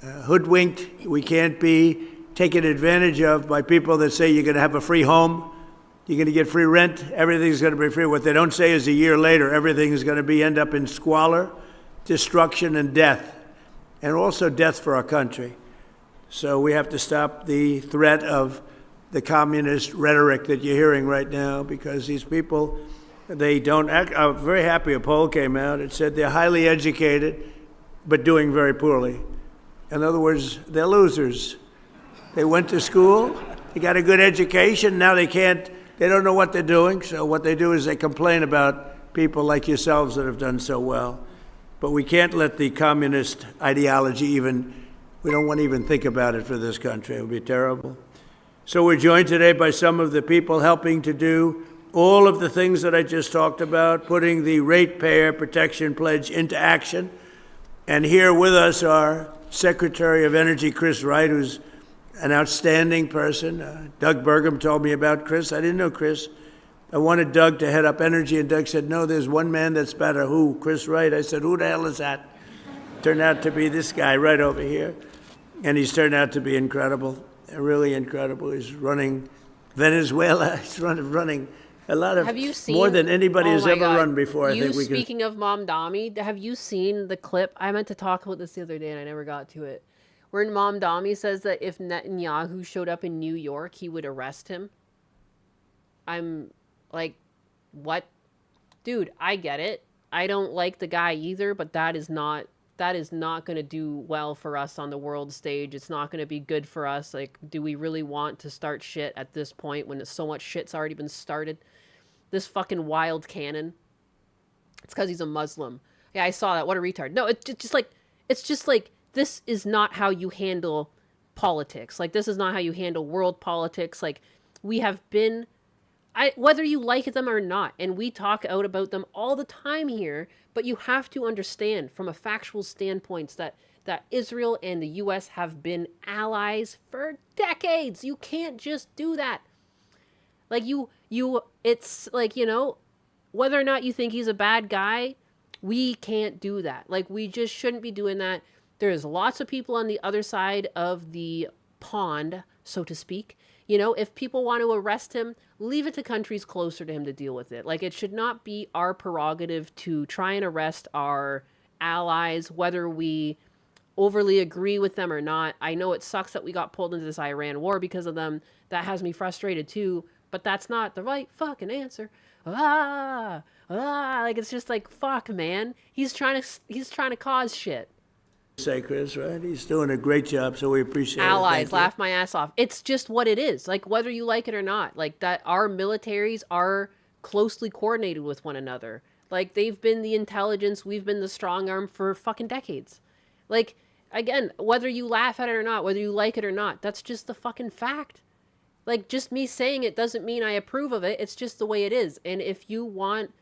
hoodwinked. We can't be taken advantage of by people that say you're going to have a free home, you're going to get free rent, everything's going to be free. What they don't say is a year later, everything is going to end up in squalor, destruction, and death, and also death for our country. So we have to stop the threat of the communist rhetoric that you're hearing right now, because these people, they don't act. I'm very happy a poll came out. It said they're highly educated, but doing very poorly. In other words, they're losers. They went to school, they got a good education, now they don't know what they're doing, so what they do is they complain about people like yourselves that have done so well. But we can't let the communist ideology we don't want to even think about it for this country. It would be terrible. So we're joined today by some of the people helping to do all of the things that I just talked about, putting the Ratepayer Protection Pledge into action. And here with us are Secretary of Energy Chris Wright, who's an outstanding person. Doug Burgum told me about Chris. I didn't know Chris. I wanted Doug to head up energy, and Doug said, no, there's one man that's better. Who? Chris Wright. I said, who the hell is that? Turned out to be this guy right over here. And he's turned out to be incredible, really incredible. He's running Venezuela. He's running a lot of, have you seen, more than anybody has ever run before. I think we speaking of Mom Dami, have you seen the clip? I meant to talk about this the other day and I never got to it. Where Mom Dami says that if Netanyahu showed up in New York, he would arrest him. I'm like, what? Dude, I get it. I don't like the guy either, but that is not going to do well for us on the world stage. It's not going to be good for us. Like, do we really want to start shit at this point when so much shit's already been started? This fucking wild cannon. It's because he's a Muslim. Yeah, I saw that. What a retard. No, it's just like, this is not how you handle politics. Like, this is not how you handle world politics. Like, we have been, whether you like them or not, and we talk out about them all the time here, but you have to understand from a factual standpoint that Israel and the U.S. have been allies for decades. You can't just do that. Like, it's like, whether or not you think he's a bad guy, we can't do that. Like, we just shouldn't be doing that. There's lots of people on the other side of the pond, so to speak. If people want to arrest him, leave it to countries closer to him to deal with it. Like, it should not be our prerogative to try and arrest our allies, whether we overly agree with them or not. I know it sucks that we got pulled into this Iran war because of them. That has me frustrated too, but that's not the right fucking answer. Like, it's just like, fuck, man. He's trying to cause shit. Say, Chris, right? He's doing a great job, so we appreciate it. Allies, laugh my ass off. It's just what it is. Like, whether you like it or not, like, that our militaries are closely coordinated with one another. Like, they've been the intelligence, we've been the strong arm for fucking decades. Like, again, whether you laugh at it or not, whether you like it or not, that's just the fucking fact. Like, just me saying it doesn't mean I approve of it. It's just the way it is. And if you want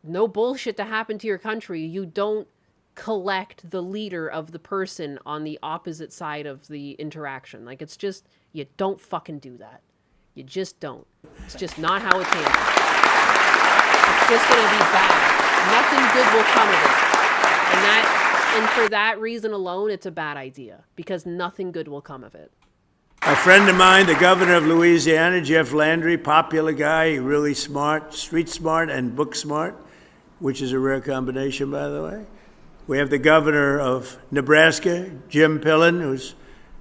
no bullshit to happen to your country, you don't collect the leader of the person on the opposite side of the interaction. Like, it's just, you don't fucking do that. You just don't. It's just not how it's handled. It's just going to be bad. Nothing good will come of it. And for that reason alone, it's a bad idea, because nothing good will come of it. A friend of mine, the governor of Louisiana, Jeff Landry, popular guy, really smart, street smart and book smart, which is a rare combination, by the way. We have the governor of Nebraska, Jim Pillen, who's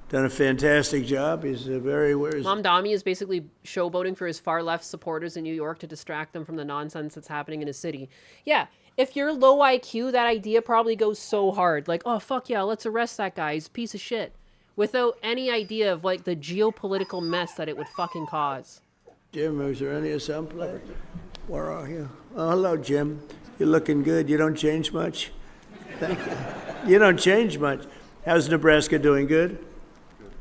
done a fantastic job. He's a very... Mom Dami is basically showboating for his far-left supporters in New York to distract them from the nonsense that's happening in his city. Yeah, if you're low IQ, that idea probably goes so hard. Like, oh, fuck yeah, let's arrest that guy. He's a piece of shit. Without any idea of, like, the geopolitical mess that it would fucking cause. Jim, is there any assembly? Where are you? Oh, hello, Jim. You're looking good. You don't change much? Thank you. You don't change much. How's Nebraska doing? Good?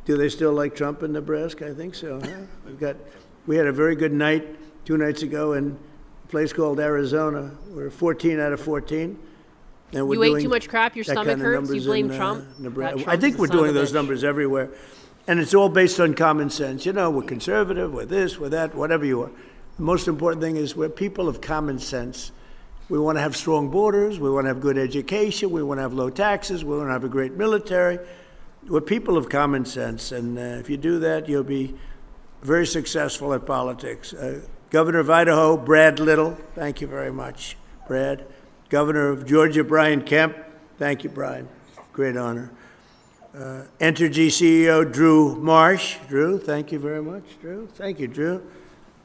Do they still like Trump in Nebraska? I think so, huh? We had a very good night 2 nights ago in a place called Arizona. We're 14 out of 14. And we're You ate doing too much crap, your that stomach kind of hurts, you numbers blame in, Trump? Nebraska. That I think Trump's we're the son of doing a those bitch. numbers everywhere. And it's all based on common sense. You know, we're conservative, we're this, we're that, whatever you are. The most important thing is we're people of common sense. We want to have strong borders, we want to have good education, we want to have low taxes, we want to have a great military. We're people of common sense, and if you do that, you'll be very successful at politics. Governor of Idaho, Brad Little, thank you very much, Brad. Governor of Georgia, Brian Kemp, thank you, Brian, great honor. Entergy CEO, Drew Marsh. Drew, thank you very much, Drew. Thank you, Drew.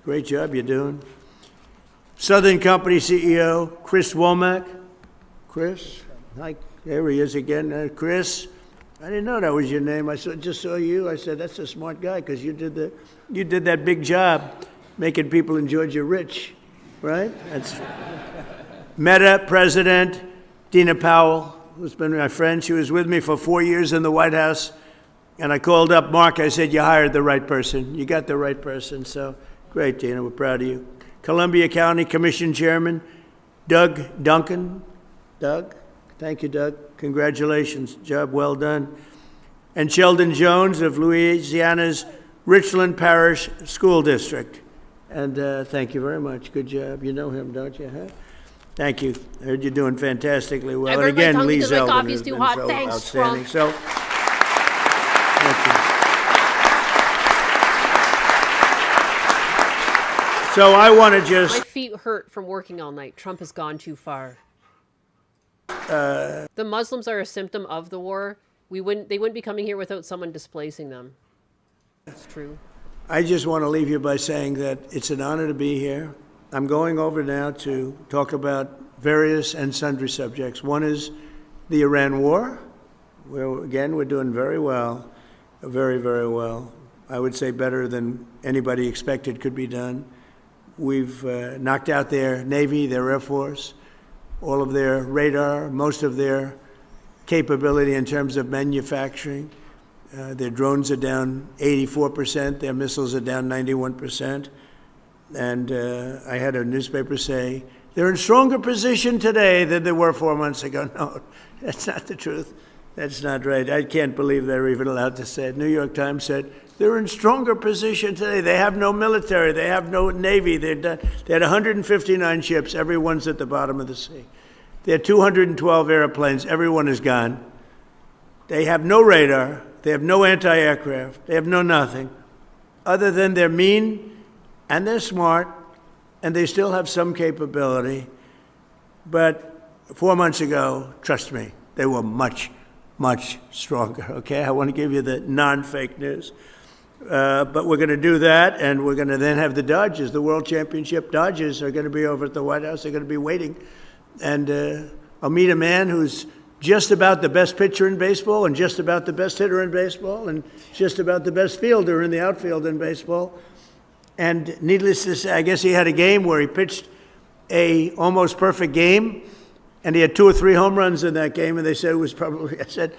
Great job you're doing. Southern Company CEO, Chris Womack. Chris, hi, there he is again. Chris, I didn't know that was your name. Just saw you. I said, that's a smart guy because you did that big job making people in Georgia rich, right? That's Meta President Dina Powell, who's been my friend. She was with me for 4 years in the White House. And I called up Mark. I said, you hired the right person. You got the right person. So great, Dina. We're proud of you. Columbia County Commission Chairman Doug Duncan. Doug, thank you, Doug. Congratulations. Job well done. And Sheldon Jones of Louisiana's Richland Parish School District. And thank you very much. Good job. You know him, don't you? Huh? Thank you. I heard you're doing fantastically well. I And burned my again, tongue Lee because my Zeldin coffee's has too been hot. so Thanks, outstanding. Trump. So, thank you. So I want to My just feet hurt from working all night. Trump has gone too far. The Muslims are a symptom of the war. They wouldn't be coming here without someone displacing them. That's true. I just want to leave you by saying that it's an honor to be here. I'm going over now to talk about various and sundry subjects. One is the Iran war, where, again, we're doing very well, very, very well. I would say better than anybody expected could be done. We've knocked out their Navy, their Air Force, all of their radar, most of their capability in terms of manufacturing. Their drones are down 84%, their missiles are down 91%. And I had a newspaper say, they're in stronger position today than they were 4 months ago. No, that's not the truth. That's not right. I can't believe they're even allowed to say it. New York Times said, they're in stronger position today. They have no military. They have no Navy. They had 159 ships. Everyone's at the bottom of the sea. They had 212 airplanes. Everyone is gone. They have no radar. They have no anti-aircraft. They have no nothing. Other than they're mean and they're smart and they still have some capability. But 4 months ago, trust me, they were much, much stronger, okay? I want to give you the non-fake news. But we're going to do that, and we're going to then have the Dodgers, the World Championship Dodgers are going to be over at the White House. They're going to be waiting. And I'll meet a man who's just about the best pitcher in baseball and just about the best hitter in baseball and just about the best fielder in the outfield in baseball. And needless to say, I guess he had a game where he pitched a almost perfect game, and he had 2 or 3 home runs in that game, and they said it was probably, I said,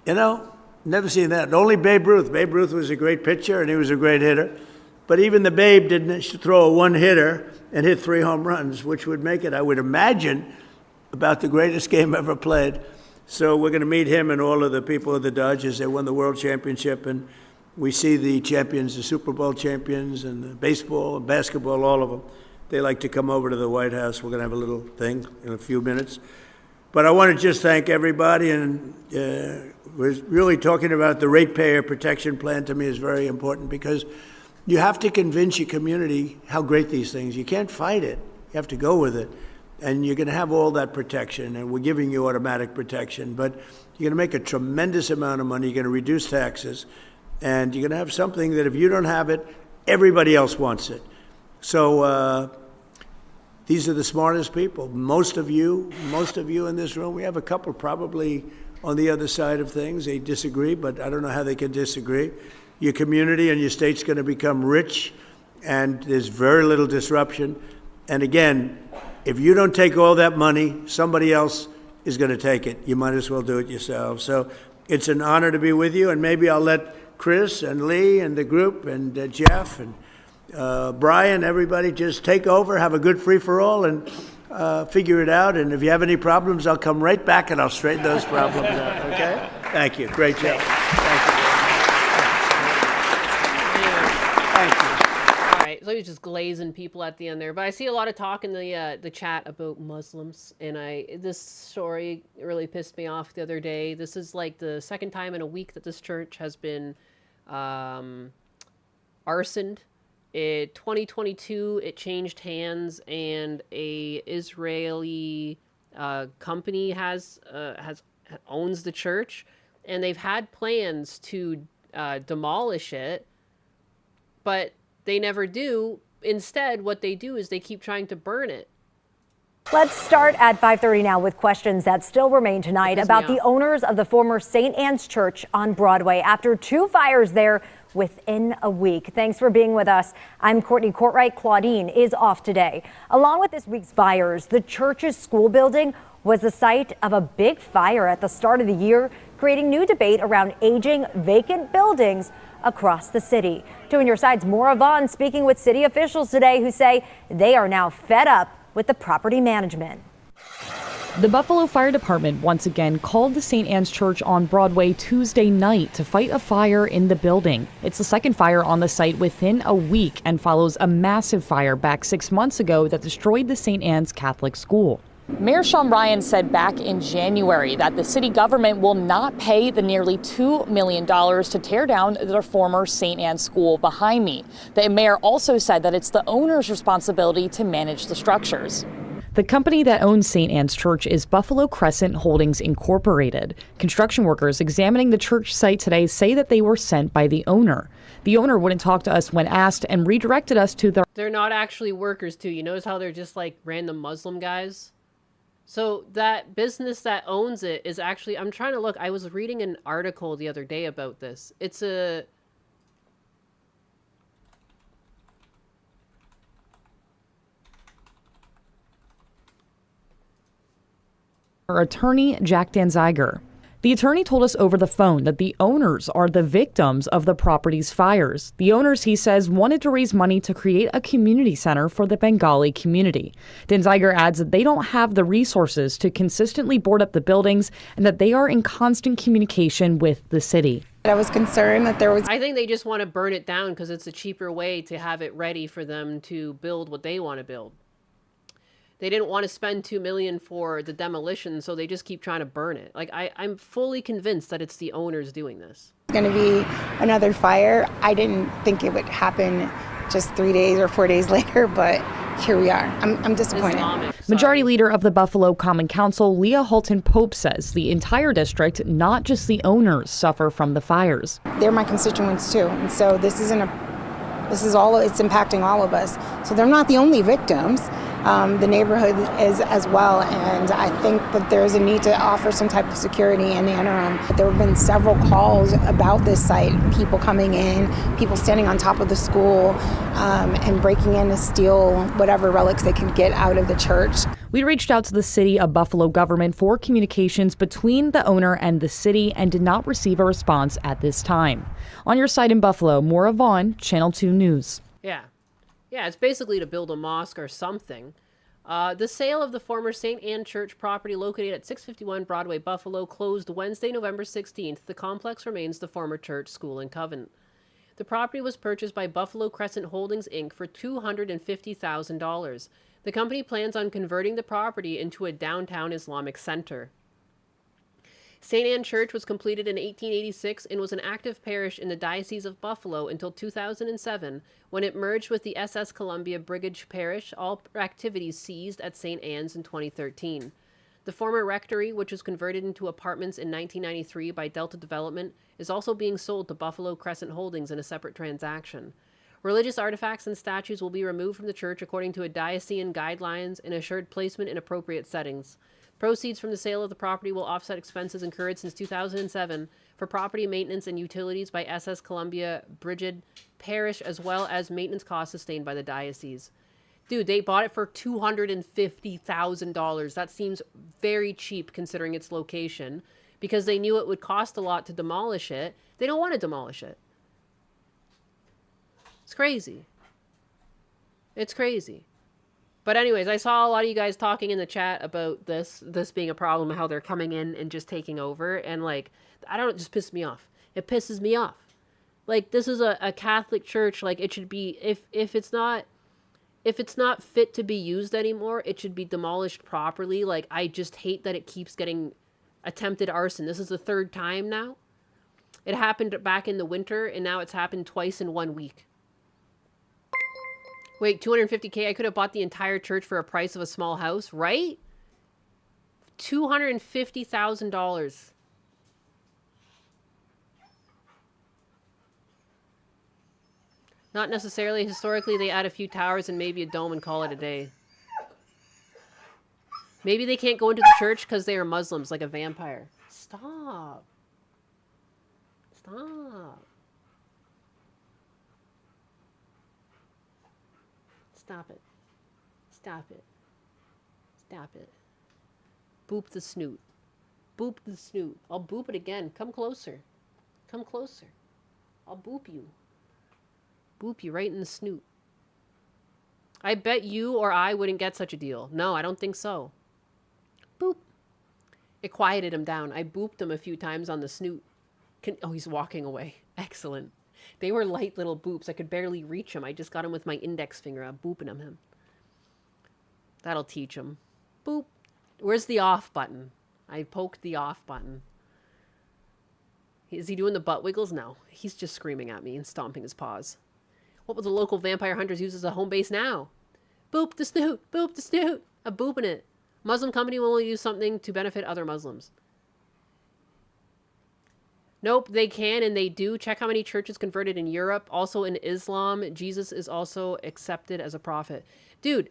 you know, never seen that. Only Babe Ruth. Babe Ruth was a great pitcher, and he was a great hitter. But even the Babe didn't throw a one-hitter and hit 3 home runs, which would make it, I would imagine, about the greatest game ever played. So we're going to meet him and all of the people of the Dodgers. They won the World Championship, and we see the champions, the Super Bowl champions, and the baseball and basketball, all of them. They like to come over to the White House. We're going to have a little thing in a few minutes. But I want to just thank everybody, and we're really talking about the ratepayer protection plan. To me is very important because you have to convince your community how great these things. You can't fight it. You have to go with it. And you're going to have all that protection, and we're giving you automatic protection. But you're going to make a tremendous amount of money. You're going to reduce taxes, and you're going to have something that if you don't have it, everybody else wants it. So these are the smartest people. Most of you in this room, we have a couple probably on the other side of things. They disagree, but I don't know how they can disagree. Your community and your state's going to become rich, and there's very little disruption. And again, if you don't take all that money, somebody else is going to take it. You might as well do it yourself. So it's an honor to be with you, and maybe I'll let Chris and Lee and the group and Jeff and Brian, everybody just take over, have a good free-for-all, and figure it out. And if you have any problems, I'll come right back and I'll straighten those problems out, okay? Thank you. Great job. Thank you. Thank you. All right, so he's just glazing people at the end there. But I see a lot of talk in the chat about Muslims, and this story really pissed me off the other day. This is like the second time in a week that this church has been arsoned. In 2022, it changed hands, and a Israeli company owns the church, and they've had plans to demolish it, but they never do. Instead, what they do is they keep trying to burn it. Let's start at 5:30 now with questions that still remain tonight about the owners of the former St. Anne's Church on Broadway after 2 fires there within a week. Thanks for being with us. I'm Courtney Courtright. Claudine is off today. Along with this week's fires, the church's school building was the site of a big fire at the start of the year, creating new debate around aging vacant buildings across the city. 2 on your side's Maura Vaughn speaking with city officials today who say they are now fed up with the property management. The Buffalo Fire Department once again called the St. Anne's Church on Broadway Tuesday night to fight a fire in the building. It's the second fire on the site within a week and follows a massive fire back 6 months ago that destroyed the St. Anne's Catholic School. Mayor Sean Ryan said back in January that the city government will not pay the nearly $2 million to tear down the former St. Anne's School behind me. The mayor also said that it's the owner's responsibility to manage the structures. The company that owns St. Anne's Church is Buffalo Crescent Holdings Incorporated. Construction workers examining the church site today say that they were sent by the owner. The owner wouldn't talk to us when asked and redirected us to the... They're not actually workers, too. You notice how they're just like random Muslim guys? So that business that owns it is actually... I'm trying to look. I was reading an article the other day about this. It's a... Our attorney, Jack Danziger. The attorney told us over the phone that the owners are the victims of the property's fires. The owners, he says, wanted to raise money to create a community center for the Bengali community. Danziger adds that they don't have the resources to consistently board up the buildings and that they are in constant communication with the city. I was concerned that there was... I think they just want to burn it down because it's a cheaper way to have it ready for them to build what they want to build. They didn't want to spend $2 million for the demolition, so they just keep trying to burn it. Like, I'm fully convinced that it's the owners doing this. Going to be another fire. I didn't think it would happen just 3 days or 4 days later, but here we are. I'm disappointed. Majority Leader of the Buffalo Common Council, Leah Holton Pope, says the entire district, not just the owners, suffer from the fires. They're my constituents too, and so it's impacting all of us. So they're not the only victims. The neighborhood is as well, and I think that there's a need to offer some type of security in the interim. There have been several calls about this site, people coming in, people standing on top of the school and breaking in to steal whatever relics they could get out of the church. We reached out to the City of Buffalo government for communications between the owner and the city and did not receive a response at this time. On your side in Buffalo, Maura Vaughn, Channel 2 News. Yeah, it's basically to build a mosque or something. The sale of the former St. Anne Church property located at 651 Broadway, Buffalo, closed Wednesday, November 16th. The complex remains the former church, school, and convent. The property was purchased by Buffalo Crescent Holdings, Inc. for $250,000. The company plans on converting the property into a downtown Islamic center. St. Anne Church was completed in 1886 and was an active parish in the Diocese of Buffalo until 2007, when it merged with the SS Columbia Brigade Parish. All activities ceased at St. Anne's in 2013. The former rectory, which was converted into apartments in 1993 by Delta Development, is also being sold to Buffalo Crescent Holdings in a separate transaction. Religious artifacts and statues will be removed from the church according to a diocesan guidelines and assured placement in appropriate settings. Proceeds from the sale of the property will offset expenses incurred since 2007 for property maintenance and utilities by SS Columbia Brigade Parish, as well as maintenance costs sustained by the diocese. Dude, they bought it for $250,000. That seems very cheap considering its location, because they knew it would cost a lot to demolish it. They don't want to demolish it. It's crazy. It's crazy. But anyways, I saw a lot of you guys talking in the chat about this being a problem, how they're coming in and just taking over, and like, I don't, it just pisses me off. It pisses me off. Like, this is a Catholic church. Like, it should be, if it's not fit to be used anymore, it should be demolished properly. Like, I just hate that it keeps getting attempted arson. This is the third time now. It happened back in the winter, and now it's happened twice in 1 week. Wait, 250K? I could have bought the entire church for a price of a small house, right? $250,000. Not necessarily. Historically, they add a few towers and maybe a dome and call it a day. Maybe they can't go into the church because they are Muslims, like a vampire. Stop. Stop. Stop it. Stop it. Stop it. Boop the snoot. Boop the snoot. I'll boop it again. Come closer. Come closer. I'll boop you. Boop you right in the snoot. I bet you or I wouldn't get such a deal. No, I don't think so. Boop. It quieted him down. I booped him a few times on the snoot. Oh, he's walking away. Excellent. They were light little boops. I could barely reach him. I just got him with my index finger. I'm booping him. That'll teach him. Boop. Where's the off button? I poked the off button. Is he doing the butt wiggles? No. He's just screaming at me and stomping his paws. What will the local vampire hunters use as a home base now? Boop the snoot. Boop the snoot. I'm booping it. Muslim company will only use something to benefit other Muslims. Nope, they can and they do. Check how many churches converted in Europe. Also in Islam, Jesus is also accepted as a prophet. Dude,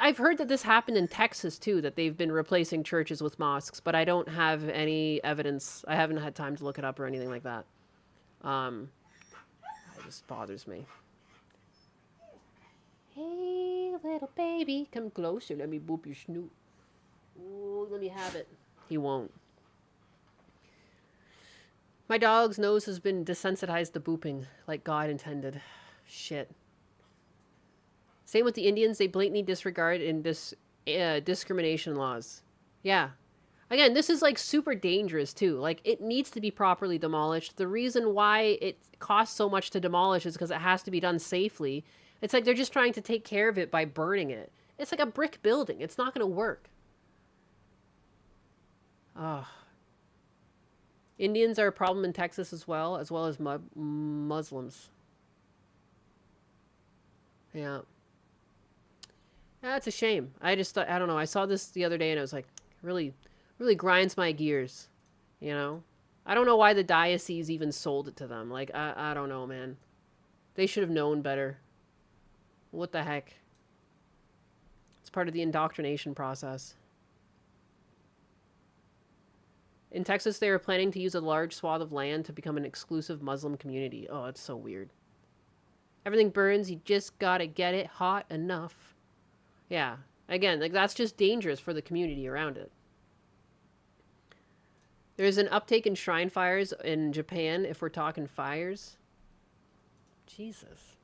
I've heard that this happened in Texas too, that they've been replacing churches with mosques, but I don't have any evidence. I haven't had time to look it up or anything like that. It just bothers me. Hey, little baby, come closer. Let me boop your snoot. Ooh, let me have it. He won't. My dog's nose has been desensitized to booping, like God intended. Shit. Same with the Indians. They blatantly disregard in discrimination laws. Yeah. Again, this is like super dangerous too. Like, it needs to be properly demolished. The reason why it costs so much to demolish is because it has to be done safely. It's like they're just trying to take care of it by burning it. It's like a brick building. It's not going to work. Ugh. Indians are a problem in Texas as well as Muslims. Yeah. That's a shame. I just thought, I don't know. I saw this the other day and I was like, really grinds my gears. You know? I don't know why the diocese even sold it to them. Like, I don't know, man. They should have known better. What the heck? It's part of the indoctrination process. In Texas, they are planning to use a large swath of land to become an exclusive Muslim community. Oh, it's so weird. Everything burns. You just gotta get it hot enough. Yeah. Again, like, that's just dangerous for the community around it. There's an uptake in shrine fires in Japan, if we're talking fires. Jesus.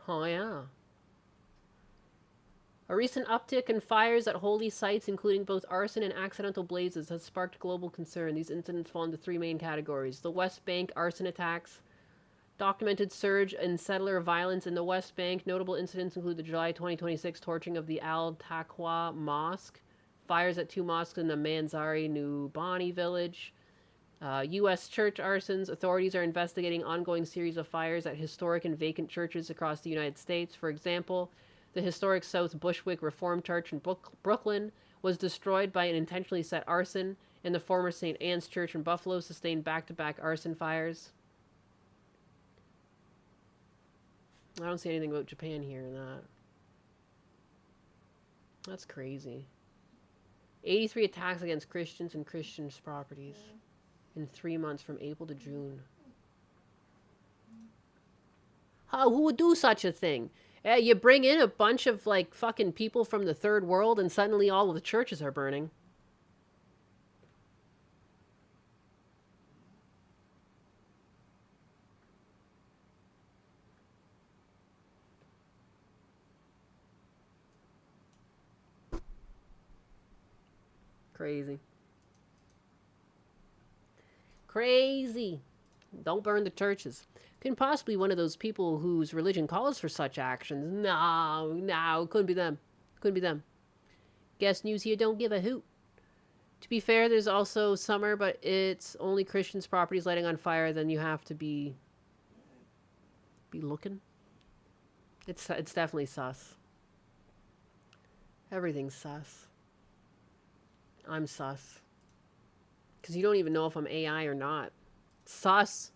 Oh, yeah. A recent uptick in fires at holy sites, including both arson and accidental blazes, has sparked global concern. These incidents fall into three main categories. The West Bank arson attacks, documented surge in settler violence in the West Bank. Notable incidents include the July 2026 torching of the Al-Taqwa Mosque, fires at two mosques in the Manzari New Bani village, U.S. church arsons. Authorities are investigating ongoing series of fires at historic and vacant churches across the United States. For example, the historic South Bushwick Reformed Church in Brooklyn was destroyed by an intentionally set arson, and the former St. Anne's Church in Buffalo sustained back-to-back arson fires. I don't see anything about Japan here in that. That's crazy. 83 attacks against Christians and Christians' properties in 3 months from April to June. Who would do such a thing? You bring in a bunch of, like, fucking people from the third world and suddenly all of the churches are burning. Crazy. Crazy. Don't burn the churches. Can possibly one of those people whose religion calls for such actions. No, couldn't be them. Couldn't be them. Guest news here don't give a hoot. To be fair, there's also summer, but it's only Christians' properties lighting on fire. Then you have to be looking. It's definitely sus. Everything's sus. I'm sus. Because you don't even know if I'm AI or not. Sus.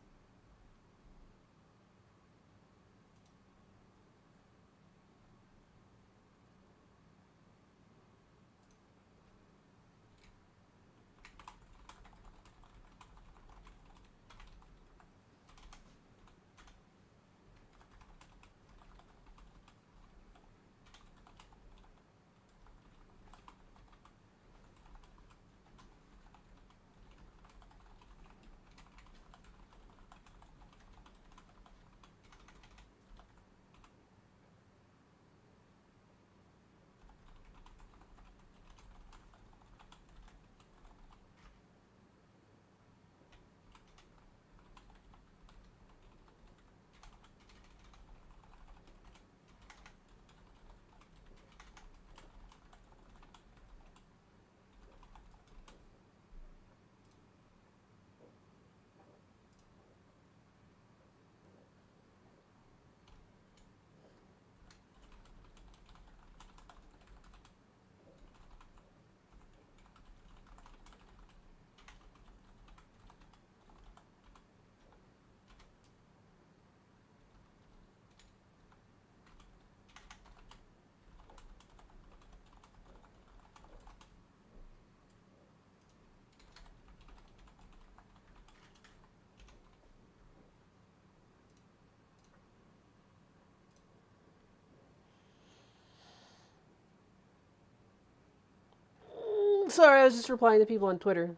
Sorry, I was just replying to people on Twitter.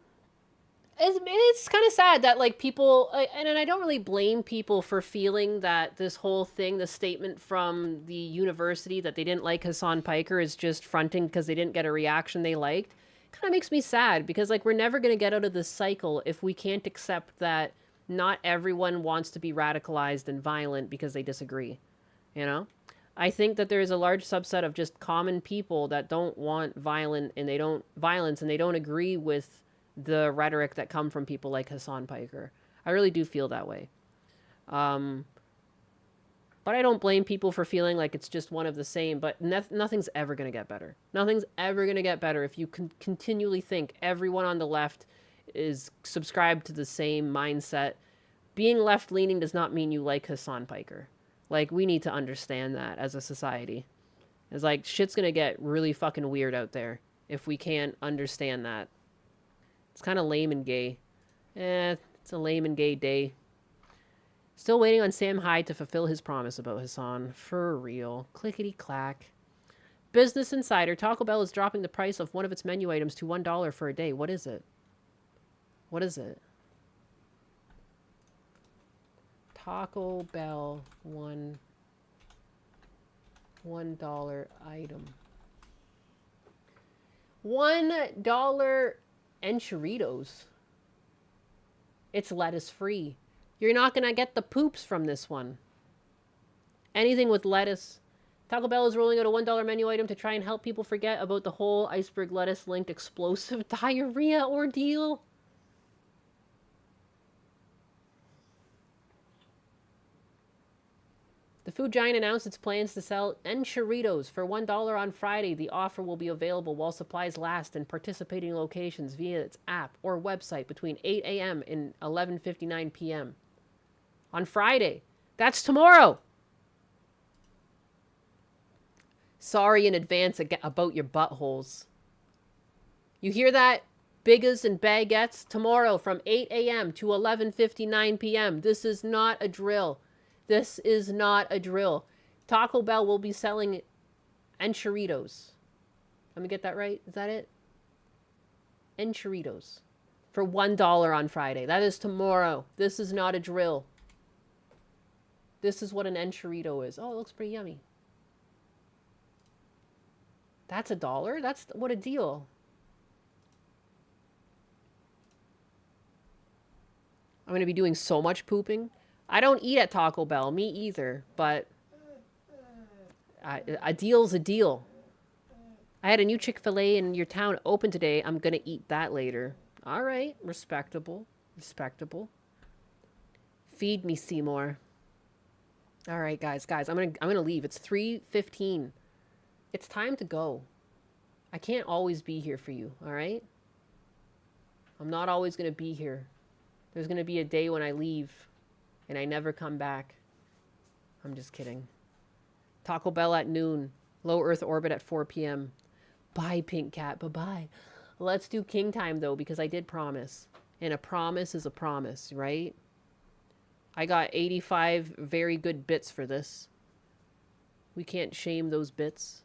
It's kind of sad that, like, people, and I don't really blame people for feeling that this whole thing, the statement from the university that they didn't like Hassan Piker is just fronting because they didn't get a reaction they liked. Kind of makes me sad because, like, we're never going to get out of this cycle if we can't accept that not everyone wants to be radicalized and violent because they disagree, you know? I think that there is a large subset of just common people that don't want violence and they don't agree with the rhetoric that come from people like Hassan Piker. I really do feel that way. But I don't blame people for feeling like it's just one of the same, but nothing's ever going to get better. Nothing's ever going to get better if you continually think everyone on the left is subscribed to the same mindset. Being left-leaning does not mean you like Hassan Piker. Like, we need to understand that as a society. It's like, shit's gonna get really fucking weird out there if we can't understand that. It's kind of lame and gay. It's a lame and gay day. Still waiting on Sam Hyde to fulfill his promise about Hassan. For real. Clickety-clack. Business Insider. Taco Bell is dropping the price of one of its menu items to $1 for a day. What is it? What is it? Taco Bell $1 item. $1 enchiladas. It's lettuce free. You're not gonna get the poops from this one. Anything with lettuce. Taco Bell is rolling out a $1 menu item to try and help people forget about the whole iceberg lettuce linked explosive diarrhea ordeal. The food giant announced its plans to sell enchiladas for $1 on Friday. The offer will be available while supplies last in participating locations via its app or website between 8 a.m. and 11:59 p.m. on Friday. That's tomorrow. Sorry in advance about your buttholes. You hear that? Biggas and baguettes tomorrow from 8 a.m. to 11:59 p.m. This is not a drill. This is not a drill. Taco Bell will be selling enchiladas. Let me get that right. Is that it? Enchiladas for $1 on Friday. That is tomorrow. This is not a drill. This is what an enchilado is. Oh, it looks pretty yummy. That's $1? That's what a deal. I'm going to be doing so much pooping. I don't eat at Taco Bell. Me either. But a deal's a deal. I had a new Chick-fil-A in your town open today. I'm going to eat that later. All right. Respectable. Respectable. Feed me, Seymour. All right, guys. I'm going to leave. It's 3:15. It's time to go. I can't always be here for you, all right? I'm not always going to be here. There's going to be a day when I leave and I never come back. I'm just kidding. Taco Bell at noon. Low Earth orbit at 4 p.m. Bye, Pink Cat. Bye-bye. Let's do King time, though, because I did promise. And a promise is a promise, right? I got 85 very good bits for this. We can't shame those bits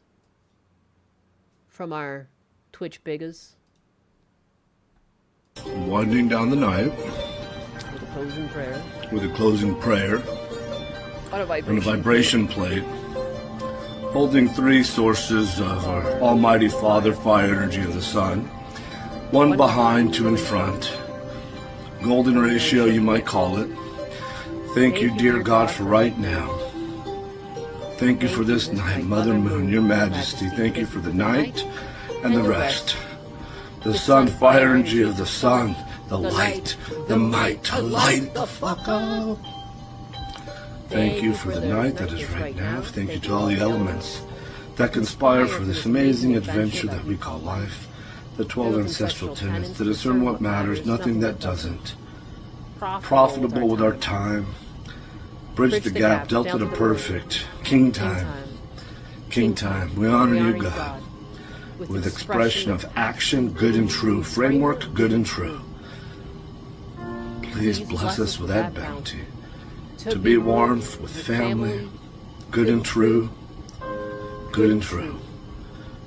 from our Twitch biggas. Winding down the night. With a closing prayer. With a closing prayer. On a vibration. And a vibration plate. Holding 3 sources of our Almighty Father fire energy of the sun. One behind, 2 in front. Golden ratio, you might call it. Thank you, dear God, for right now. Thank you for this night, Mother Moon, your majesty. Thank you for the night and the rest. The sun, fire energy of the sun, the light, the might to light the fuck up. Thank you for the night that is right now. Thank you to all the elements that conspire for this amazing adventure that we call life. The 12 ancestral tenets to discern what matters, nothing that doesn't. Profitable with our time. Bridge the gap, delta to perfect. King time. King time. We honor you, God. With expression of action, good and true. Framework, good and true. Please bless us with that bounty. To be warmth with family, good and true. Good and true.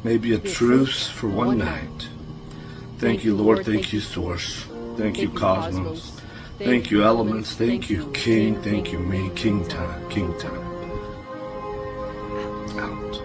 Maybe a truce for one night. Thank you, Lord. Thank you, Source. Thank you, Cosmos. Thank you, elements. Thank you, King. Thank you, me. King time. King time. Out.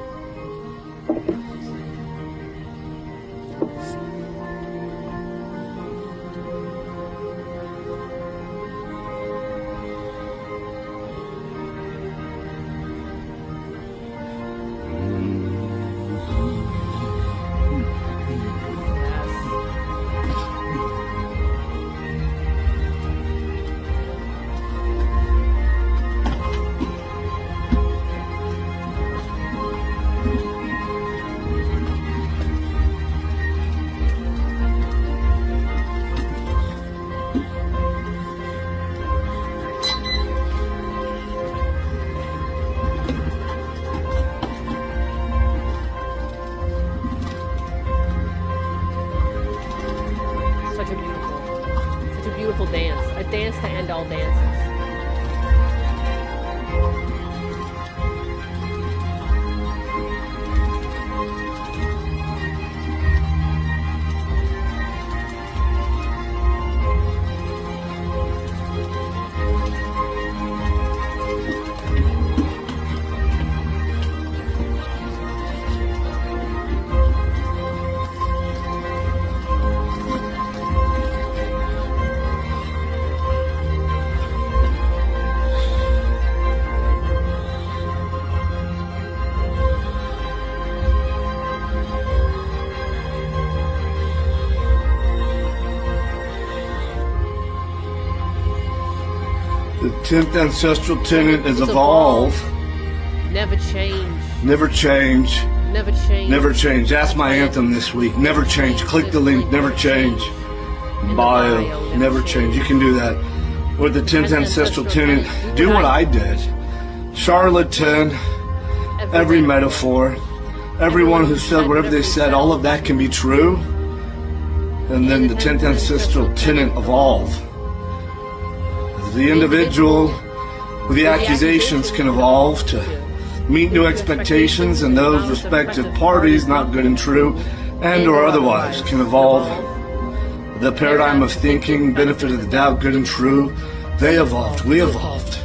The 10th ancestral tenet is evolve. Never change. Never change. Never change. Never change. That's my anthem this week. Never change. Click the link. Never change. Bio. Never change. You can do that. Or the 10th ancestral tenet. Do what I did. Charlatan. Every metaphor. Everyone who said whatever they said, all of that can be true. And then the 10th ancestral tenet, evolve. The individual with the accusations can evolve to meet new expectations, and those respective parties, not good and true, and or otherwise, can evolve. The paradigm of thinking, benefit of the doubt, good and true, they evolved, we evolved.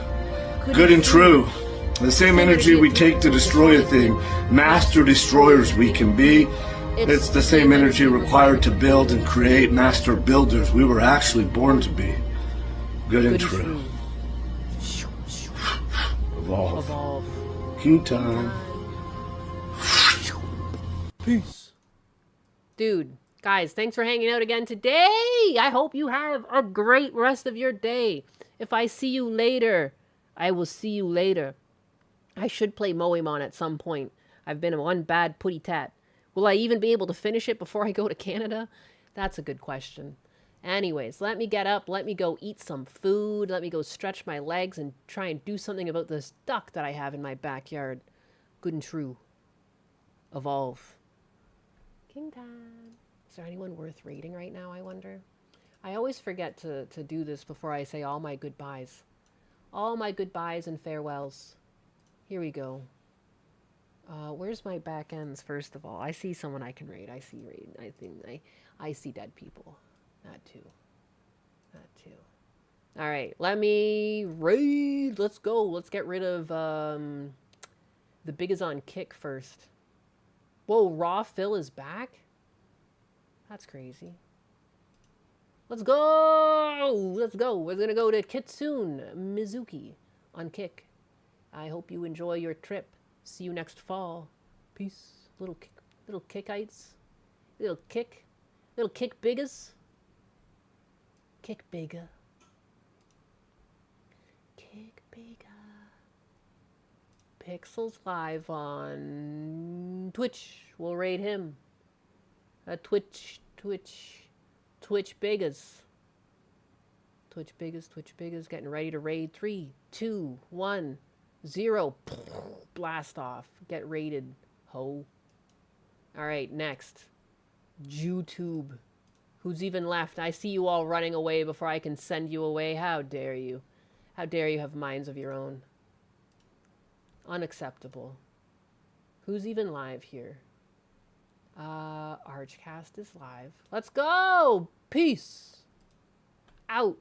Good and true. The same energy we take to destroy a thing, master destroyers we can be. It's the same energy required to build and create master builders we were actually born to be. Good and true. Evolve. Evolve. King time. Peace. Dude, guys, thanks for hanging out again today. I hope you have a great rest of your day. If I see you later, I will see you later. I should play Moemon at some point. I've been one bad putty tat. Will I even be able to finish it before I go to Canada? That's a good question. Anyways, let me get up. Let me go eat some food. Let me go stretch my legs and try and do something about this duck that I have in my backyard. Good and true. Evolve. King time. Is there anyone worth rating right now, I wonder? I always forget to do this before I say all my goodbyes. All my goodbyes and farewells. Here we go. Where's my back ends, first of all? I see someone I can raid. I see raid. I see dead people. That too. That too. All right, let me raid. Let's go. Let's get rid of the biggas on kick first. Whoa, Raw Phil is back? That's crazy. Let's go! Let's go. We're going to go to Kitsune Mizuki on kick. I hope you enjoy your trip. See you next fall. Peace. Little kickites. Little kick biggas. Kick bigga. Kick bigga. Pixels live on Twitch. We'll raid him. Twitch biggas. Twitch biggas. Getting ready to raid. 3, 2, 1, 0. Blast off. Get raided, ho. Alright, next. YouTube. Who's even left? I see you all running away before I can send you away. How dare you? How dare you have minds of your own? Unacceptable. Who's even live here? Archcast is live. Let's go! Peace! Out!